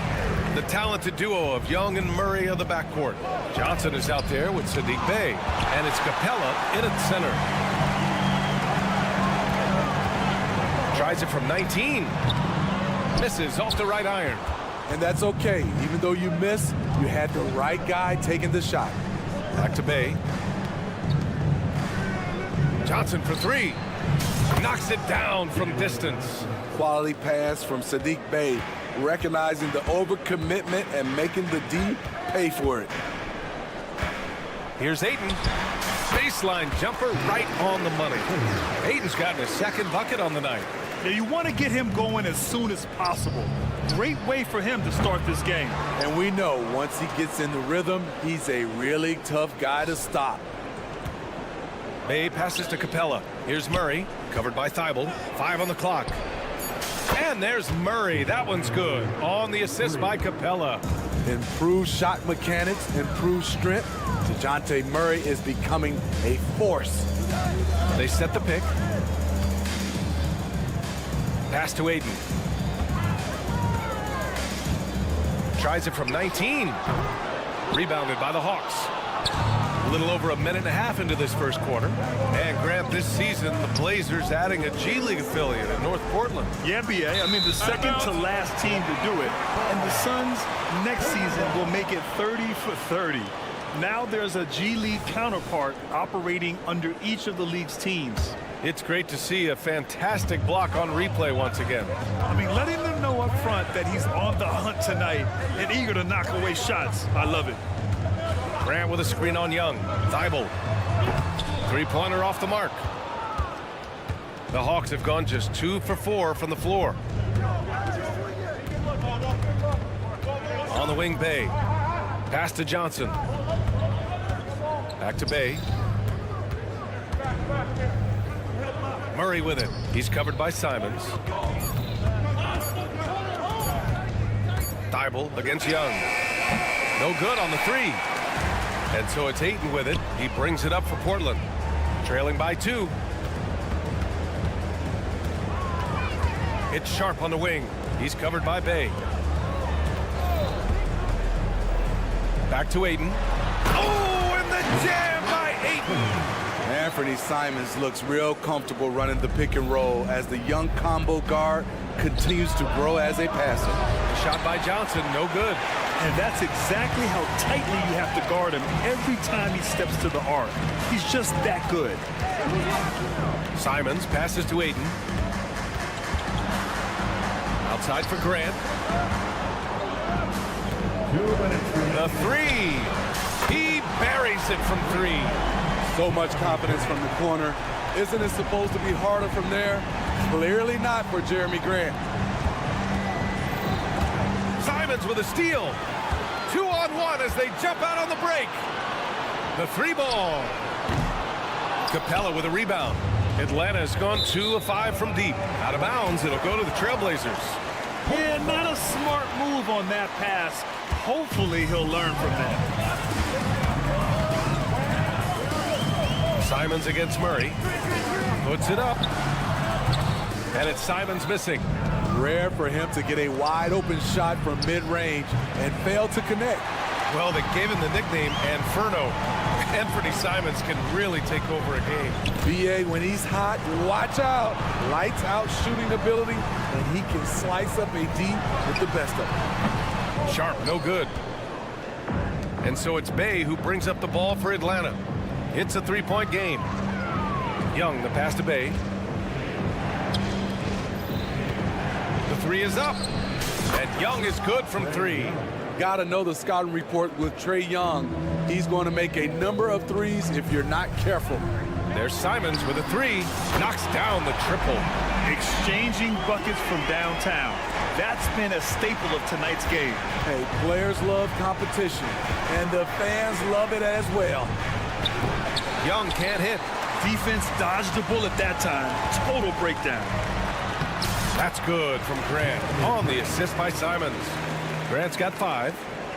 The talented duo of Young and Murray of the backcourt. Johnson is out there with Saddiq Bey, and it's Capella in at center. Tries it from 19. Misses off the right iron. And that's okay. Even though you miss, you had the right guy taking the shot. Back to Bey. Johnson for three. Knocks it down from distance. Quality pass from Saddiq Bey, recognizing the overcommitment and making the D pay for it. Here's Ayton. Baseline jumper right on the money. Ayton's gotten his second bucket on the night. Now you want to get him going as soon as possible. Great way for him to start this game. And we know once he gets in the rhythm, he's a really tough guy to stop. Bey passes to Capella. Here's Murray, covered by Thibault. 5 on the clock. And there's Murray. That one's good. On the assist by Capella. Improved shot mechanics, improved strength. DeJounte Murray is becoming a force. They set the pick. Pass to Ayton. Tries it from 19. Rebounded by the Hawks. A little over a minute and a half into this first quarter. And Grant, this season, the Blazers adding a G League affiliate in North Portland. Yeah, BA. I mean, the second to last team to do it. And the Suns next season will make it 30 for 30. Now there's a G League counterpart operating under each of the league's teams. It's great to see a fantastic block on replay once again. I mean, letting them know up front that he's on the hunt tonight and eager to knock away shots. I love it. Grant with a screen on Young. Thibault. Three-pointer off the mark. The Hawks have gone just 2 for 4 from the floor. On the wing, Bey. Pass to Johnson. Back to Bey. Murray with it. He's covered by Simons. Thibault against Young. No good on the three. And so it's Ayton with it. He brings it up for Portland. Trailing by 2. It's Sharp on the wing. He's covered by Bey. Back to Ayton. Oh, and the jam by Ayton. Anthony Simons looks real comfortable running the pick and roll as the young combo guard continues to grow as a passer. Shot by Johnson, no good. And that's exactly how tightly you have to guard him every time he steps to the arc. He's just that good. Simons passes to Ayton. Outside for Grant. The three. He buries it from 3. So much confidence from the corner. Isn't it supposed to be harder from there? Clearly not for Jeremy Grant. Simons with a steal. 2-on-1 as they jump out on the break. The 3 ball. Capella with a rebound. Atlanta has gone 2 of 5 from deep. Out of bounds, it'll go to the Trailblazers. Yeah, not a smart move on that pass. Hopefully he'll learn from that. Simons against Murray. Puts it up. And it's Simons missing. Rare for him to get a wide open shot from mid-range and fail to connect. Well, they gave him the nickname Inferno. Anthony Simons can really take over a game. BA, when he's hot, watch out. Lights out shooting ability, and he can slice up a D with the best of them. Sharp, no good. And so it's Bey who brings up the ball for Atlanta. It's a 3-point game. Young, the pass to Bey. The 3 is up. And Young is good from 3. Gotta know the scouting report with Trae Young. He's going to make a number of threes if you're not careful. There's Simons with a 3. Knocks down the triple. Exchanging buckets from downtown. That's been a staple of tonight's game. Hey, players love competition, and the fans love it as well. Young can't hit. Defense dodged the bullet that time. Total breakdown. That's good from Grant on the assist by Simons. Grant's got 5.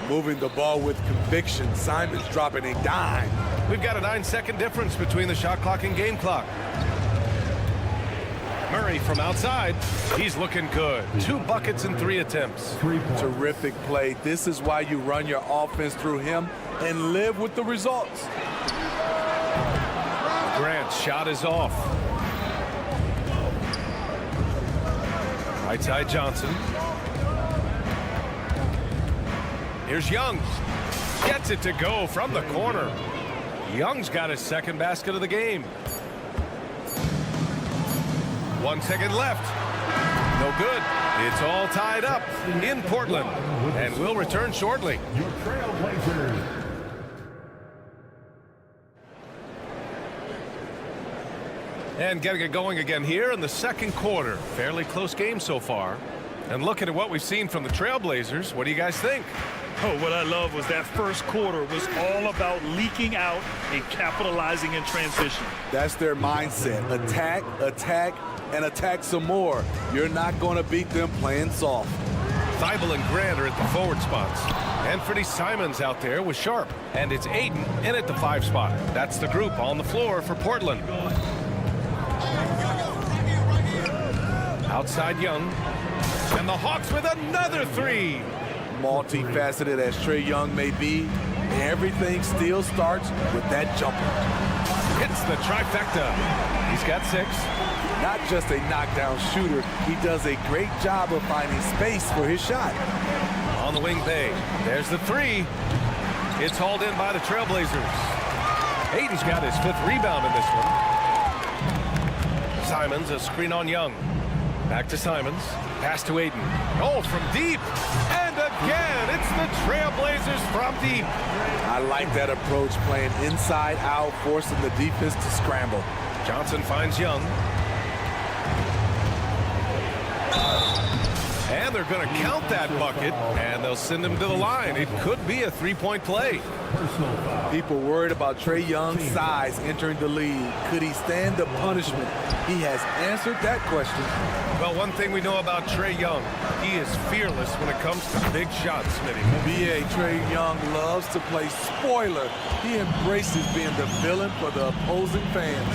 Moving the ball with conviction. Simons dropping a dime. We've got a 9-second difference between the shot clock and game clock. Murray from outside. He's looking good. 2 buckets in 3 attempts. Terrific play. This is why you run your offense through him and live with the results. Grant's shot is off. Right side Johnson. Here's Young. Gets it to go from the corner. Young's got his 2nd basket of the game. 1 second left. No good. It's all tied up in Portland. And we'll return shortly. Your Trailblazers. And getting it going again here in the 2nd quarter. Fairly close game so far. And looking at what we've seen from the Trailblazers, what do you guys think? Oh, what I love was that first quarter was all about leaking out and capitalizing in transition. That's their mindset. Attack, attack, and attack some more. You're not going to beat them playing soft. Thibault and Grant are at the forward spots. Anthony Simons out there with Sharp. And it's Aiden in at the 5 spot. That's the group on the floor for Portland. Outside Young. And the Hawks with another 3. Multifaceted as Trae Young may be, everything still starts with that jumper. Hits the trifecta. He's got 6. Not just a knockdown shooter, he does a great job of finding space for his shot. On the wing bay, there's the 3. It's hauled in by the Trailblazers. Aiden's got his 5th rebound in this one. Simons, a screen on Young. Back to Simons. Pass to Aiden. Oh, from deep. And again, it's the Trailblazers from deep. I like that approach, playing inside out, forcing the defense to scramble. Johnson finds Young. And they're going to count that bucket, and they'll send him to the line. It could be a 3-point play. People worried about Trae Young's size entering the league. Could he stand the punishment? He has answered that question. Well, one thing we know about Trae Young, he is fearless when it comes to big shots, Smitty. B.A. Trae Young loves to play spoiler. He embraces being the villain for the opposing fans.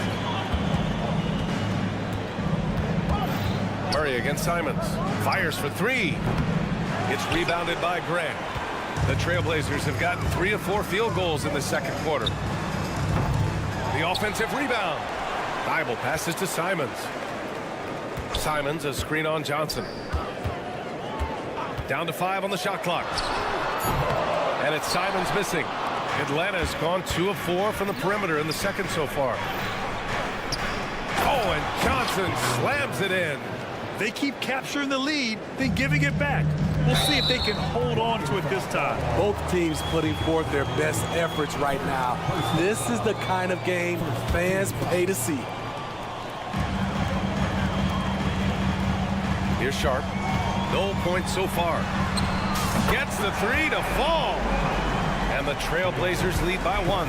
Murray against Simons. Fires for 3. It's rebounded by Grant. The Trailblazers have gotten 3 of 4 field goals in the 2nd quarter. The offensive rebound. Thibault passes to Simons. Simons, a screen on Johnson. Down to 5 on the shot clock. And it's Simons missing. Atlanta's gone 2 of 4 from the perimeter in the 2nd so far. Oh, and Johnson slams it in. They keep capturing the lead, then giving it back. We'll see if they can hold on to it this time. Both teams putting forth their best efforts right now. This is the kind of game fans pay to see. Here's Sharp. No points so far. Gets the 3 to fall. And the Trailblazers lead by 1.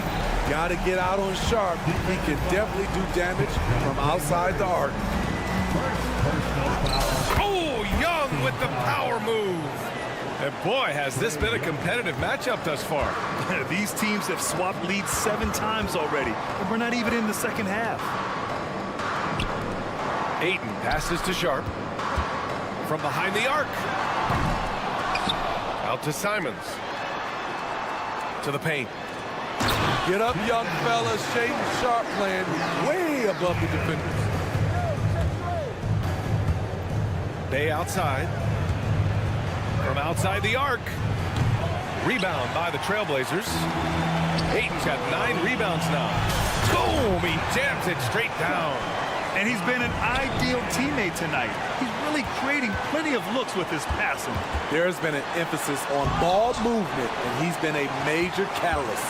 Got to get out on Sharp. He can definitely do damage from outside the arc. Oh, Young with the power move. And boy, has this been a competitive matchup thus far. These teams have swapped leads 7 times already, and we're not even in the 2nd half. Ayton passes to Sharp. From behind the arc. Out to Simons. To the paint. Get up, young fellas. Shaden Sharp playing way above the defenders. Bay outside. From outside the arc. Rebound by the Trailblazers. Ayton's got 9 rebounds now. Boom! He jams it straight down. And he's been an ideal teammate tonight. He's really creating plenty of looks with his passing. There's been an emphasis on ball movement, and he's been a major catalyst.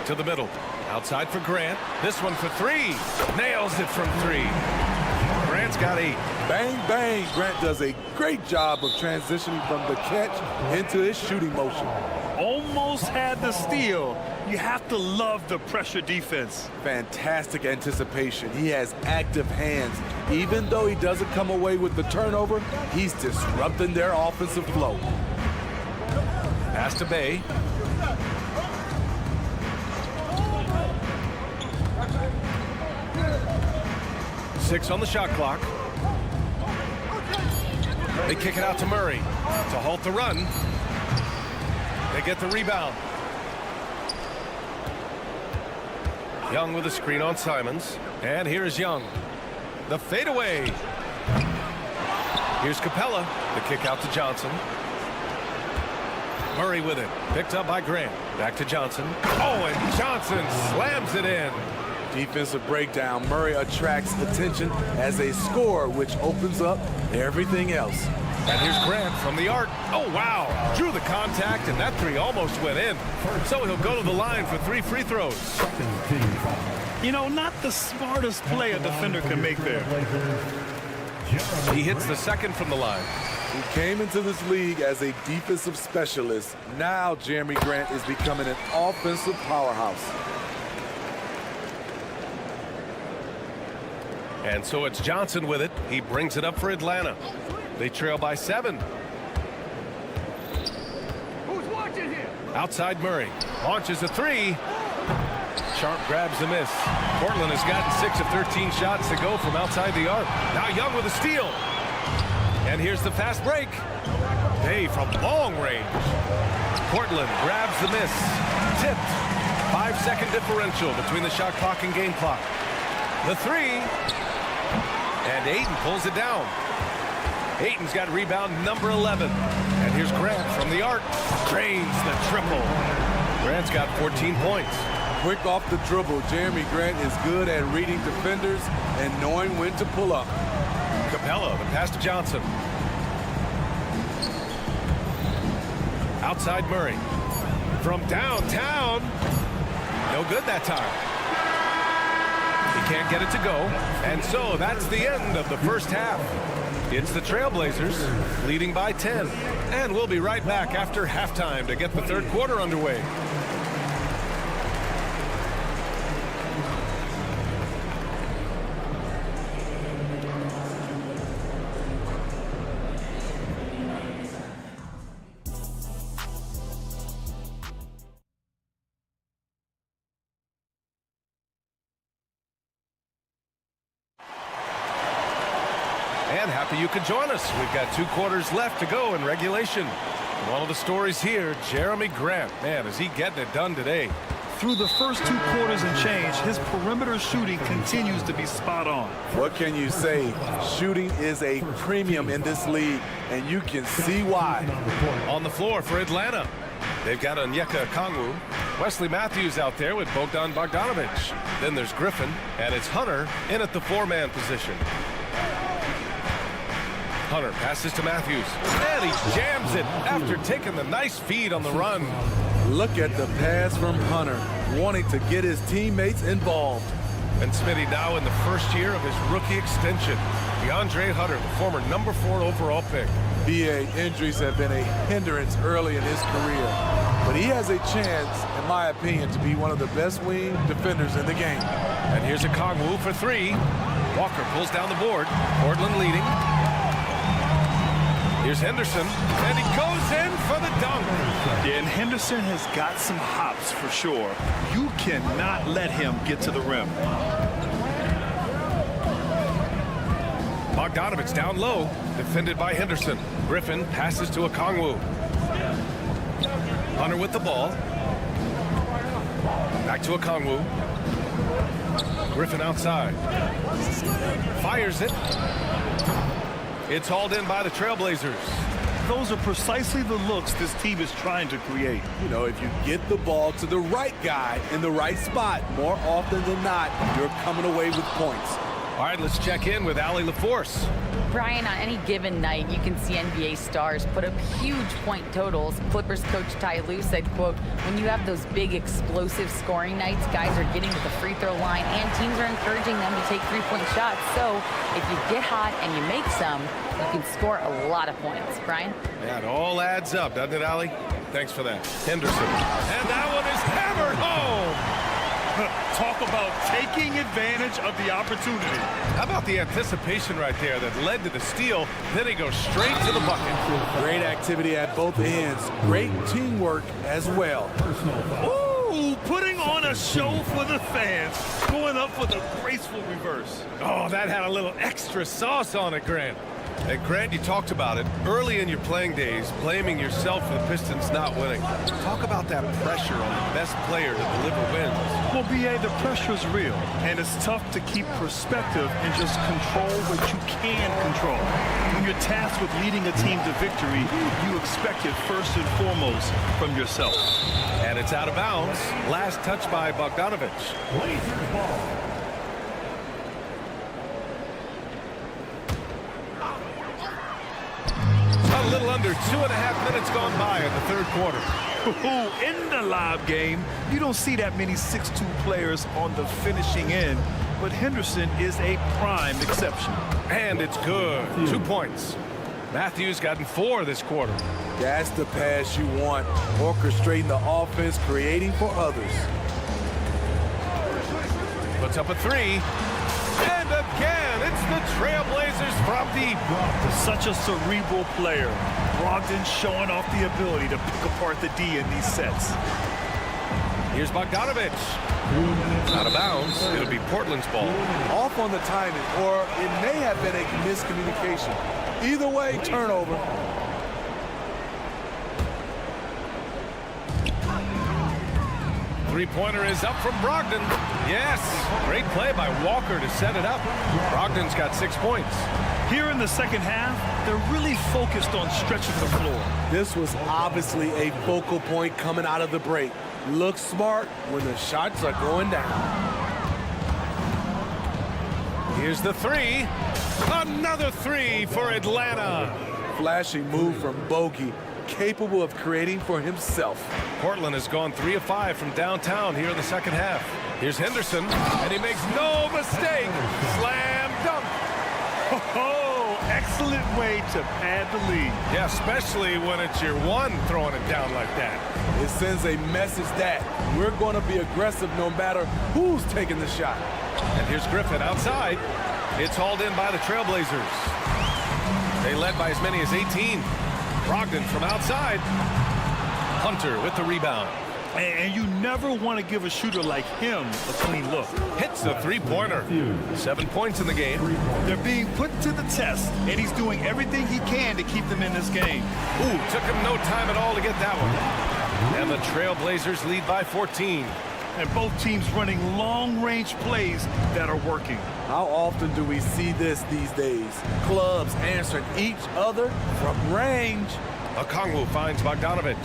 To the middle. Outside for Grant. This one for 3. Nails it from 3. Grant's got 8. Bang, bang. Grant does a great job of transitioning from the catch into his shooting motion. Almost had the steal. You have to love the pressure defense. Fantastic anticipation. He has active hands Even though he doesn't come away with the turnover, he's disrupting their offensive flow. Pass to Bay. Six on the shot clock. They kick it out to Murray to halt the run. They get the rebound. Young with a screen on Simons. And here is Young. The fadeaway. Here's Capella. The kick out to Johnson. Murray with it. Picked up by Grant. Back to Johnson. Oh, and Johnson slams it in. Defensive breakdown. Murray attracts attention as a scorer, which opens up everything else. And here's Grant from the arc. Oh, wow. Drew the contact, and that three almost went in. So he'll go to the line for 3 free throws. You know, not the smartest play a defender can make there. He hits the second from the line. He came into this league as a defensive specialist. Now Jeremy Grant is becoming an offensive powerhouse. And so it's Johnson with it. He brings it up for Atlanta. They trail by 7. Who's watching here? Outside Murray. Launches a 3. Sharp grabs the miss. Portland has gotten 6 of 13 shots to go from outside the arc. Now Young with a steal. And here's the fast break. Bay from long range. Portland grabs the miss. Tipped. 5-second differential between the shot clock and game clock. The 3. And Ayton pulls it down. Ayton's got rebound number 11. And here's Grant from the arc. Drains the triple. Grant's got 14 points. Quick off the dribble, Jeremy Grant is good at reading defenders and knowing when to pull up. Capella, the pass to Johnson. Outside Murray. From downtown. No good that time. He can't get it to go. And so that's the end of the first half. It's the Trailblazers leading by 10. And we'll be right back after halftime to get the third quarter underway. And happy you could join us. We've got 2 quarters left to go in regulation. One of the stories here, Jeremy Grant. Man, is he getting it done today. Through the first 2 quarters and change, his perimeter shooting continues to be spot on. What can you say? Shooting is a premium in this league, and you can see why. On the floor for Atlanta, they've got Onyeka Okongwu. Wesley Matthews out there with Bogdan Bogdanovic. Then there's Griffin, and it's Hunter in at the 4-man position. Hunter passes to Matthews, and he jams it after taking the nice feed on the run. Look at the pass from Hunter, wanting to get his teammates involved. And Smitty now in the first year of his rookie extension. DeAndre Hunter, the former number 4 overall pick. BA, injuries have been a hindrance early in his career, but he has a chance, in my opinion, to be one of the best wing defenders in the game. And here's Okongwu for 3. Walker pulls down the board. Portland leading. Here's Henderson, and he goes in for the dunk. Yeah, and Henderson has got some hops for sure. You cannot let him get to the rim. Bogdanovic down low, defended by Henderson. Griffin passes to Okongwu. Hunter with the ball. Back to Okongwu. Griffin outside. Fires it. It's hauled in by the Trailblazers. Those are precisely the looks this team is trying to create. You know, if you get the ball to the right guy in the right spot, more often than not, you're coming away with points. All right, let's check in with Allie LaForce. Brian, on any given night, you can see NBA stars put up huge point totals. Clippers coach Ty Lue said, quote, when you have those big explosive scoring nights, guys are getting to the free throw line and teams are encouraging them to take 3-point shots. So if you get hot and you make some, you can score a lot of points. Brian? Yeah, it all adds up, doesn't it, Allie? Thanks for that. Henderson. And that one is hammered home. Talk about taking advantage of the opportunity. How about the anticipation right there that led to the steal? Then he goes straight to the bucket. Great activity at both ends. Great teamwork as well. Ooh, putting on a show for the fans. Going up for the graceful reverse. Oh, that had a little extra sauce on it, Grant. And Grant, you talked about it early in your playing days, blaming yourself for the Pistons not winning. Talk about that pressure on the best player to deliver wins. Well, B.A., the pressure is real, and it's tough to keep perspective and just control what you can control. When you're tasked with leading a team to victory, you expect it first and foremost from yourself. And it's out of bounds. Last touch by Bogdanovich. Blazers ball. A little under 2.5 minutes gone by in the third quarter. In the live game, you don't see that many 6'2" players on the finishing end, but Henderson is a prime exception. And it's good. 2 points. Matthews gotten 4 this quarter. That's the pass you want. Orchestrating the offense, creating for others. Puts up a 3. And again, it's the Trailblazers from deep. Such a cerebral player. Brogdon showing off the ability to pick apart the D in these sets. Here's Bogdanovich. Out of bounds. It'll be Portland's ball. Off on the timing, or it may have been a miscommunication. Either way, turnover. Three-pointer is up from Brogdon. Yes, great play by Walker to set it up. Brogdon's got 6 points. Here in the second half, they're really focused on stretching the floor. This was obviously a focal point coming out of the break. Look smart when the shots are going down. Here's the 3. Another 3 for Atlanta. Flashing move from Bogey, capable of creating for himself. Portland has gone 3 of 5 from downtown here in the second half. Here's Henderson, and he makes no mistake. Slam dunk. Oh, excellent way to pad the lead. Yeah, especially when it's your one throwing it down like that. It sends a message that we're going to be aggressive no matter who's taking the shot. And here's Griffin outside. It's hauled in by the Trailblazers. They led by as many as 18. Brogdon from outside. Hunter with the rebound. And you never want to give a shooter like him a clean look. Hits the three-pointer. 7 points in the game. They're being put to the test, and he's doing everything he can to keep them in this game. Ooh, took him no time at all to get that one. And the Trailblazers lead by 14. And both teams running long-range plays that are working. How often do we see this these days? Clubs answering each other from range. Okongwu finds Bogdanovich.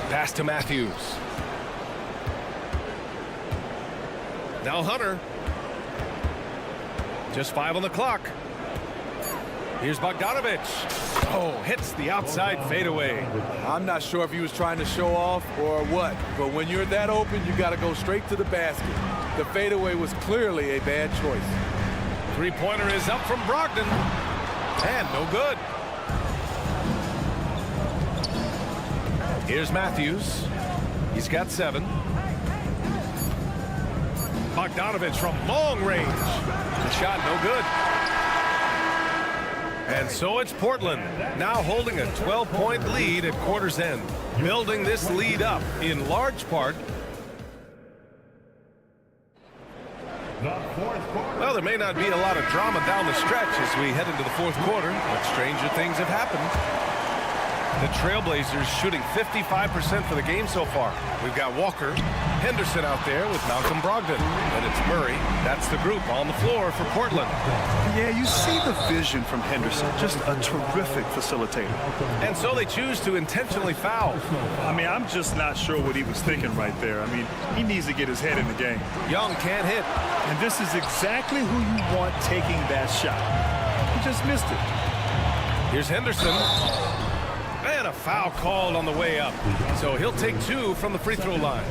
Pass to Matthews. Now Hunter. Just 5 on the clock. Here's Bogdanovich. Oh, hits the outside fadeaway. I'm not sure if he was trying to show off or what, but when you're that open, you got to go straight to the basket. The fadeaway was clearly a bad choice. Three-pointer is up from Brogdon. And no good. Here's Matthews. He's got 7. Bogdanovich from long range. The shot no good. And so it's Portland, now holding a 12-point lead at quarter's end, building this lead up in large part. Well, there may not be a lot of drama down the stretch as we head into the fourth quarter, but stranger things have happened. The Trailblazers shooting 55% for the game so far. We've got Walker, Henderson out there with Malcolm Brogdon. And it's Murray. That's the group on the floor for Portland. Yeah, you see the vision from Henderson. Just a terrific facilitator. And so they choose to intentionally foul. I mean, I'm just not sure what he was thinking right there. I mean, he needs to get his head in the game. Young can't hit. And this is exactly who you want taking that shot. He just missed it. Here's Henderson. And a foul called on the way up. So he'll take 2 from the free throw line.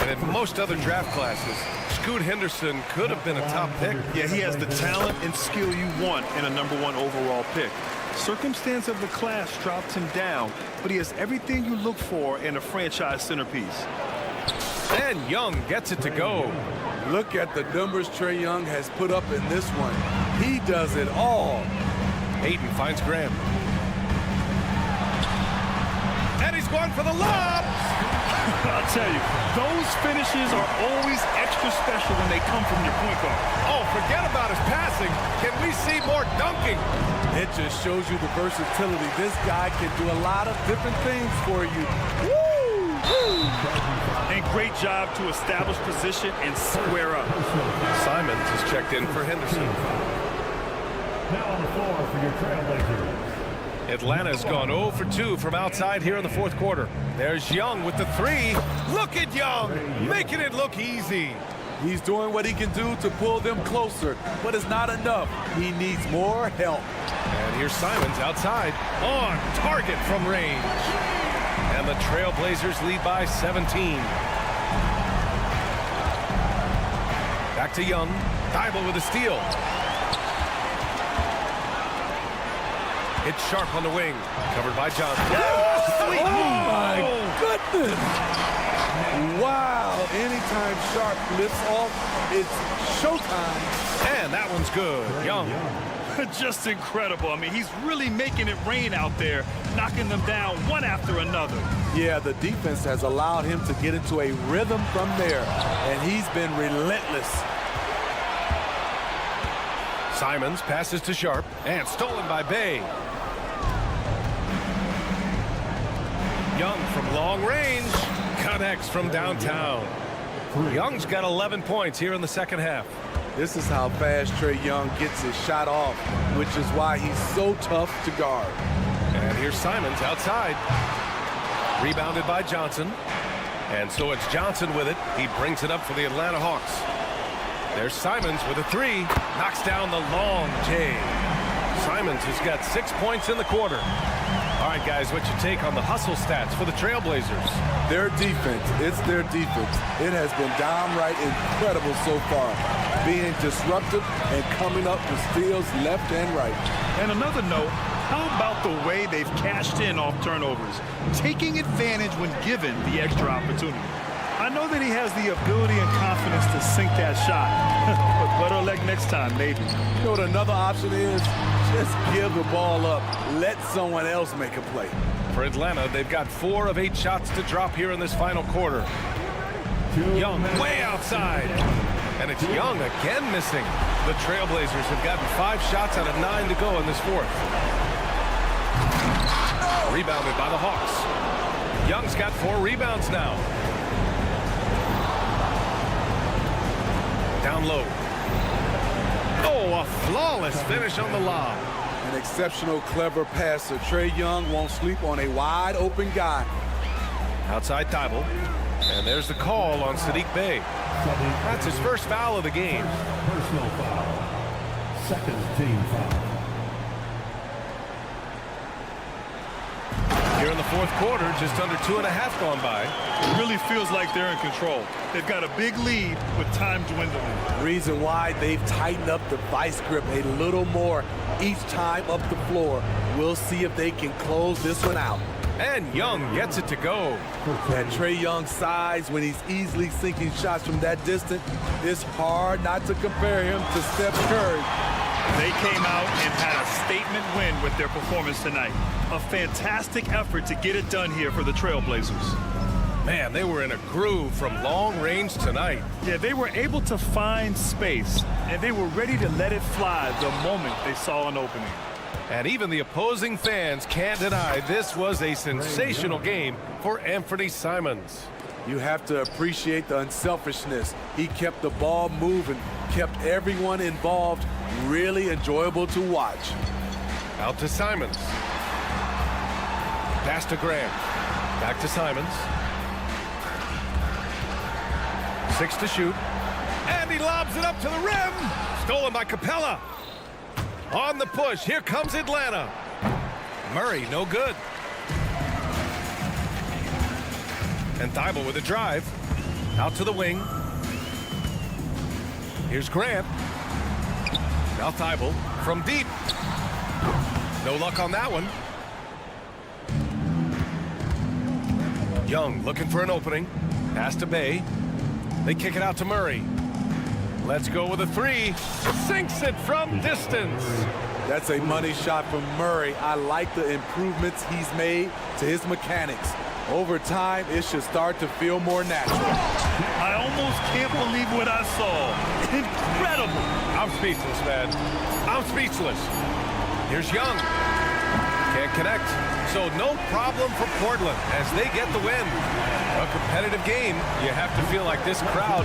And in most other draft classes, Scoot Henderson could have been a top pick. Yeah, he has the talent and skill you want in a #1 overall pick. Circumstance of the class dropped him down, but he has everything you look for in a franchise centerpiece. And Young gets it to go. Look at the numbers Trae Young has put up in this one. He does it all. Hayden finds Graham. And he's going for the lob. I'll tell you, those finishes are always extra special when they come from your point guard. Oh, forget about his passing. Can we see more dunking? It just shows you the versatility. This guy can do a lot of different things for you. Woo! And great job to establish position and square up. Simons is checked in for Henderson. Now on the floor for your Trailblazers. Atlanta's gone 0 for 2 from outside here in the fourth quarter. There's Young with the three. Look at Young, making it look easy. He's doing what he can do to pull them closer, but it's not enough. He needs more help. And here's Simons outside, on target from range. And the Trailblazers lead by 17. Back to Young, Thibault with a steal. It's Sharp on the wing, covered by Johnson. Oh my goodness! Wow, anytime Sharp lifts off, it's showtime. And that one's good. Young. Just incredible. I mean, he's really making it rain out there, knocking them down one after another. Yeah, the defense has allowed him to get into a rhythm from there, and he's been relentless. Simons passes to Sharp, and stolen by Bay. Young from long range, connects from downtown. Young's got 11 points here in the second half. This is how fast Trae Young gets his shot off, which is why he's so tough to guard. And here's Simons outside. Rebounded by Johnson. And so it's Johnson with it. He brings it up for the Atlanta Hawks. There's Simons with a three. Knocks down the long J. Simons has got 6 points in the quarter. All right, guys, what's your take on the hustle stats for the Trailblazers? Their defense, it's their defense. It has been downright incredible so far, being disruptive and coming up with steals left and right. And another note, how about the way they've cashed in off turnovers, taking advantage when given the extra opportunity? I know that he has the ability and confidence to sink that shot, but better luck next time, maybe. You know what another option is? Just give the ball up. Let someone else make a play. For Atlanta, they've got 4 of 8 shots to drop here in this final quarter. Young way outside. And it's Young again missing. The Trailblazers have gotten 5 shots out of 9 to go in this fourth. Rebounded by the Hawks. Young's got 4 rebounds now. Down low. Oh, a flawless finish on the lob. An exceptional, clever passer. Trae Young won't sleep on a wide open guy. Outside Thibault. And there's the call on Saddiq Bey. That's his first foul of the game. Personal foul. Second team foul. Here in the fourth quarter, just under 2.5 gone by. It really feels like they're in control. They've got a big lead with time dwindling. Reason why they've tightened up the vice grip a little more each time up the floor. We'll see if they can close this one out. And Young gets it to go. That Trae Young size, when he's easily sinking shots from that distance, it's hard not to compare him to Steph Curry. They came out and had a statement win with their performance tonight. A fantastic effort to get it done here for the Trailblazers. Man, they were in a groove from long range tonight. Yeah, they were able to find space, and they were ready to let it fly the moment they saw an opening. And even the opposing fans can't deny this was a sensational game for Anthony Simons. You have to appreciate the unselfishness. He kept the ball moving, kept everyone involved, really enjoyable to watch. Out to Simons. Pass to Graham. Back to Simons. 6 to shoot. And he lobs it up to the rim. Stolen by Capella. On the push, here comes Atlanta. Murray, no good. And Thibault with a drive. Out to the wing. Here's Grant. Now Thibault from deep. No No luck on that one. Young looking for an opening. Pass to Bay. They kick it out to Murray. Let's go with a three. Sinks it from distance. That's a money shot from Murray. I like the improvements he's made to his mechanics. Over time, it should start to feel more natural. I almost can't believe what I saw. Incredible. I'm speechless, man. I'm speechless. Here's Young. Can't connect. So no problem for Portland as they get the win. A competitive game. You have to feel like this crowd.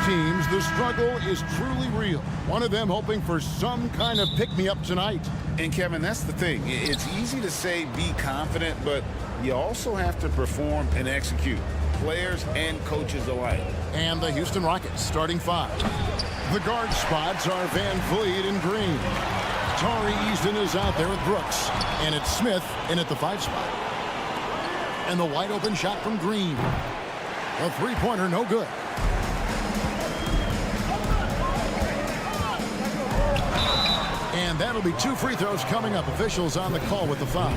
teams, the struggle is truly real. One of them hoping for some kind of pick-me-up tonight. And Kevin, that's the thing. It's easy to say be confident, but you also have to perform and execute. Players and coaches alike. And the Houston Rockets starting 5. The guard spots are Van Vliet and Green. Tari Easton is out there with Brooks. And it's Smith in at the 5 spot. And the wide open shot from Green. A three-pointer, no good. And that'll be 2 free throws coming up. Officials on the call with the foul.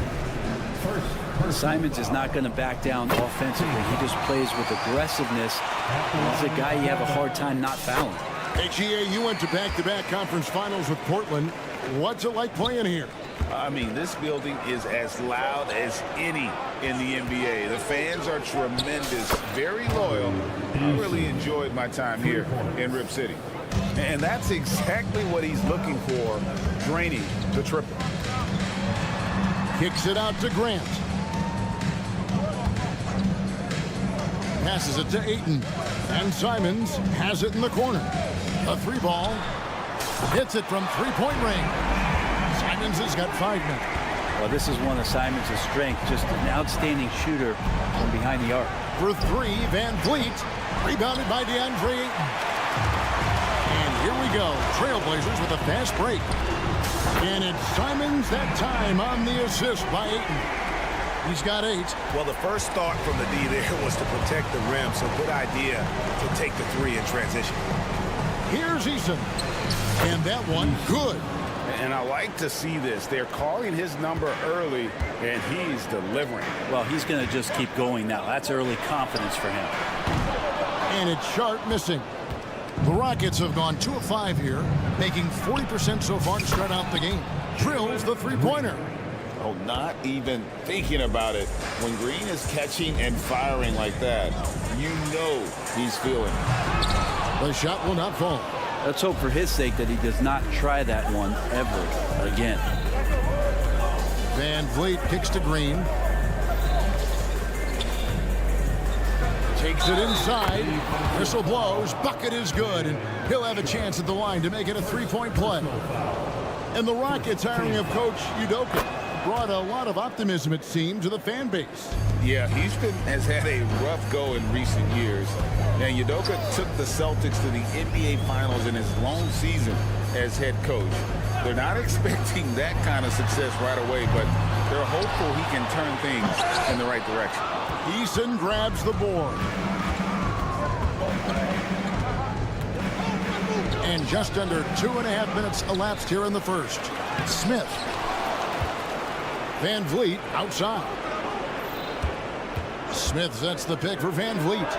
Simons is not going to back down offensively. He just plays with aggressiveness. He's a guy you have a hard time not fouling. HEA, you went to back-to-back conference finals with Portland. What's it like playing here? I mean, this building is as loud as any in the NBA. The fans are tremendous, very loyal. I really enjoyed my time here in Rip City. And that's exactly what he's looking for, draining the triple. Kicks it out to Grant. Passes it to Ayton. And Simons has it in the corner. A 3-ball. Hits it from 3-point range. Simons has got 5 now. Well, this is one of Simons' strengths, just an outstanding shooter from behind the arc. For 3, Van Vliet. Rebounded by DeAndre Ayton. And here we go. Trailblazers with a fast break. And it's Simons that time on the assist by Ayton. He's got 8. Well, the first thought from the D there was to protect the rim, so good idea to take the 3 in transition. Here's Eason. And that one, good. And I like to see this. They're calling his number early, and he's delivering. Well, he's going to just keep going now. That's early confidence for him. And it's Sharp missing. The Rockets have gone 2 of 5 here, making 40% so far to start out the game. Drills the 3-pointer. Oh, not even thinking about it. When Green is catching and firing like that, you know he's feeling it. The shot will not fall. Let's hope for his sake that he does not try that one ever again. Van Vliet kicks to Green. Takes it inside. Whistle blows. Bucket is good. And he'll have a chance at the line to make it a 3-point play. And the Rockets hiring of Coach Udoka brought a lot of optimism, it seemed, to the fan base. Yeah, Houston has had a rough go in recent years. And Udoka took the Celtics to the NBA Finals in his lone season as head coach. They're not expecting that kind of success right away, but they're hopeful he can turn things in the right direction. Eason grabs the board. And just under 2.5 minutes elapsed here in the first. Smith. Van Vliet outside. Smith sets the pick for Van Vliet.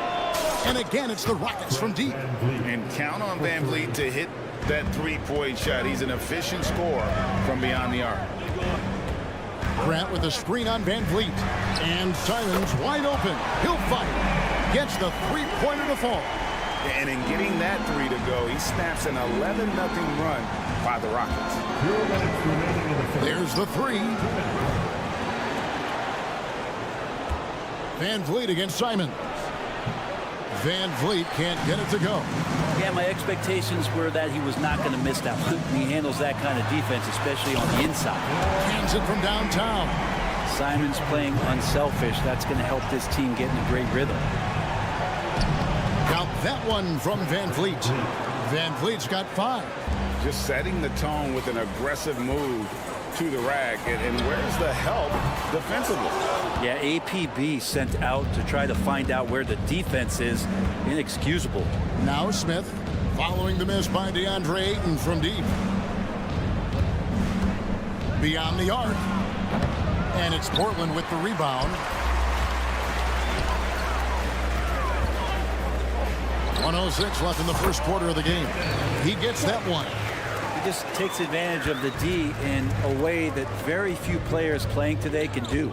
And again, it's the Rockets from deep. And count on Van Vliet to hit that 3-point shot. He's an efficient scorer from beyond the arc. Grant with a screen on Van Vliet. And Simons wide open. He'll fight. Gets the 3-pointer to fall. And in getting that 3 to go, he snaps an 11-0 run by the Rockets. There's the 3. Van Vliet against Simons. Van Vliet can't get it to go. Yeah, my expectations were that he was not going to miss that one. He handles that kind of defense, especially on the inside. Hands it from downtown. Simons playing unselfish. That's going to help this team get in a great rhythm. Count that one from Van Vliet. Van Vliet's got 5. Just setting the tone with an aggressive move to the rack. And where's the help defensively? Yeah, APB sent out to try to find out where the defense is. Inexcusable. Now Smith following the miss by DeAndre Ayton from deep. Beyond the arc. And it's Portland with the rebound. 1:06 left in the first quarter of the game. He gets that one. He just takes advantage of the D in a way that very few players playing today can do.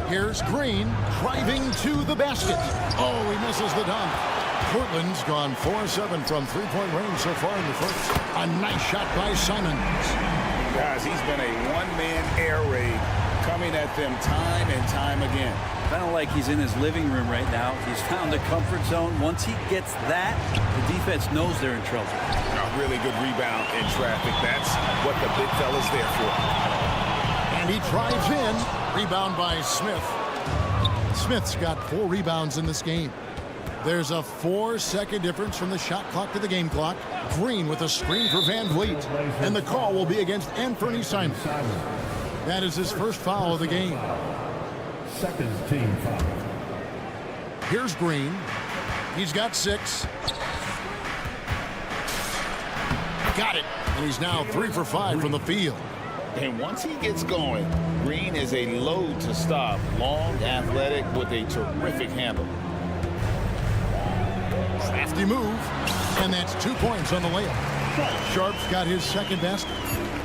Here's Green driving to the basket. Oh, he misses the dunk. Portland's gone 4-7 from 3-point range so far in the first. A nice shot by Simons. Guys, he's been a one-man air raid coming at them time and time again. Kind of like he's in his living room right now. He's found a comfort zone. Once he gets that, the defense knows they're in trouble. A really good rebound in traffic. That's what the big fella's there for. And he drives in. Rebound by Smith. Smith's got 4 rebounds in this game. There's a 4-second difference from the shot clock to the game clock. Green with a screen for Van Vliet. And the call will be against Anthony Simons. That is his first foul of the game. Second team foul. Here's Green. He's got 6. Got it. And he's now 3 for 5 from the field. And once he gets going, Green is a load to stop. Long, athletic, with a terrific handle. Crafty move. And that's 2 points on the layup. Sharp's got his second basket.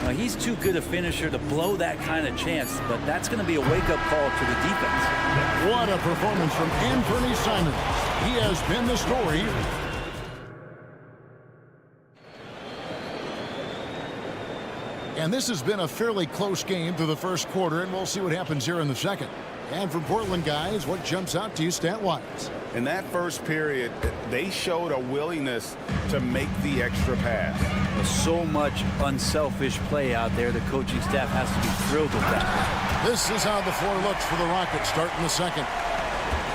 Now, he's too good a finisher to blow that kind of chance, but that's going to be a wake-up call to the defense. What a performance from Anthony Simons. He has been the story. And this has been a fairly close game through the first quarter, and we'll see what happens here in the second. And from Portland, guys, what jumps out to you stat-wise? In that first period, they showed a willingness to make the extra pass. There's so much unselfish play out there. The coaching staff has to be thrilled with that. This is how the floor looks for the Rockets starting the second.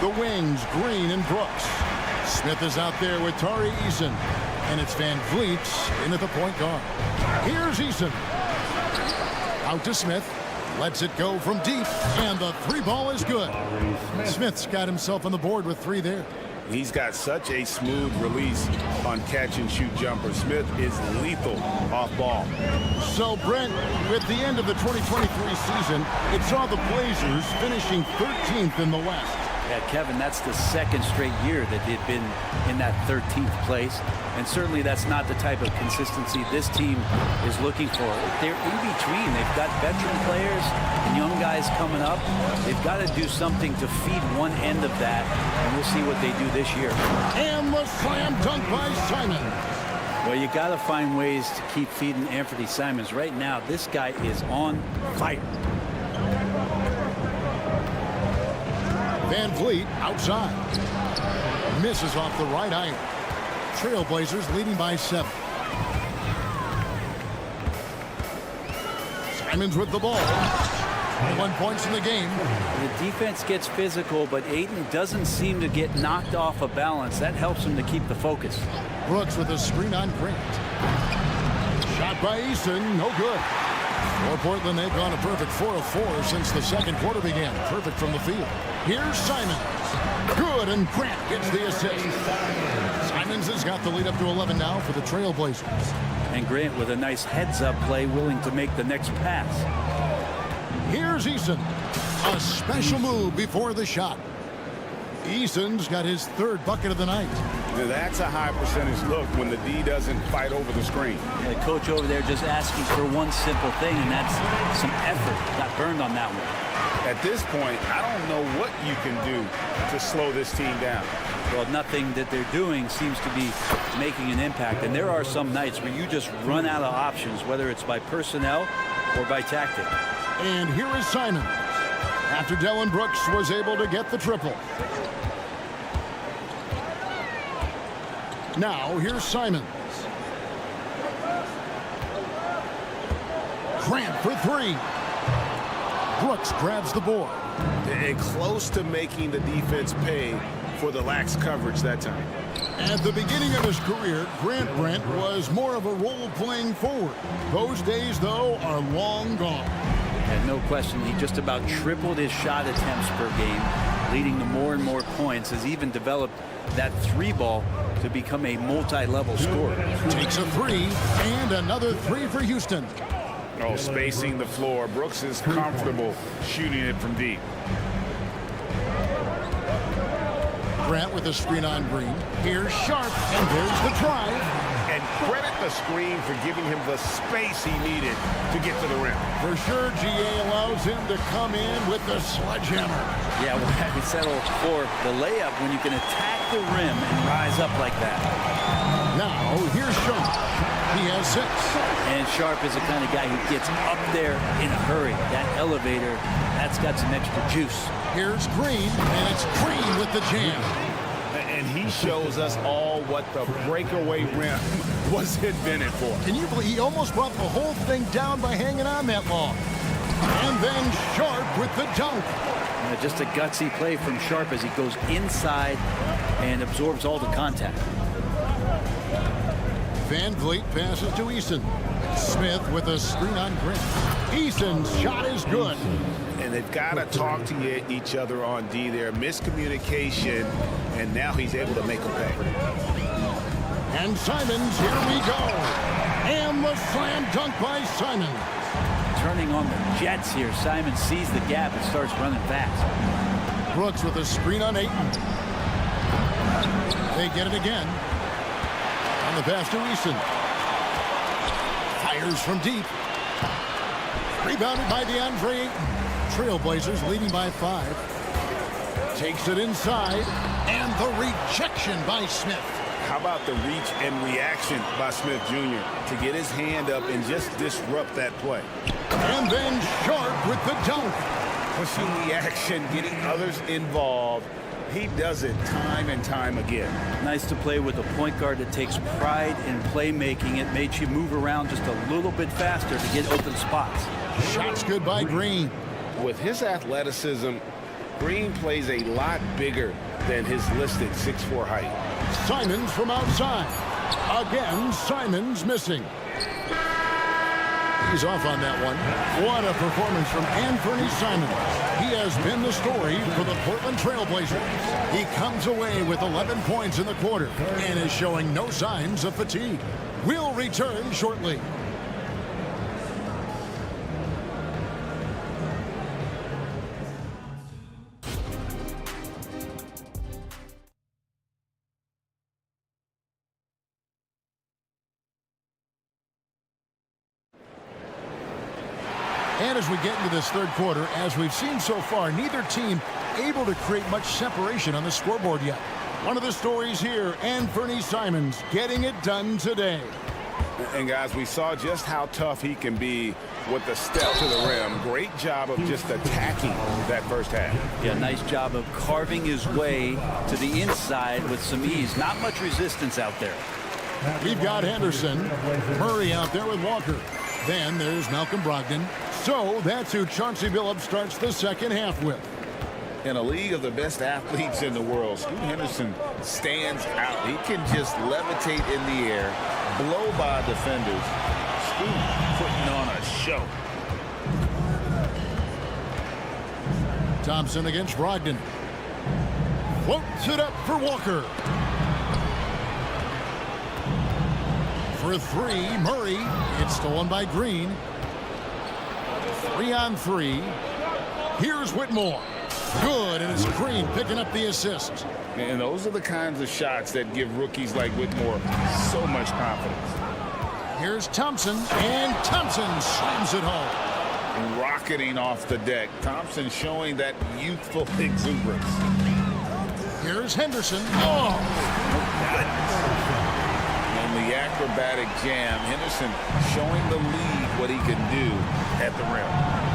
The wings, Green and Brooks. Smith is out there with Tari Eason. And it's Van Vliet in at the point guard. Here's Eason. Out to Smith. Lets it go from deep. And the 3 ball is good. Smith's got himself on the board with 3 there. He's got such a smooth release on catch-and-shoot jumper. Smith is lethal off ball. So, Brent, with the end of the 2023 season, it saw the Blazers finishing 13th in the West. Yeah, Kevin, that's the second straight year that they've been in that 13th place. And certainly that's not the type of consistency this team is looking for. They're in between. They've got veteran players and young guys coming up. They've got to do something to feed one end of that, and we'll see what they do this year. And the slam dunk by Simon. Well, you got to find ways to keep feeding Anthony Simons. Right now, this guy is on fire. Van Vliet outside. Misses off the right iron. Trailblazers leading by 7. Simons with the ball. 21 points in the game. The defense gets physical, but Ayton doesn't seem to get knocked off of balance. That helps him to keep the focus. Brooks with a screen on Grant. Shot by Eason, no good. For Portland, they've gone a perfect 4 of 4 since the second quarter began. Perfect from the field. Here's Simons. Good, and Grant gets the assist. Simons has got the lead up to 11 now for the Trailblazers. And Grant with a nice heads-up play, willing to make the next pass. Here's Eason. A special move before the shot. Eason's got his 3rd bucket of the night. Now that's a high percentage look when the D doesn't fight over the screen. The coach over there just asking for one simple thing, and that's some effort. Got burned on that one. At this point, I don't know what you can do to slow this team down. Well, nothing that they're doing seems to be making an impact. And there are some nights where you just run out of options, whether it's by personnel or by tactic. And here is Simons. After Dillon Brooks was able to get the triple. Now, here's Simons. Grant for 3. Brooks grabs the board. And close to making the defense pay for the lax coverage that time. At the beginning of his career, Grant Brent was more of a role-playing forward. Those days, though, are long gone. And no question, he just about tripled his shot attempts per game, leading to more and more points, has even developed that 3 ball to become a multi-level scorer. Takes a 3, and another 3 for Houston. Oh, spacing the floor. Brooks is comfortable shooting it from deep. Grant with a screen on Green. Here's Sharp, and there's the drive. And credit the screen for giving him the space he needed to get to the rim. For sure, GA allows him to come in with the sledgehammer. Yeah, we'll have to settle for the layup when you can attack the rim and rise up like that. Now, here's Sharp. He has 6. And Sharp is the kind of guy who gets up there in a hurry. That elevator, that's got some extra juice. Here's Green, and it's Green with the jam. And he shows us all what the breakaway rim was invented for. Can you believe he almost brought the whole thing down by hanging on that long? And then Sharp with the dunk. Just a gutsy play from Sharp as he goes inside and absorbs all the contact. Van Vliet passes to Eason. Smith with a screen on Grant. Eason's shot is good. And they've got to talk to each other on D there. Miscommunication, and now he's able to make a pay. And Simons, here we go. And the slam dunk by Simons. Turning on the Jets here. Simon sees the gap and starts running fast. Brooks with a screen on Ayton. They get it again. On the pass to Eason. Fires from deep. Rebounded by DeAndre Ayton. Trailblazers leading by 5. Takes it inside. And the rejection by Smith. How about the reach and reaction by Smith Jr. to get his hand up and just disrupt that play? And then Sharp with the dunk. Pushing the action, getting others involved. He does it time and time again. Nice to play with a point guard that takes pride in playmaking. It makes you move around just a little bit faster to get open spots. Shots good by Green. With his athleticism, Green plays a lot bigger than his listed 6'4" height. Simons from outside. Again, Simons missing. He's off on that one. What a performance from Anthony Simons. He has been the story for the Portland Trailblazers. He comes away with 11 points in the quarter and is showing no signs of fatigue. We'll return shortly. And as we get into this third quarter, as we've seen so far, neither team able to create much separation on the scoreboard yet. One of the stories here, Anthony Simons getting it done today. And guys, we saw just how tough he can be with the step to the rim. Great job of just attacking that first half. Yeah, nice job of carving his way to the inside with some ease. Not much resistance out there. We've got Henderson, Murray out there with Walker. Then there's Malcolm Brogdon. So that's who Chauncey Billups starts the second half with. In a league of the best athletes in the world, Scoot Henderson stands out. He can just levitate in the air, blow by defenders. Scoot putting on a show. Thompson against Brogdon. Floats it up for Walker. For 3, Murray. It's stolen by Green. 3 on 3. Here's Whitmore. Good, and it's Green picking up the assist. And those are the kinds of shots that give rookies like Whitmore so much confidence. Here's Thompson, and Thompson slams it home. Rocketing off the deck. Thompson showing that youthful exuberance. Here's Henderson. Oh! And the acrobatic jam. Henderson showing the lead what he can do at the rim.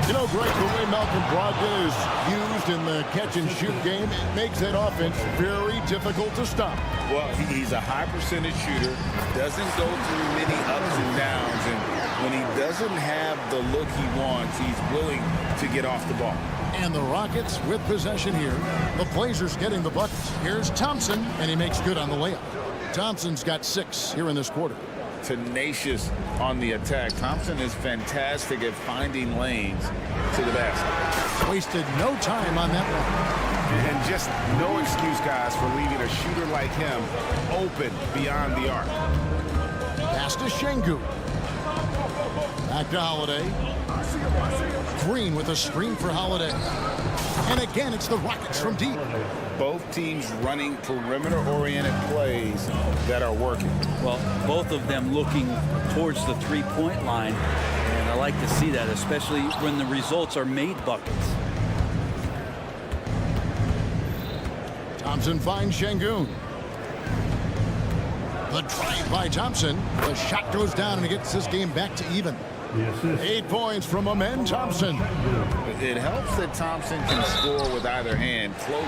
You know, Greg, the way Malcolm Brogdon is used in the catch-and-shoot game, it makes that offense very difficult to stop. Well, he's a high percentage shooter, doesn't go through many ups and downs, and when he doesn't have the look he wants, he's willing to get off the ball. And the Rockets with possession here. The Blazers getting the buckets. Here's Thompson, and he makes good on the layup. Thompson's got 6 here in this quarter. Tenacious on the attack. Thompson is fantastic at finding lanes to the basket. Wasted no time on that one. And just no excuse, guys, for leaving a shooter like him open beyond the arc. Pass to Şengün. Back to Holiday. Green with a screen for Holiday. And again, it's the Rockets from deep. Both teams running perimeter-oriented plays that are working. Well, both of them looking towards the three-point line, and I like to see that, especially when the results are made buckets. Thompson finds Şengün. The drive by Thompson. The shot goes down and it gets this game back to even. 8 points from Amen Thompson. It helps that Thompson can score with either hand close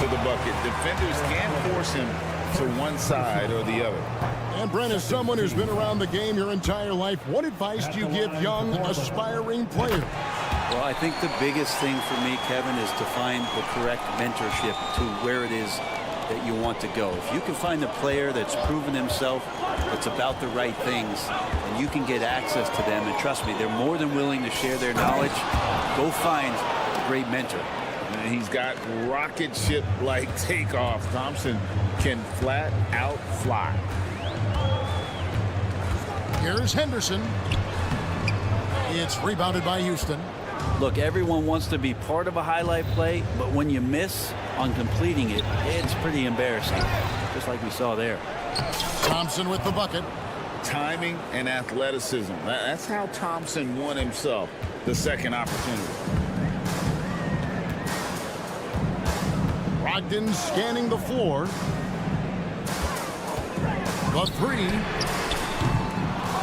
to the bucket. Defenders can't force him to one side or the other. And Brent, as someone who's been around the game your entire life, what advice do you give young, aspiring players? Well, I think the biggest thing for me, Kevin, is to find the correct mentorship to where it is that you want to go. If you can find a player that's proven himself, that's about the right things, and you can get access to them, and trust me, they're more than willing to share their knowledge. Go find a great mentor. And he's got rocket ship-like takeoff. Thompson can flat out fly. Here's Henderson. It's rebounded by Houston. Look, everyone wants to be part of a highlight play, but when you miss on completing it, it's pretty embarrassing, just like we saw there. Thompson with the bucket. Timing and athleticism. That's how Thompson won himself the second opportunity. Brogdon scanning the floor. The three.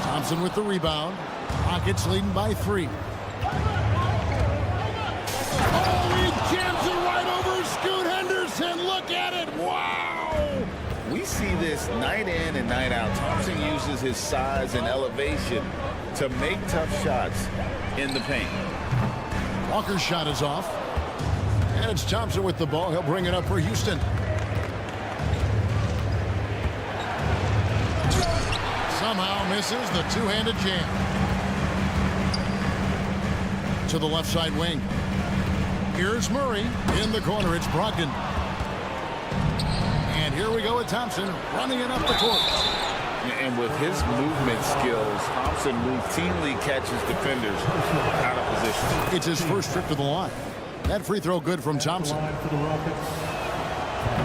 Thompson with the rebound. Rockets leading by 3. Oh, he jams it right over Scoot Henderson. Look at it. Wow. We see this night in and night out. Thompson uses his size and elevation to make tough shots in the paint. Walker's shot is off. And it's Thompson with the ball. He'll bring it up for Houston. Somehow misses the two-handed jam. To the left side wing. Here's Murray. In the corner, it's Brogdon. And here we go with Thompson running it up the court. And with his movement skills, Thompson routinely catches defenders out of position. It's his first trip to the line. That free throw good from Thompson.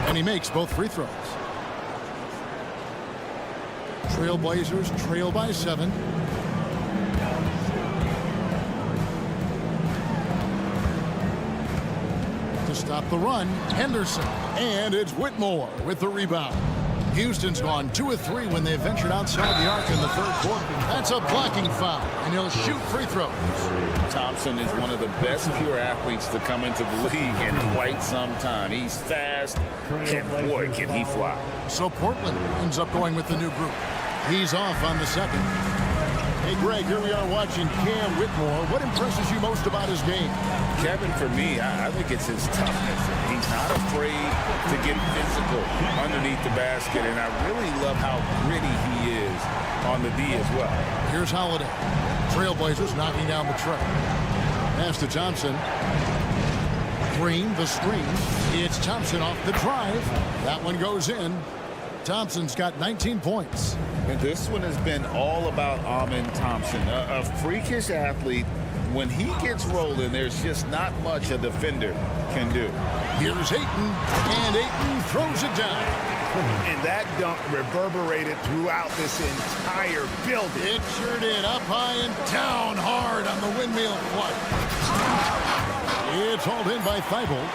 And he makes both free throws. Trailblazers trail by 7. To stop the run, Henderson. And it's Whitmore with the rebound. Houston's gone 2 of 3 when they ventured outside the arc in the third quarter. That's a blocking foul, and he'll shoot free throws. Thompson is one of the best pure athletes to come into the league in quite some time. He's fast, and boy, can he fly. So Portland ends up going with the new group. He's off on the second. Hey, Greg, here we are watching Cam Whitmore. What impresses you most about his game? Kevin, for me, I think it's his toughness. He's not afraid to get physical underneath the basket, and I really love how gritty he is on the D as well. Here's Holiday. Trailblazers knocking down the tray. Pass to Thompson. Green, the screen. It's Thompson off the drive. That one goes in. Thompson's got 19 points. And this one has been all about Amen Thompson, a freakish athlete. When he gets rolling, there's just not much a defender can do. Here's Ayton, and Ayton throws it down. And that dunk reverberated throughout this entire building. It sure did. Up high and down hard on the windmill flush. It's hauled in by Thibault.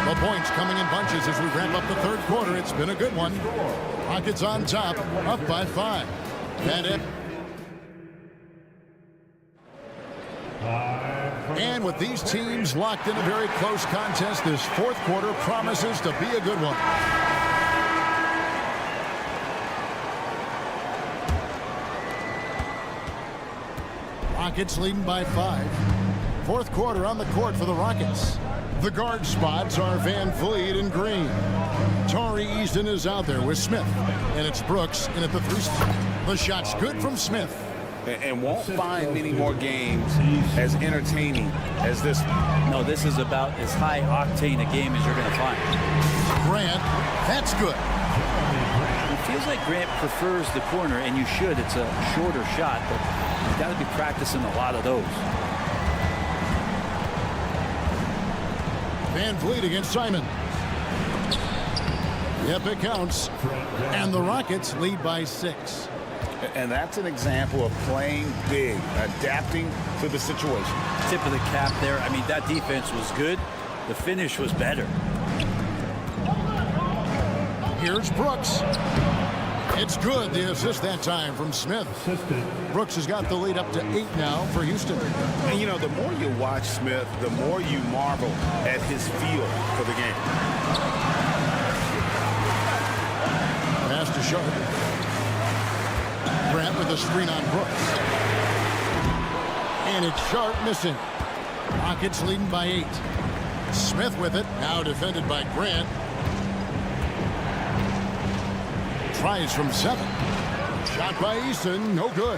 The points coming in bunches as we wrap up the third quarter. It's been a good one. Rockets on top, up by 5. And with these teams locked in a very close contest, this fourth quarter promises to be a good one. Rockets leading by 5. Fourth quarter on the court for the Rockets. The guard spots are Van Vliet and Green. Tari Easton is out there with Smith. And it's Brooks in at the 3 spot. The shot's good from Smith. And won't find many more games as entertaining as this one. No, this is about as high octane a game as you're going to find. Grant, that's good. It feels like Grant prefers the corner, and you should. It's a shorter shot, but you've got to be practicing a lot of those. Van Vliet against Simon. Yep, it counts. And the Rockets lead by 6. And that's an example of playing big, adapting to the situation. Tip of the cap there. I mean, that defense was good. The finish was better. Here's Brooks. It's good. The assist that time from Smith. Brooks has got the lead up to 8 now for Houston. And, you know, the more you watch Smith, the more you marvel at his feel for the game. Pass to Sharp. Grant with a screen on Brooks. And it's Sharp missing. Rockets leading by 8. Smith with it. Now defended by Grant. Tries from 7. Shot by Eason. No good.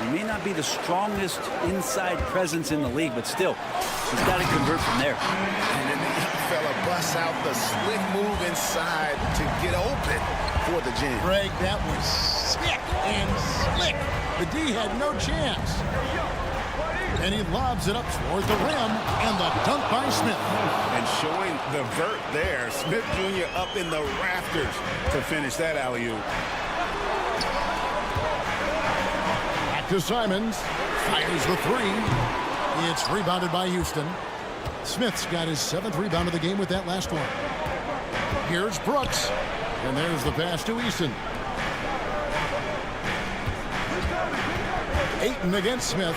He may not be the strongest inside presence in the league, but still, he's got to convert from there. And then the fella busts out the slick move inside to get open for the jam. Greg, that was sick and slick. The D had no chance. And he lobs it up towards the rim, and the dunk by Smith. And showing the vert there, Smith Jr. up in the rafters to finish that alley-oop. Back to Simons. Fires the 3. It's rebounded by Houston. Smith's got his 7th rebound of the game with that last one. Here's Brooks. And there's the pass to Eason. Ayton against Smith.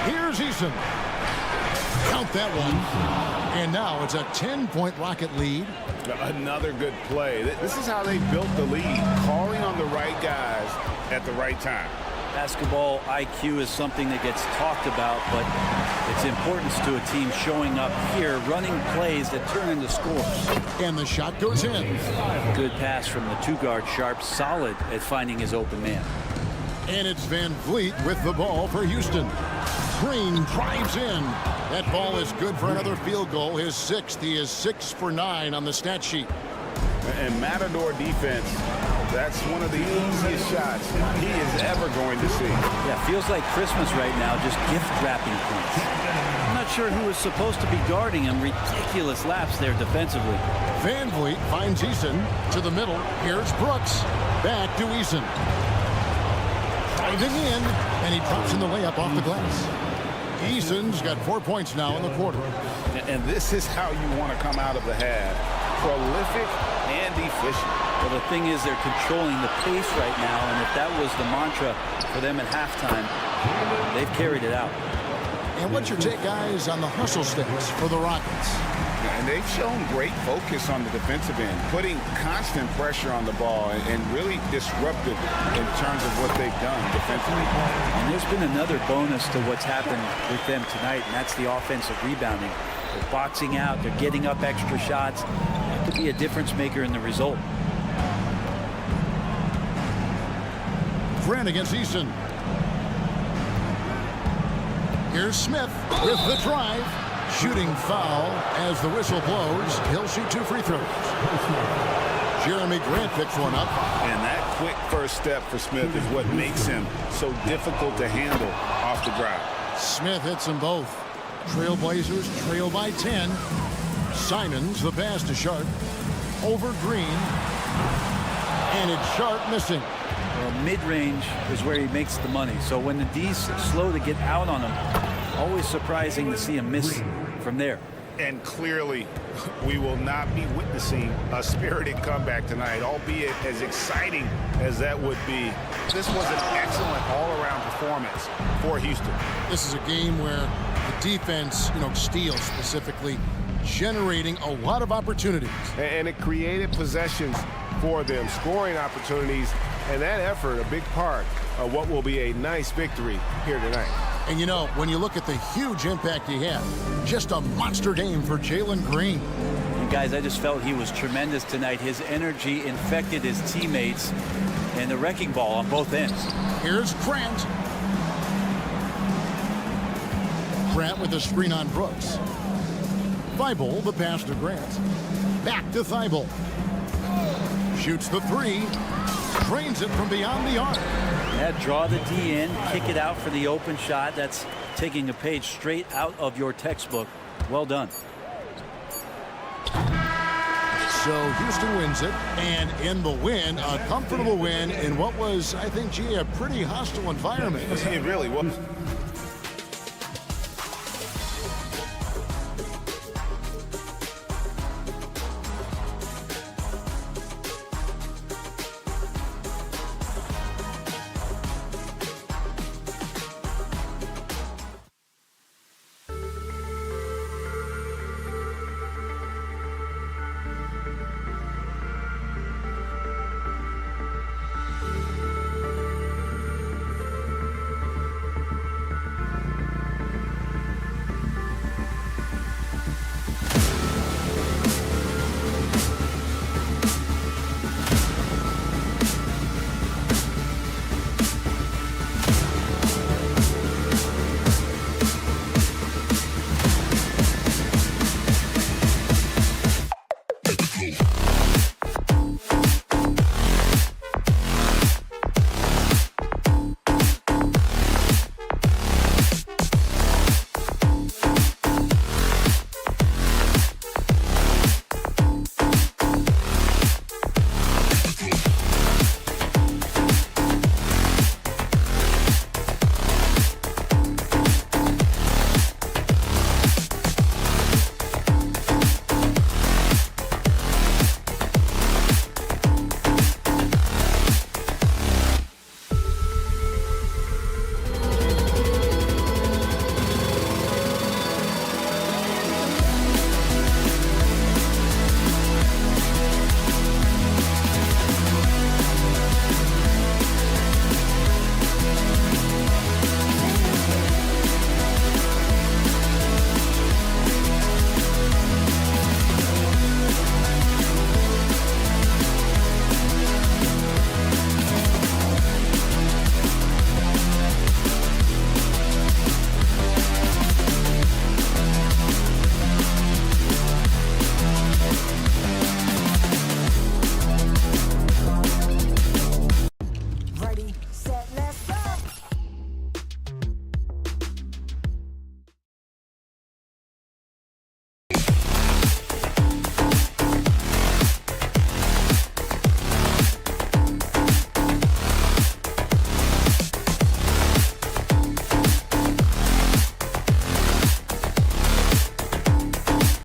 Here's Eason. Count that one. And now it's a 10-point Rocket lead. Another good play. This is how they built the lead, calling on the right guys at the right time. Basketball IQ is something that gets talked about, but its importance to a team showing up here, running plays that turn into scores. And the shot goes in. Good pass from the 2-guard Sharp, solid at finding his open man. And it's Van Vliet with the ball for Houston. Green drives in. That ball is good for another field goal. His 6th. He is 6 for 9 on the stat sheet. And Matador defense, that's one of the easiest shots he is ever going to see. Yeah, feels like Christmas right now, just gift wrapping points. I'm not sure who is supposed to be guarding him. Ridiculous laps there defensively. Van Vliet finds Eason to the middle. Here's Brooks. Back to Eason. Driving in, and he drops in the layup off the glass. Eason's got 4 points now in the quarter. And this is how you want to come out of the half. Prolific and efficient. Well, the thing is they're controlling the pace right now, and if that was the mantra for them at halftime, they've carried it out. And what's your take, guys, on the hustle sticks for the Rockets? And they've shown great focus on the defensive end, putting constant pressure on the ball and really disruptive in terms of what they've done defensively. And there's been another bonus to what's happened with them tonight, and that's the offensive rebounding. They're boxing out, they're getting up extra shots. That could be a difference maker in the result. Grant against Eason. Here's Smith with the drive. Shooting foul as the whistle blows. He'll shoot 2 free throws. Jeremy Grant picks one up. And that quick first step for Smith is what makes him so difficult to handle off the drive. Smith hits them both. Trailblazers trail by 10. Simons, the pass to Sharp. Over Green. And it's Sharp missing. Well, mid-range is where he makes the money. So when the D's slow to get out on him, always surprising to see him miss from there. And clearly, we will not be witnessing a spirited comeback tonight, albeit as exciting as that would be. This was an excellent all-around performance for Houston. This is a game where the defense, steals specifically, generating a lot of opportunities. And it created possessions for them, scoring opportunities, and that effort, a big part of what will be a nice victory here tonight. And when you look at the huge impact he had, just a monster game for Jalen Green. And guys, I just felt he was tremendous tonight. His energy infected his teammates, and the wrecking ball on both ends. Here's Grant. Grant with a screen on Brooks. Thibault, the pass to Grant. Back to Thibault. Shoots the 3. Drains it from beyond the arc. Yeah, draw the D in, kick it out for the open shot. That's taking a page straight out of your textbook. Well done. So Houston wins it, and in the win, a comfortable win in what was, I think, a pretty hostile environment. It really was.